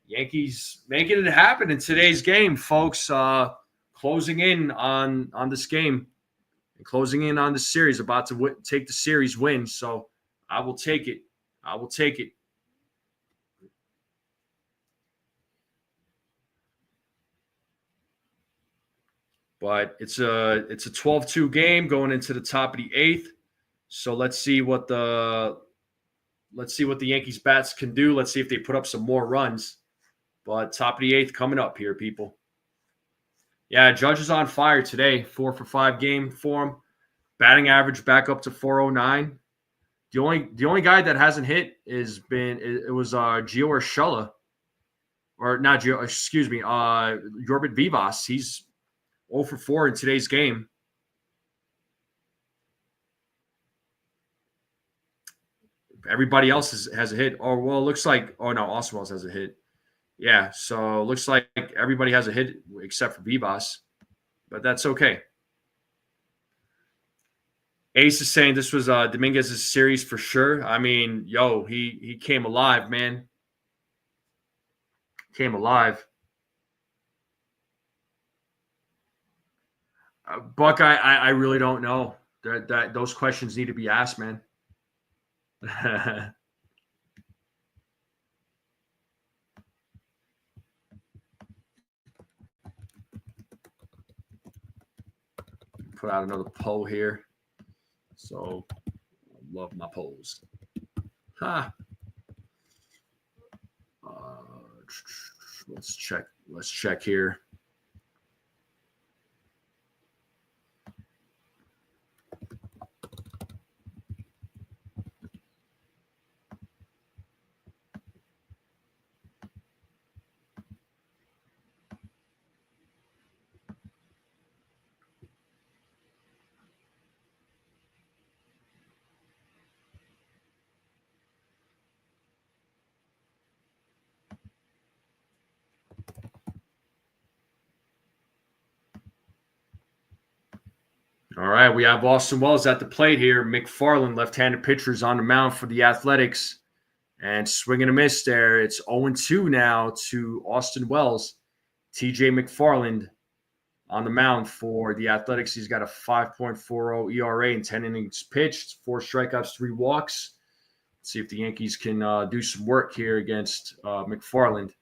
Yankees making it happen in today's game, folks. Closing in on this game. And closing in on the series. About to take the series win. So I will take it. I will take it. But it's a 12-2 game going into the top of the 8th. So let's see what the Yankees bats can do. Let's see if they put up some more runs. But top of the 8th coming up here, people. Yeah, Judge is on fire today. 4 for 5 game for him. Batting average back up to 409. The only guy that hasn't hit was Gio Urshela. Or not Gio, excuse me, Yorbit Vivas. He's 0 for 4 in today's game. Everybody else has a hit. Oh, well, it looks like – oh, no, Oswald has a hit. Yeah, so it looks like everybody has a hit except for Vivas. But that's okay. Ace is saying this was Dominguez's series for sure. I mean, he came alive, man. Came alive. Buck, I really don't know. That those questions need to be asked, man. Put out another poll here. So, love my polls. Let's check here. All right, we have Austin Wells at the plate here. McFarland, left-handed pitchers on the mound for the Athletics. And swing and a miss there. It's 0-2 now to Austin Wells. TJ McFarland on the mound for the Athletics. He's got a 5.40 ERA in 10 innings pitched, 4 strikeouts, 3 walks. Let's see if the Yankees can do some work here against McFarland.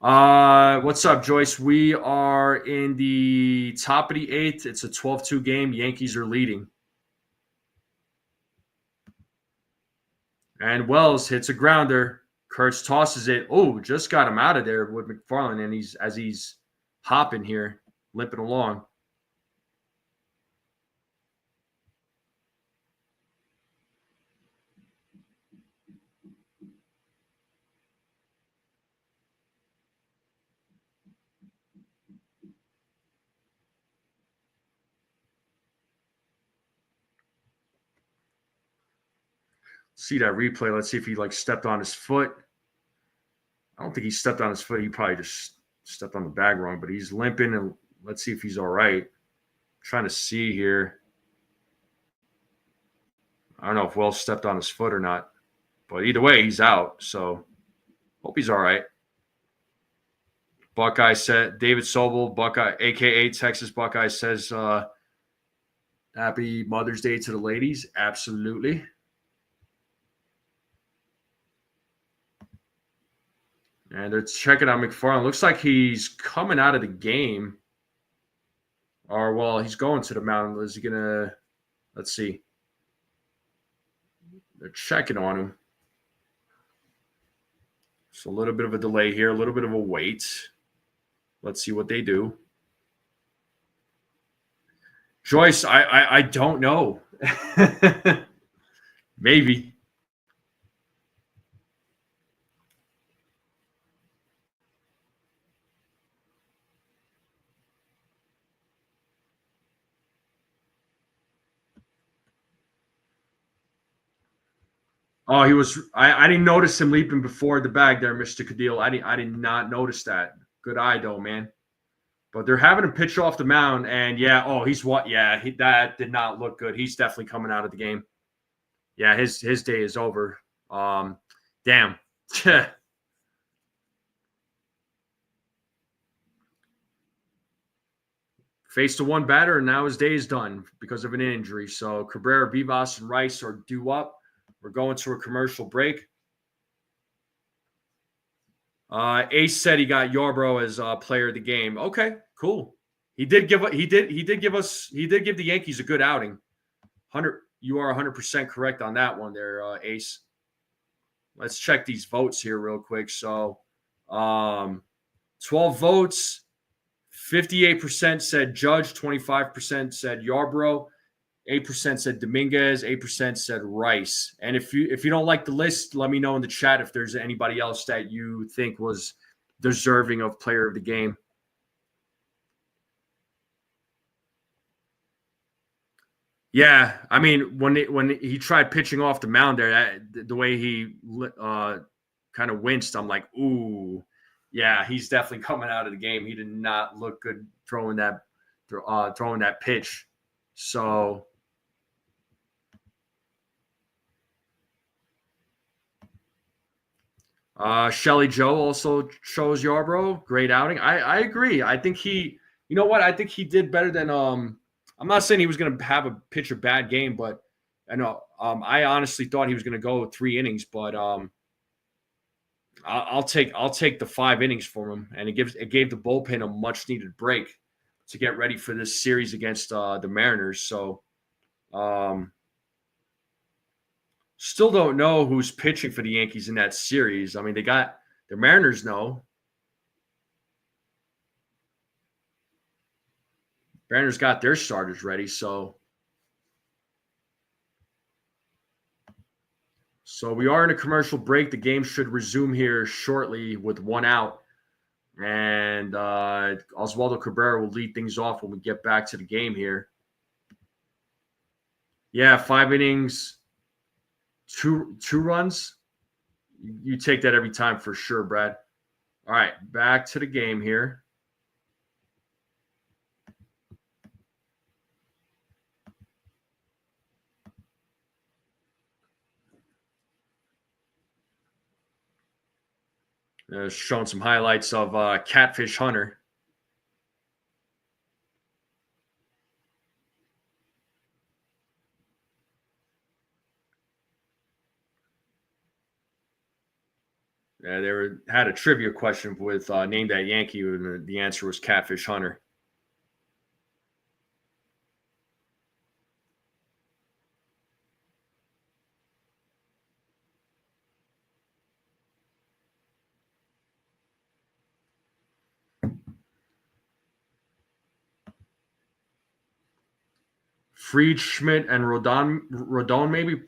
What's up, Joyce? We are in the top of the 8th. It's a 12-2 game. Yankees are leading. And Wells hits a grounder. Kurtz tosses it. Oh, just got him out of there with McFarland, and he's hopping here, limping along. See that replay. Let's see if he stepped on his foot. I don't think he stepped on his foot. He probably just stepped on the bag wrong, but he's limping, and let's see if he's all right. Trying to see here. I don't know if Wells stepped on his foot or not, but either way, he's out. So hope he's all right. Buckeye said, David Sobel, Buckeye, a.k.a. Texas Buckeye, says, happy Mother's Day to the ladies. Absolutely. And they're checking on McFarland. Looks like he's coming out of the game. Or, well, he's going to the mound. Is he going to – let's see. They're checking on him. So a little bit of a delay here, a little bit of a wait. Let's see what they do. Joyce, I don't know. Maybe. Oh, he was. I didn't notice him leaping before the bag there, Mr. Cadil. I did not notice that. Good eye though, man. But they're having him pitch off the mound, and yeah, oh, he's what? Yeah, that did not look good. He's definitely coming out of the game. Yeah, his day is over. Damn. Faced a one batter, and now his day is done because of an injury. So Cabrera, Vivas, and Rice are due up. We're going to a commercial break. Ace said he got Yarbrough as player of the game. Okay, cool. He did give the Yankees a good outing. You are 100% correct on that one there, Ace. Let's check these votes here real quick. So, 12 votes. 58% said Judge, 25% said Yarbrough, 8% said Dominguez, 8% said Rice. And if you don't like the list, let me know in the chat if there's anybody else that you think was deserving of player of the game. Yeah, I mean, when he tried pitching off the mound there, the way he kind of winced, I'm like, ooh, yeah, he's definitely coming out of the game. He did not look good throwing that pitch. So Shelly Joe also chose Yarbrough. Great outing. I agree. I think you know what? I think he did better than I'm not saying he was going to pitch a bad game, but I know I honestly thought he was going to go 3 innings, but I'll take the 5 innings for him, and it gave the bullpen a much needed break to get ready for this series against the Mariners. So still don't know who's pitching for the Yankees in that series. I mean, the Mariners know. Mariners got their starters ready, so we are in a commercial break. The game should resume here shortly with 1 out. And Oswaldo Cabrera will lead things off when we get back to the game here. Yeah, 5 innings, two runs. You take that every time for sure, Brad. All right, back to the game here. Showing some highlights of Catfish Hunter. They had a trivia question with Name That Yankee, and the answer was Catfish Hunter. Fried, Schmidt, and Rodon maybe?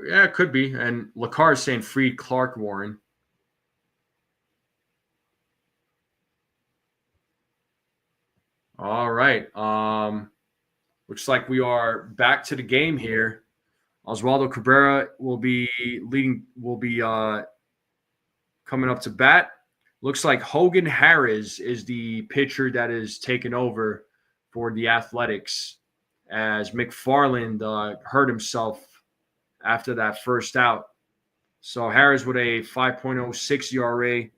Yeah, it could be. And Lacar is saying Fried, Clark, Warren. All right. Looks like we are back to the game here. Oswaldo Cabrera will be coming up to bat. Looks like Hogan Harris is the pitcher that is taking over for the Athletics, as McFarland hurt himself after that first out. So Harris with a 5.06 ERA,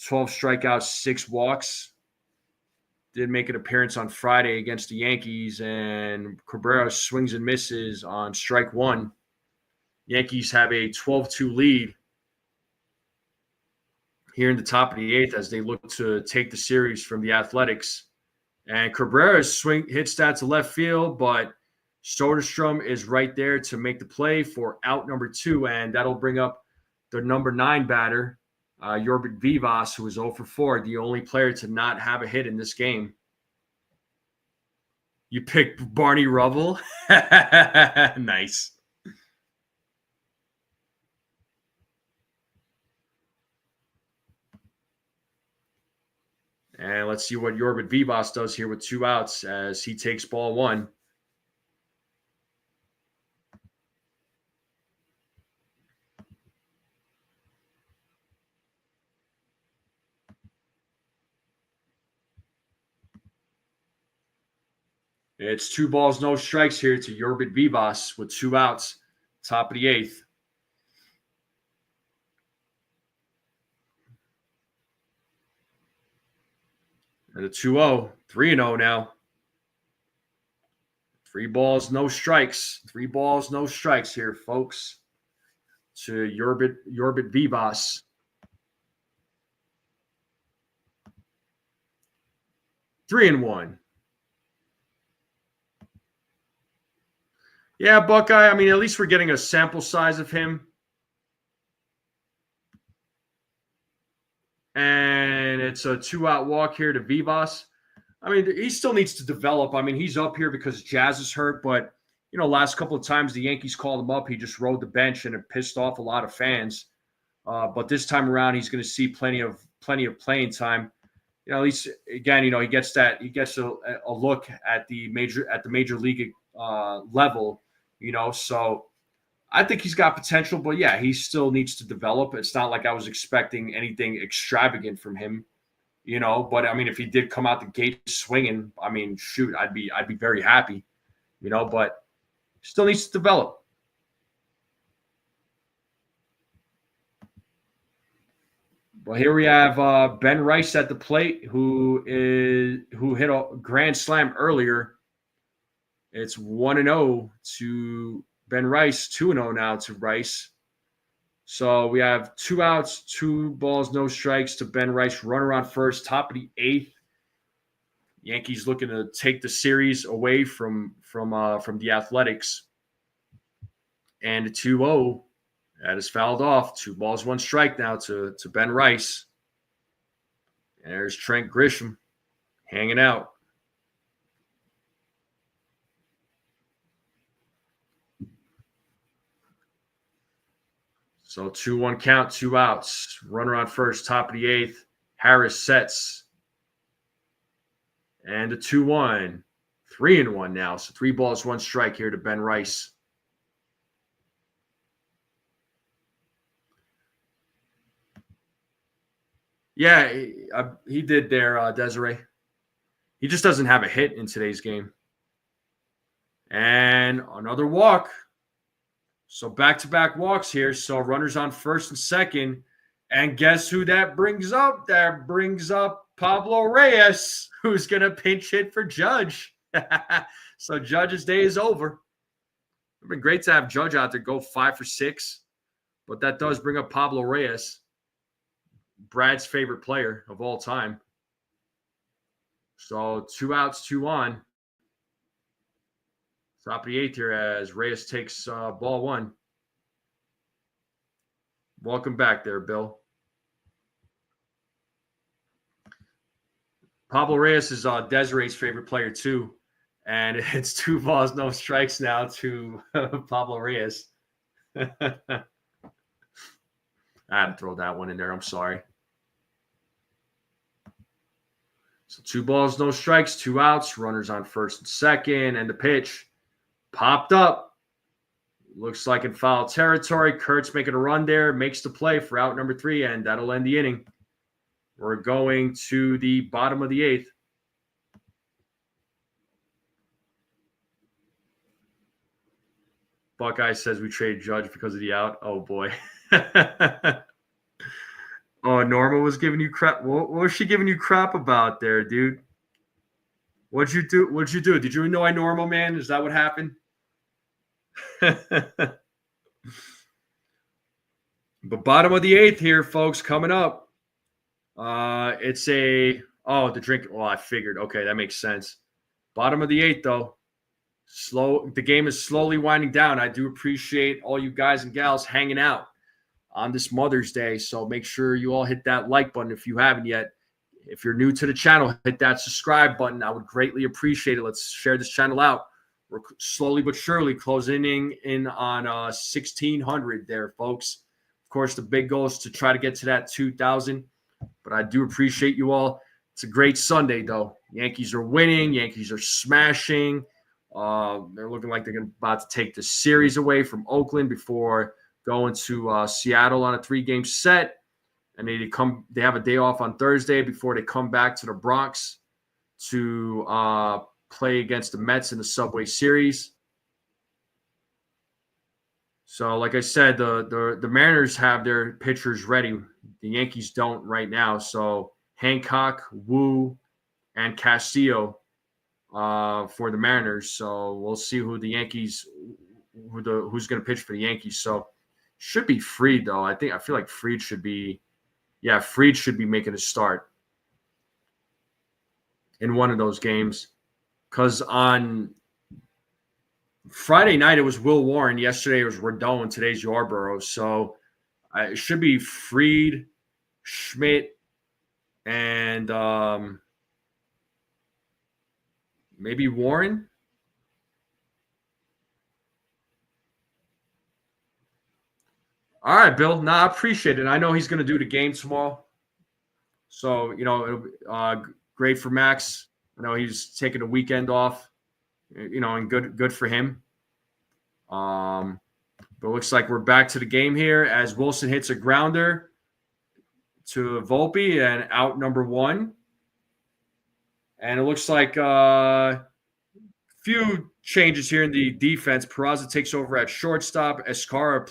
12 strikeouts, 6 walks. Did make an appearance on Friday against the Yankees, and Cabrera swings and misses on strike 1. Yankees have a 12-2 lead. here in the top of the 8th as they look to take the series from the Athletics. And Cabrera's swing hits that to left field, but Soderstrom is right there to make the play for out number 2, and that'll bring up the number 9 batter, Yorbit Vivas, who is 0 for 4, the only player to not have a hit in this game. You picked Barney Rubble? Nice. And let's see what Yorbit Vivas does here with 2 outs as he takes ball 1. It's 2 balls, no strikes here to Yorbit Vivas with 2 outs, top of the 8th. And a 2-0, 3-0 now. 3 balls, no strikes. 3 balls, no strikes here, folks, to Yorbit Vivas. 3-1. Yeah, Buckeye, I mean, at least we're getting a sample size of him. And it's a 2-out walk here to Vivas. I mean, he still needs to develop. I mean, he's up here because Jazz is hurt, but, last couple of times the Yankees called him up, he just rode the bench and it pissed off a lot of fans. But this time around, he's going to see plenty of playing time. At least, again, he gets a look at the major league level, so I think he's got potential, but yeah, he still needs to develop. It's not like I was expecting anything extravagant from him, but I mean, if he did come out the gate swinging, I mean, shoot, I'd be very happy, but still needs to develop. Well, here we have Ben Rice at the plate, who hit a grand slam earlier. It's 1-0 to Ben Rice, 2-0 now to Rice. So we have 2 outs, 2 balls, no strikes to Ben Rice. Runner on first, top of the 8th. Yankees looking to take the series away from the Athletics. And a 2-0. That is fouled off. 2 balls, 1 strike now to Ben Rice. And there's Trent Grisham hanging out. So 2-1 count, 2 outs. Runner on first, top of the 8th. Harris sets. And a 2-1. 3-1 now. So 3 balls, 1 strike here to Ben Rice. Yeah, he did there, Desiree. He just doesn't have a hit in today's game. And another walk. So back-to-back walks here. So runners on first and second. And guess who that brings up? That brings up Pablo Reyes, who's going to pinch hit for Judge. So Judge's day is over. It would have been great to have Judge out there go 5 for 6. But that does bring up Pablo Reyes, Brad's favorite player of all time. So 2 outs, 2 on. Top of the 8th here as Reyes takes ball 1. Welcome back there, Bill. Pablo Reyes is Desiree's favorite player too. And it's 2 balls, no strikes now to Pablo Reyes. I had to throw that one in there. I'm sorry. So 2 balls, no strikes, 2 outs, runners on first and second, and the pitch popped up. Looks like in foul territory. Kurt's making a run there, makes the play for out number 3, and that'll end the inning. We're going to the bottom of the 8th. Buckeye says we trade Judge because of the out. Oh, boy. Oh, Norma was giving you crap. What was she giving you crap about there, dude? What'd you do? Did you know I Norma, man? Is that what happened? But bottom of the 8th here, folks, coming up. It's the drink. Well, I figured. Okay, that makes sense. Bottom of the 8th, though. The game is slowly winding down. I do appreciate all you guys and gals hanging out on this Mother's Day. So make sure you all hit that like button if you haven't yet. If you're new to the channel, hit that subscribe button. I would greatly appreciate it. Let's share this channel out. We're slowly but surely closing in on 1,600 there, folks. Of course, the big goal is to try to get to that 2,000. But I do appreciate you all. It's a great Sunday, though. Yankees are winning. Yankees are smashing. They're looking like they're about to take the series away from Oakland before going to Seattle on a 3-game set. And they have a day off on Thursday before they come back to the Bronx to play against the Mets in the Subway Series. So, like I said, the Mariners have their pitchers ready. The Yankees don't right now. So Hancock, Wu, and Castillo for the Mariners. So we'll see who the Yankees, who's going to pitch for the Yankees. So should be Fried though. I feel like Fried should be making a start in one of those games. Because on Friday night it was Will Warren. Yesterday it was Rodon. Today's Yarborough. So it should be Fried, Schmidt, and maybe Warren. All right, Bill. I appreciate it. I know he's going to do the game tomorrow. So, it'll be great for Max. I know he's taking a weekend off, and good for him. But it looks like we're back to the game here as Wilson hits a grounder to Volpe and out number 1. And it looks like few changes here in the defense. Peraza takes over at shortstop. Escara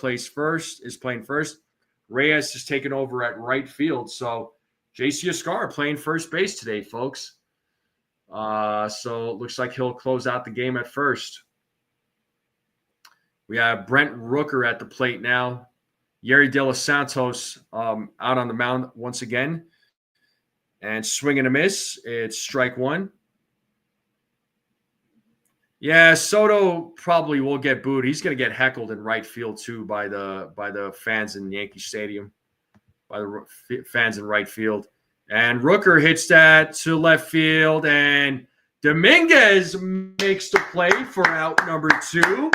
is playing first. Reyes is taking over at right field. So JC Escara playing first base today, folks. So it looks like he'll close out the game at first. We have Brent Rooker at the plate now. Yari De Los Santos out on the mound once again. And swing and a miss. It's strike 1. Yeah, Soto probably will get booed. He's going to get heckled in right field too by the fans in Yankee Stadium, by the fans in right field. And Rooker hits that to left field, and Dominguez makes the play for out number 2.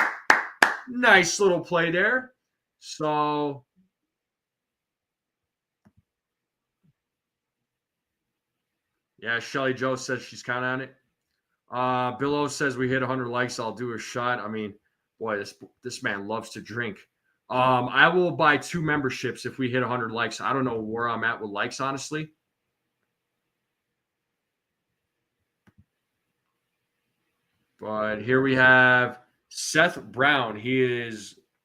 Nice little play there. So yeah, Shelly Joe says she's kind of on it. Bill O says we hit 100 likes. I'll do a shot. I mean, boy, this man loves to drink. I will buy 2 memberships if we hit 100 likes. I don't know where I'm at with likes, honestly. But here we have Seth Brown.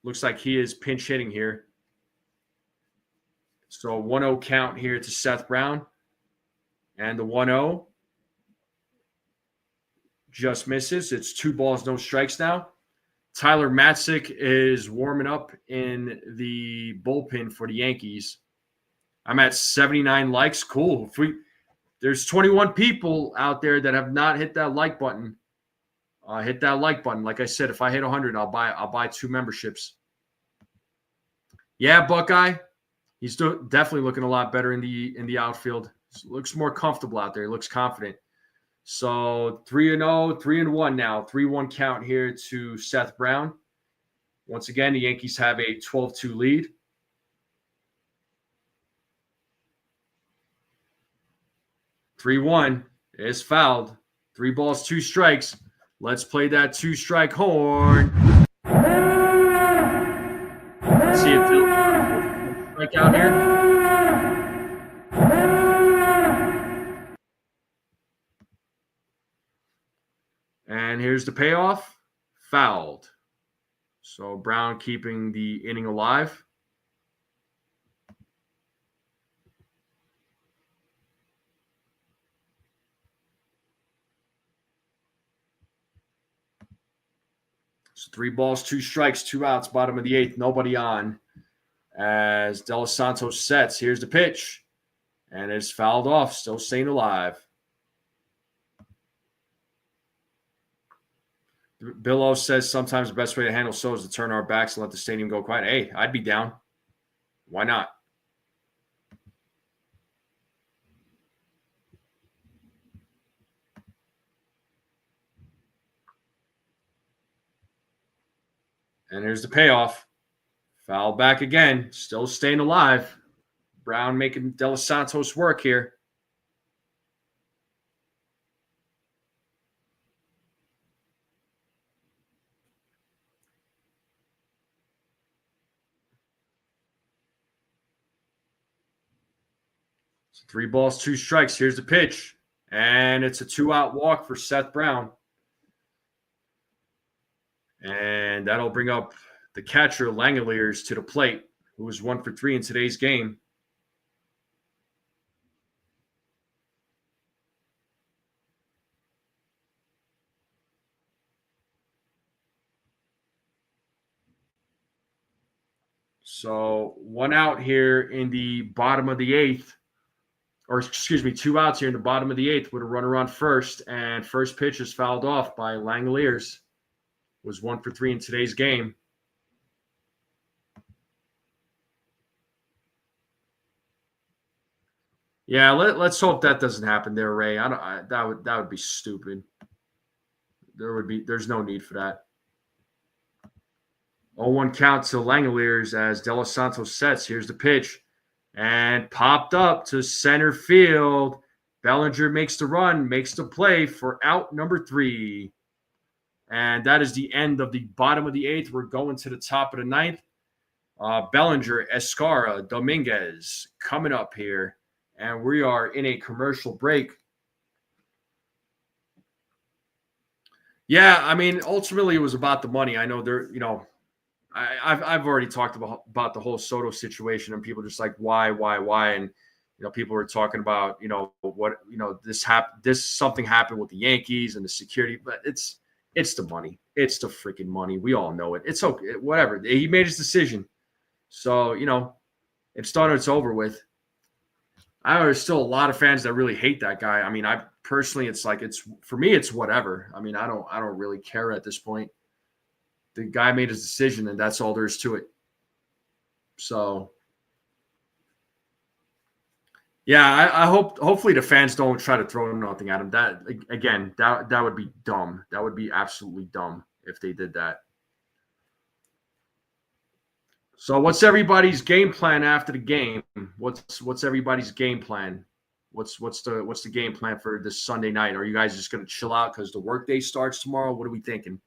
Looks like he is pinch hitting here. So 1-0 count here to Seth Brown. And the 1-0 just misses. It's 2 balls, no strikes now. Tyler Matzik is warming up in the bullpen for the Yankees. I'm at 79 likes. Cool. There's 21 people out there that have not hit that like button. Hit that like button. Like I said, if I hit 100, I'll buy 2 memberships. Yeah, Buckeye. He's definitely looking a lot better in the outfield. Looks more comfortable out there. He looks confident. So 3-0, 3-1 now. 3-1 count here to Seth Brown. Once again, the Yankees have a 12-2 lead. "3-1 is fouled. 3 balls, 2 strikes. Let's play that 2-strike horn. Let's see if they'll strike out here. And here's the payoff. Fouled. So Brown keeping the inning alive. So 3 balls, 2 strikes, 2 outs, bottom of the 8th, nobody on. As De Los Santos sets, here's the pitch. And it's fouled off, still staying alive. Bill O says sometimes the best way to handle so is to turn our backs and let the stadium go quiet. Hey, I'd be down. Why not? And here's the payoff. Foul back again. Still staying alive. Braun making De Los Santos work here. So 3 balls, 2 strikes. Here's the pitch. And it's a 2-out walk for Seth Brown. And that'll bring up the catcher, Langeliers, to the plate, who was 1 for 3 in today's game. So 1 out here in the bottom of the 8th. Or excuse me, 2 outs here in the bottom of the 8th with a runner on first. And first pitch is fouled off by Langeliers. Was 1 for 3 in today's game. Yeah, let's hope that doesn't happen there, Ray. That would be stupid. There's no need for that. 0-1 count to Langeliers as De Los Santos sets. Here's the pitch. And popped up to center field. Bellinger makes the run, makes the play for out number 3. And that is the end of the bottom of the 8th. We're going to the top of the 9th. Bellinger, Escara, Dominguez coming up here. And we are in a commercial break. Yeah, I mean, ultimately it was about the money. I know I've already talked about the whole Soto situation, and people just like why, and people were talking about this something happened with the Yankees and the security, but it's the money, it's the freaking money. We all know it. It's okay, whatever. He made his decision, so it's done. It's over with. I know there's still a lot of fans that really hate that guy. I mean, I personally, it's for me, it's whatever. I mean, I don't really care at this point. The guy made his decision, and that's all there is to it. So, yeah, I hopefully the fans don't try to throw nothing at him. That again, that would be dumb. That would be absolutely dumb if they did that. So, what's everybody's game plan after the game? What's everybody's game plan? What's the game plan for this Sunday night? Are you guys just going to chill out because the workday starts tomorrow? What are we thinking?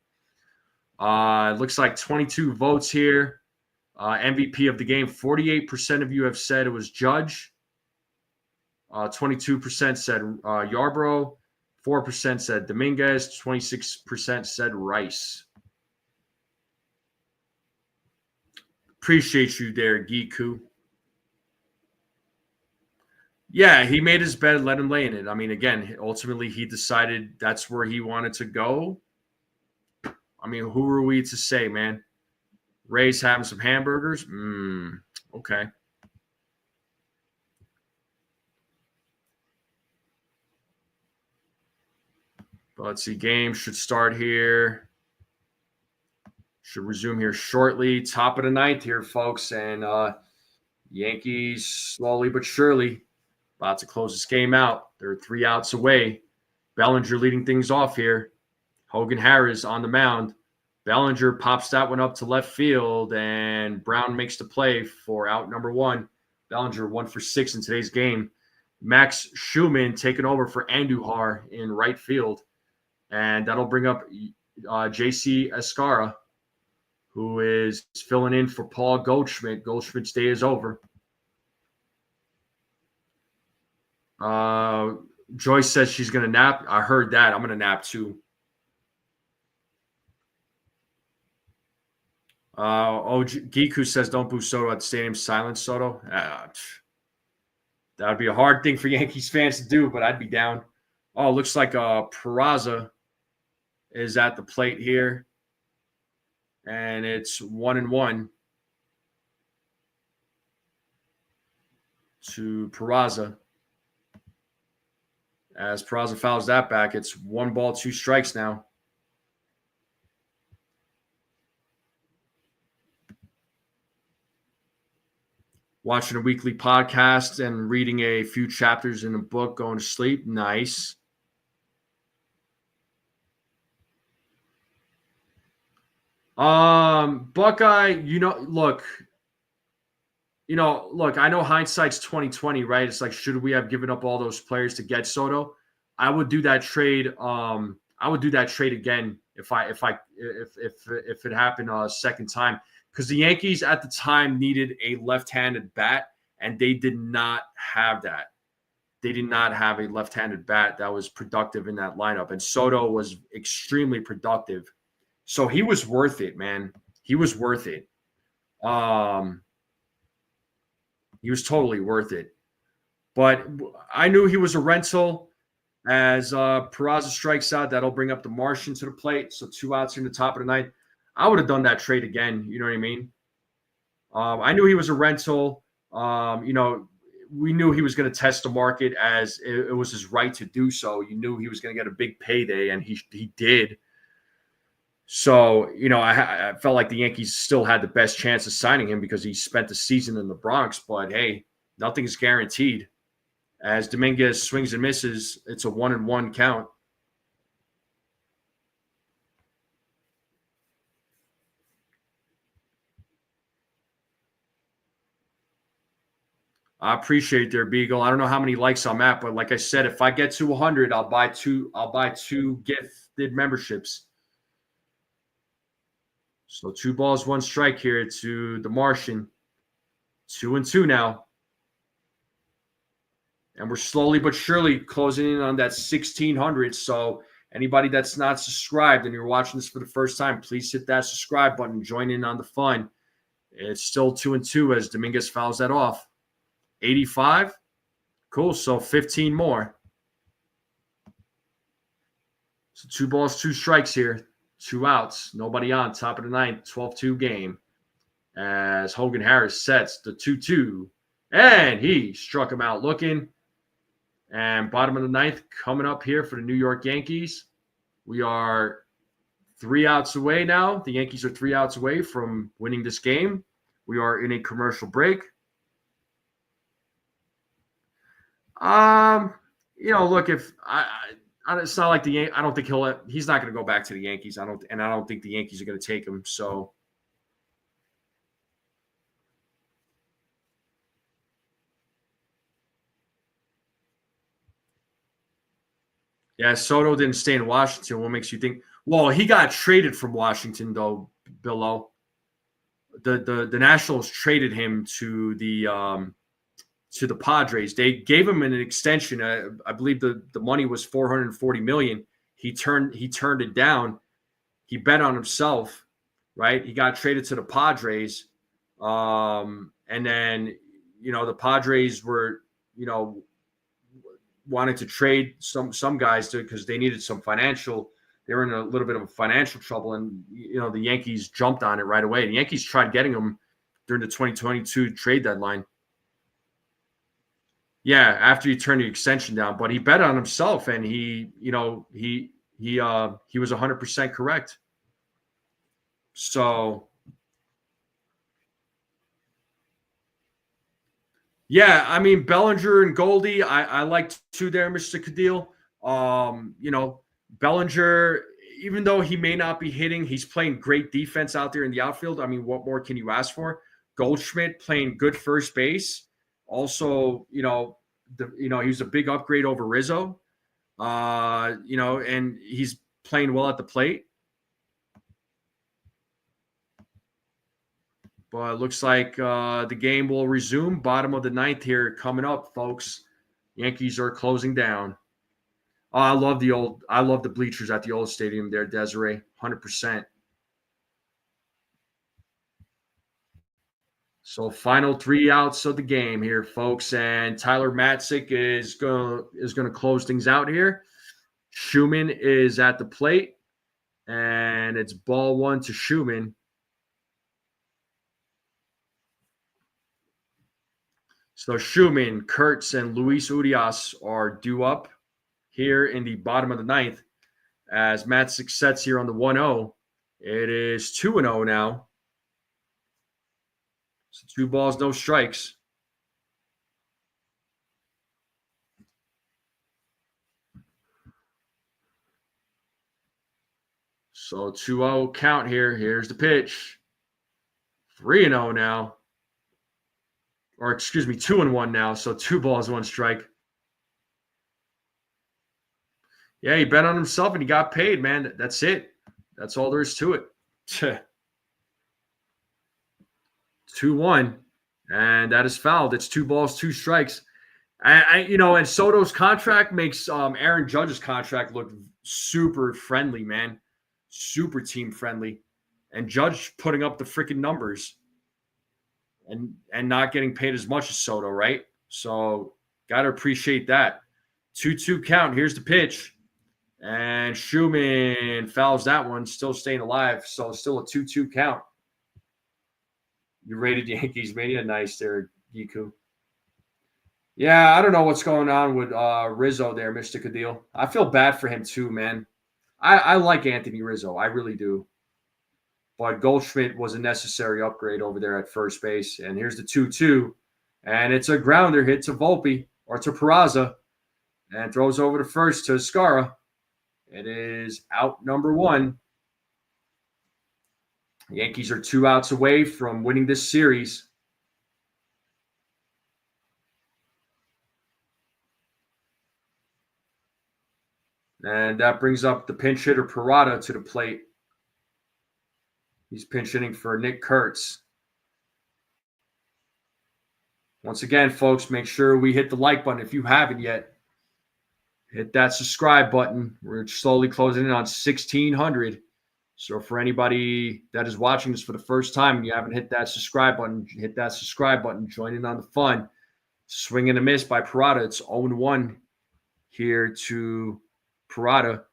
It looks like 22 votes here. MVP of the game, 48% of you have said it was Judge. 22% said Yarbrough. 4% said Dominguez. 26% said Rice. Appreciate you there, Giku. Yeah, he made his bed, let him lay in it. I mean, again, ultimately he decided that's where he wanted to go. I mean, who are we to say, man? Ray's having some hamburgers? Okay. But let's see. Game should start here. Should resume here shortly. Top of the 9th here, folks. And Yankees slowly but surely about to close this game out. They're 3 outs away. Bellinger leading things off here. Hogan Harris on the mound. Bellinger pops that one up to left field, and Braun makes the play for out number 1. Bellinger 1 for 6 in today's game. Max Schumann taking over for Andujar in right field. And that'll bring up J.C. Escara, who is filling in for Paul Goldschmidt. Goldschmidt's day is over. Joyce says she's going to nap. I heard that. I'm going to nap too. Giku says don't boo Soto at the stadium. Silence Soto. That would be a hard thing for Yankees fans to do, but I'd be down. Oh, looks like Peraza is at the plate here. And it's 1-1 to Peraza. As Peraza fouls that back, it's 1 ball, 2 strikes now. Watching a weekly podcast and reading a few chapters in a book, going to sleep. Nice. Buckeye, look, I know hindsight's 2020, right? It's like, should we have given up all those players to get Soto? I would do that trade. I would do that trade again if it happened a second time, because the Yankees at the time needed a left-handed bat, and they did not have that. They did not have a left-handed bat that was productive in that lineup, and Soto was extremely productive. So he was worth it, man. He was worth it. He was totally worth it. But I knew he was a rental. As Peraza strikes out, that'll bring up the Martian to the plate. So 2 outs in the top of the ninth. I would have done that trade again. You know what I mean? I knew he was a rental. We knew he was going to test the market, as it was his right to do so. You knew he was going to get a big payday, and he did. So, I felt like the Yankees still had the best chance of signing him because he spent the season in the Bronx. But, hey, nothing's guaranteed. As Dominguez swings and misses, it's a 1-1 count. I appreciate there, Beagle. I don't know how many likes I'm at, but like I said, if I get to 100, I'll buy two gifted memberships. So 2 balls, 1 strike here to the Martian. 2-2 now. And we're slowly but surely closing in on that 1,600. So anybody that's not subscribed and you're watching this for the first time, please hit that subscribe button. Join in on the fun. It's still 2-2 as Dominguez fouls that off. 85. Cool. So 15 more. So 2 balls, 2 strikes here. 2 outs. Nobody on. Top of the ninth. 12-2 game. As Hogan Harris sets the 2-2. And he struck him out looking. And bottom of the ninth coming up here for the New York Yankees. We are 3 outs away now. The Yankees are 3 outs away from winning this game. We are in a commercial break. Look, if it's not like I don't think he's not going to go back to the Yankees. I don't think the Yankees are going to take him. So. Yeah, Soto didn't stay in Washington. What makes you think? Well, he got traded from Washington, though, Billo. The Nationals traded him to the Padres. They gave him an extension. I believe the money was $440 million. He turned it down. He bet on himself, right? He got traded to the Padres, and then the Padres were wanted to trade some guys because they needed some financial. They were in a little bit of a financial trouble, and the Yankees jumped on it right away. The Yankees tried getting him during the 2022 trade deadline. Yeah, after he turned the extension down, but he bet on himself, and he was 100% correct. So. Yeah, I mean, Bellinger and Goldie, I liked too there, Mr. Cadil. Bellinger, even though he may not be hitting, he's playing great defense out there in the outfield. I mean, what more can you ask for? Goldschmidt playing good first base. Also, he was a big upgrade over Rizzo. And he's playing well at the plate. But it looks like the game will resume. Bottom of the ninth here coming up, folks. Yankees are closing down. Oh, I love the bleachers at the old stadium there, Desiree. 100%. So final 3 outs of the game here, folks. And Tyler Matzik is going to close things out here. Schumann is at the plate. And it's ball 1 to Schumann. So Schumann, Kurtz, and Luis Urias are due up here in the bottom of the ninth as Matt sets here on the 1-0. It is 2-0 now. So 2 balls, no strikes. So 2-0 count here. Here's the pitch. 3-0 now. Or excuse me, 2-1 now. So 2 balls, 1 strike. Yeah, he bet on himself and he got paid, man. That's it. That's all there is to it. 2-1. And that is fouled. It's 2 balls, 2 strikes. And Soto's contract makes Aaron Judge's contract look super friendly, man. Super team friendly. And Judge putting up the freaking numbers and not getting paid as much as Soto, right? So got to appreciate that. 2-2 count. Here's the pitch. And Schumann fouls that one, still staying alive. So still a 2-2 count. You rated Yankees Mania. Nice there, Giku. Yeah, I don't know what's going on with Rizzo there, Mr. Cadil. I feel bad for him too, man. I like Anthony Rizzo. I really do. But Goldschmidt was a necessary upgrade over there at first base. And here's the 2-2. And it's a grounder hit to Volpe or to Peraza. And throws over to first to Scara. It is out number 1. The Yankees are 2 outs away from winning this series. And that brings up the pinch hitter Peraza to the plate. He's pinch hitting for Nick Kurtz. Once again, folks, make sure we hit the like button if you haven't yet. Hit that subscribe button. We're slowly closing in on 1,600. So for anybody that is watching this for the first time and you haven't hit that subscribe button, hit that subscribe button. Join in on the fun. Swing and a miss by Peraza. It's 0-1 here to Peraza.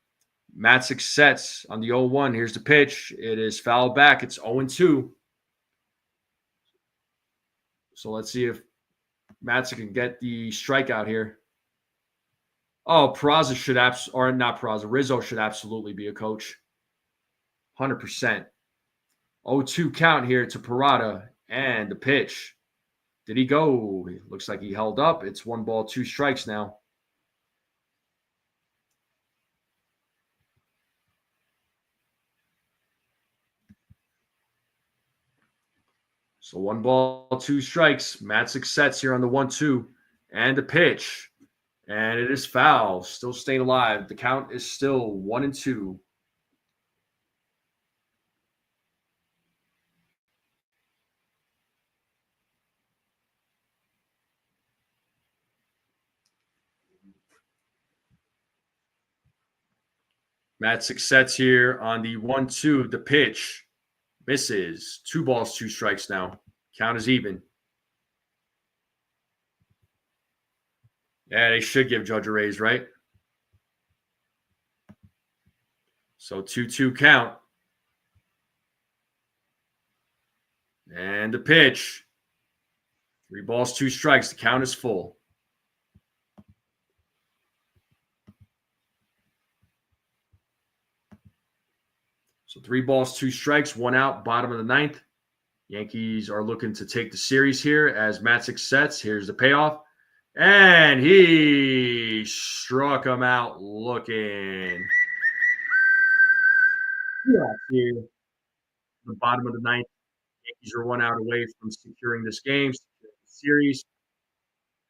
Matzik sets on the 0-1. Here's the pitch. It is fouled back. It's 0-2. So let's see if Matzik can get the strikeout here. Oh, Peraza should or not Peraza. Rizzo should absolutely be a coach. 100%. 0-2 count here to Peraza and the pitch. Did he go? Looks like he held up. It's 1 ball, 2 strikes now. So 1 ball, 2 strikes. Matzik sets here on the 1-2 and the pitch. And it is foul. Still staying alive. The count is still 1-2. Matzik sets here on the 1-2. The pitch misses. 2 balls, 2 strikes now. Count is even. Yeah, they should give Judge a raise, right? So 2-2 count. And the pitch. 3 balls, 2 strikes. The count is full. So 3 balls, 2 strikes, 1 out, bottom of the ninth. Yankees are looking to take the series here as Matzik sets. Here's the payoff. And he struck him out looking. Yeah, here, the bottom of the ninth. Yankees are 1 out away from securing this game, securing the series.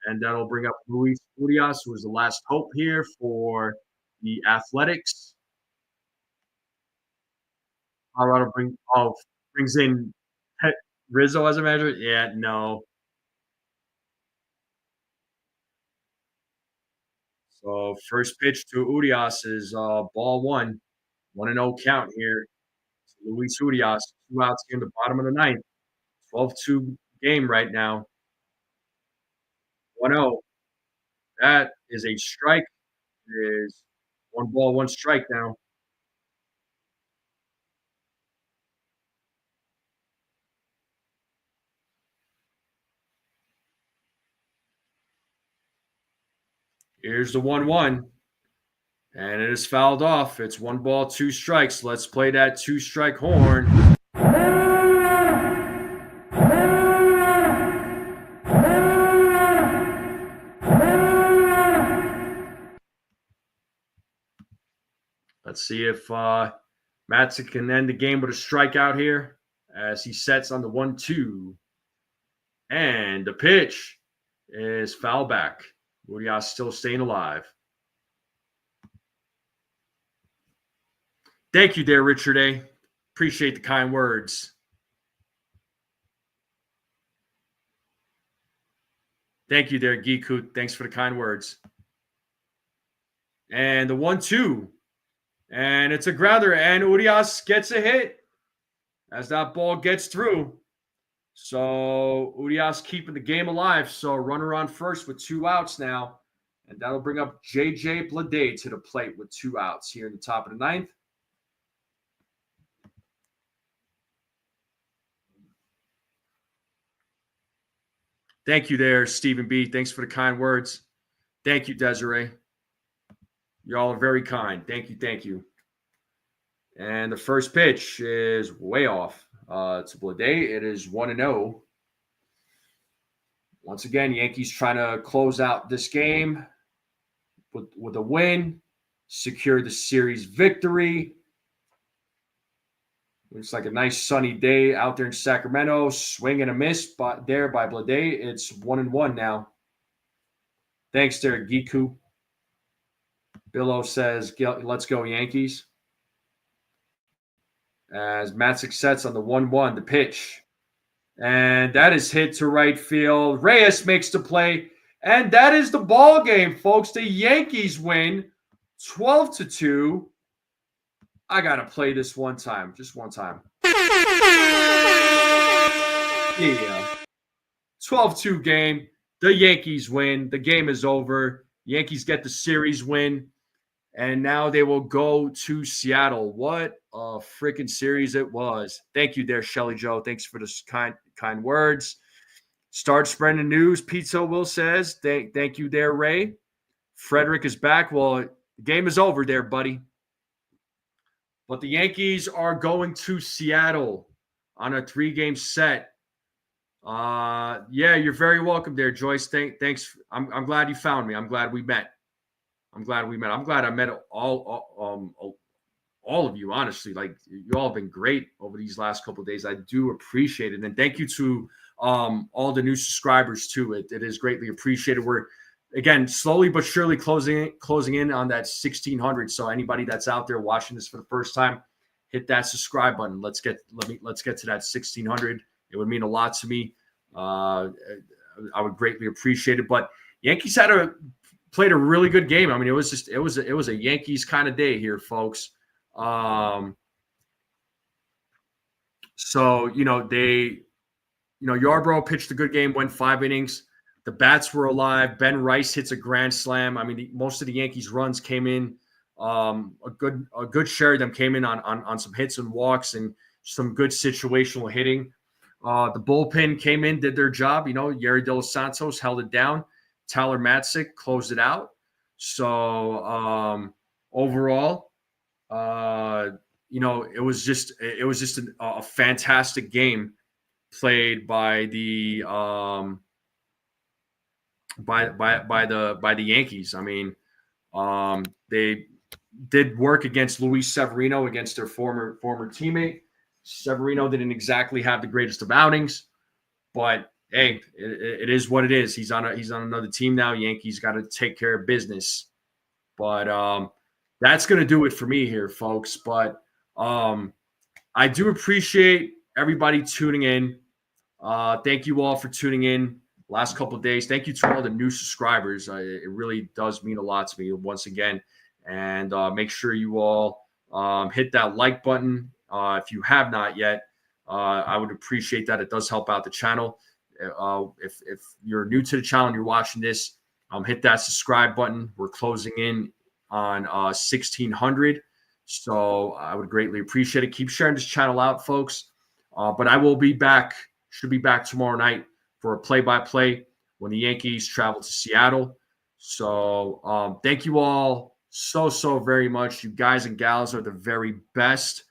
And that'll bring up Luis Urias, who was the last hope here for the Athletics. Colorado brings in Rizzo as a manager. Yeah, no. So first pitch to Urias is ball 1. 1-0 count here. Luis Urias, 2 outs here in the bottom of the ninth. 12-2 game right now. 1-0. That is a strike. It is 1 ball, 1 strike now. Here's the 1-1. And it is fouled off. It's 1 ball, 2 strikes. Let's play that 2-strike horn. Let's see if Matzik can end the game with a strikeout here as he sets on the 1-2. And the pitch is foul back. Urias still staying alive. Thank you there, Richard A. Appreciate the kind words. Thank you there, Geekut. Thanks for the kind words. And the 1-2. And it's a grounder. And Urias gets a hit as that ball gets through. So Urias keeping the game alive. So runner on first with 2 outs now. And that'll bring up J.J. Bleday to the plate with 2 outs here in the top of the 9th. Thank you there, Stephen B. Thanks for the kind words. Thank you, Desiree. Y'all are very kind. Thank you, thank you. And the first pitch is way off to Bleday. It is 1-0. Once again, Yankees trying to close out this game with a win, secure the series victory. Looks like a nice sunny day out there in Sacramento. Swing and a miss there by Bleday. It's 1-1 now. Thanks there, Giku. Billo says, let's go Yankees. As Matzik sets on the 1-1, the pitch. And that is hit to right field. Reyes makes the play. And that is the ball game, folks. The Yankees win 12-2. I got to play this one time. Just one time. Yeah. 12-2 game. The Yankees win. The game is over. Yankees get the series win. And now they will go to Seattle. What a freaking series it was. Thank you there, Shelly Joe. Thanks for the kind words. Start spreading the news, Pizza Will says. Thank you there, Ray. Frederick is back. Well, the game is over there, buddy. But the Yankees are going to Seattle on a 3-game set. Yeah, you're very welcome there, Joyce. Thanks. I'm glad you found me. I'm glad we met. I'm glad I met all of you, honestly. Like, you all have been great over these last couple of days. I do appreciate it. And thank you to all the new subscribers, too. It is greatly appreciated. We're, again, slowly but surely closing in on that 1,600. So anybody that's out there watching this for the first time, hit that subscribe button. Let's get to that 1,600. It would mean a lot to me. I would greatly appreciate it. But Yankees played a really good game. I mean, it was a Yankees kind of day here, folks. So Yarbrough pitched a good game, went 5 innings. The bats were alive. Ben Rice hits a grand slam. I mean, most of the Yankees' runs came in. A good share of them came in on some hits and walks and some good situational hitting. The bullpen came in, did their job. Yariel De Los Santos held it down. Tyler Matzik closed it out. So overall, it was just a fantastic game played by the by the Yankees. I mean, they did work against Luis Severino, against their former teammate. Severino didn't exactly have the greatest of outings, but hey, it is what it is. He's on another team now. Yankees got to take care of business. But that's going to do it for me here, folks. But I do appreciate everybody tuning in. Thank you all for tuning in last couple of days. Thank you to all the new subscribers. It really does mean a lot to me once again. And make sure you all hit that like button if you have not yet. I would appreciate that. It does help out the channel. If you're new to the channel and you're watching this, hit that subscribe button. We're closing in on 1,600. So I would greatly appreciate it. Keep sharing this channel out, folks. But I will be back, should be back tomorrow night for a play-by-play when the Yankees travel to Seattle. So thank you all so very much. You guys and gals are the very best.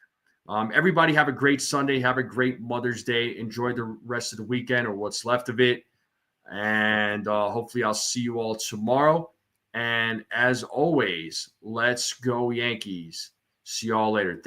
Everybody have a great Sunday. Have a great Mother's Day. Enjoy the rest of the weekend or what's left of it. And hopefully I'll see you all tomorrow. And as always, let's go Yankees. See y'all later. Thank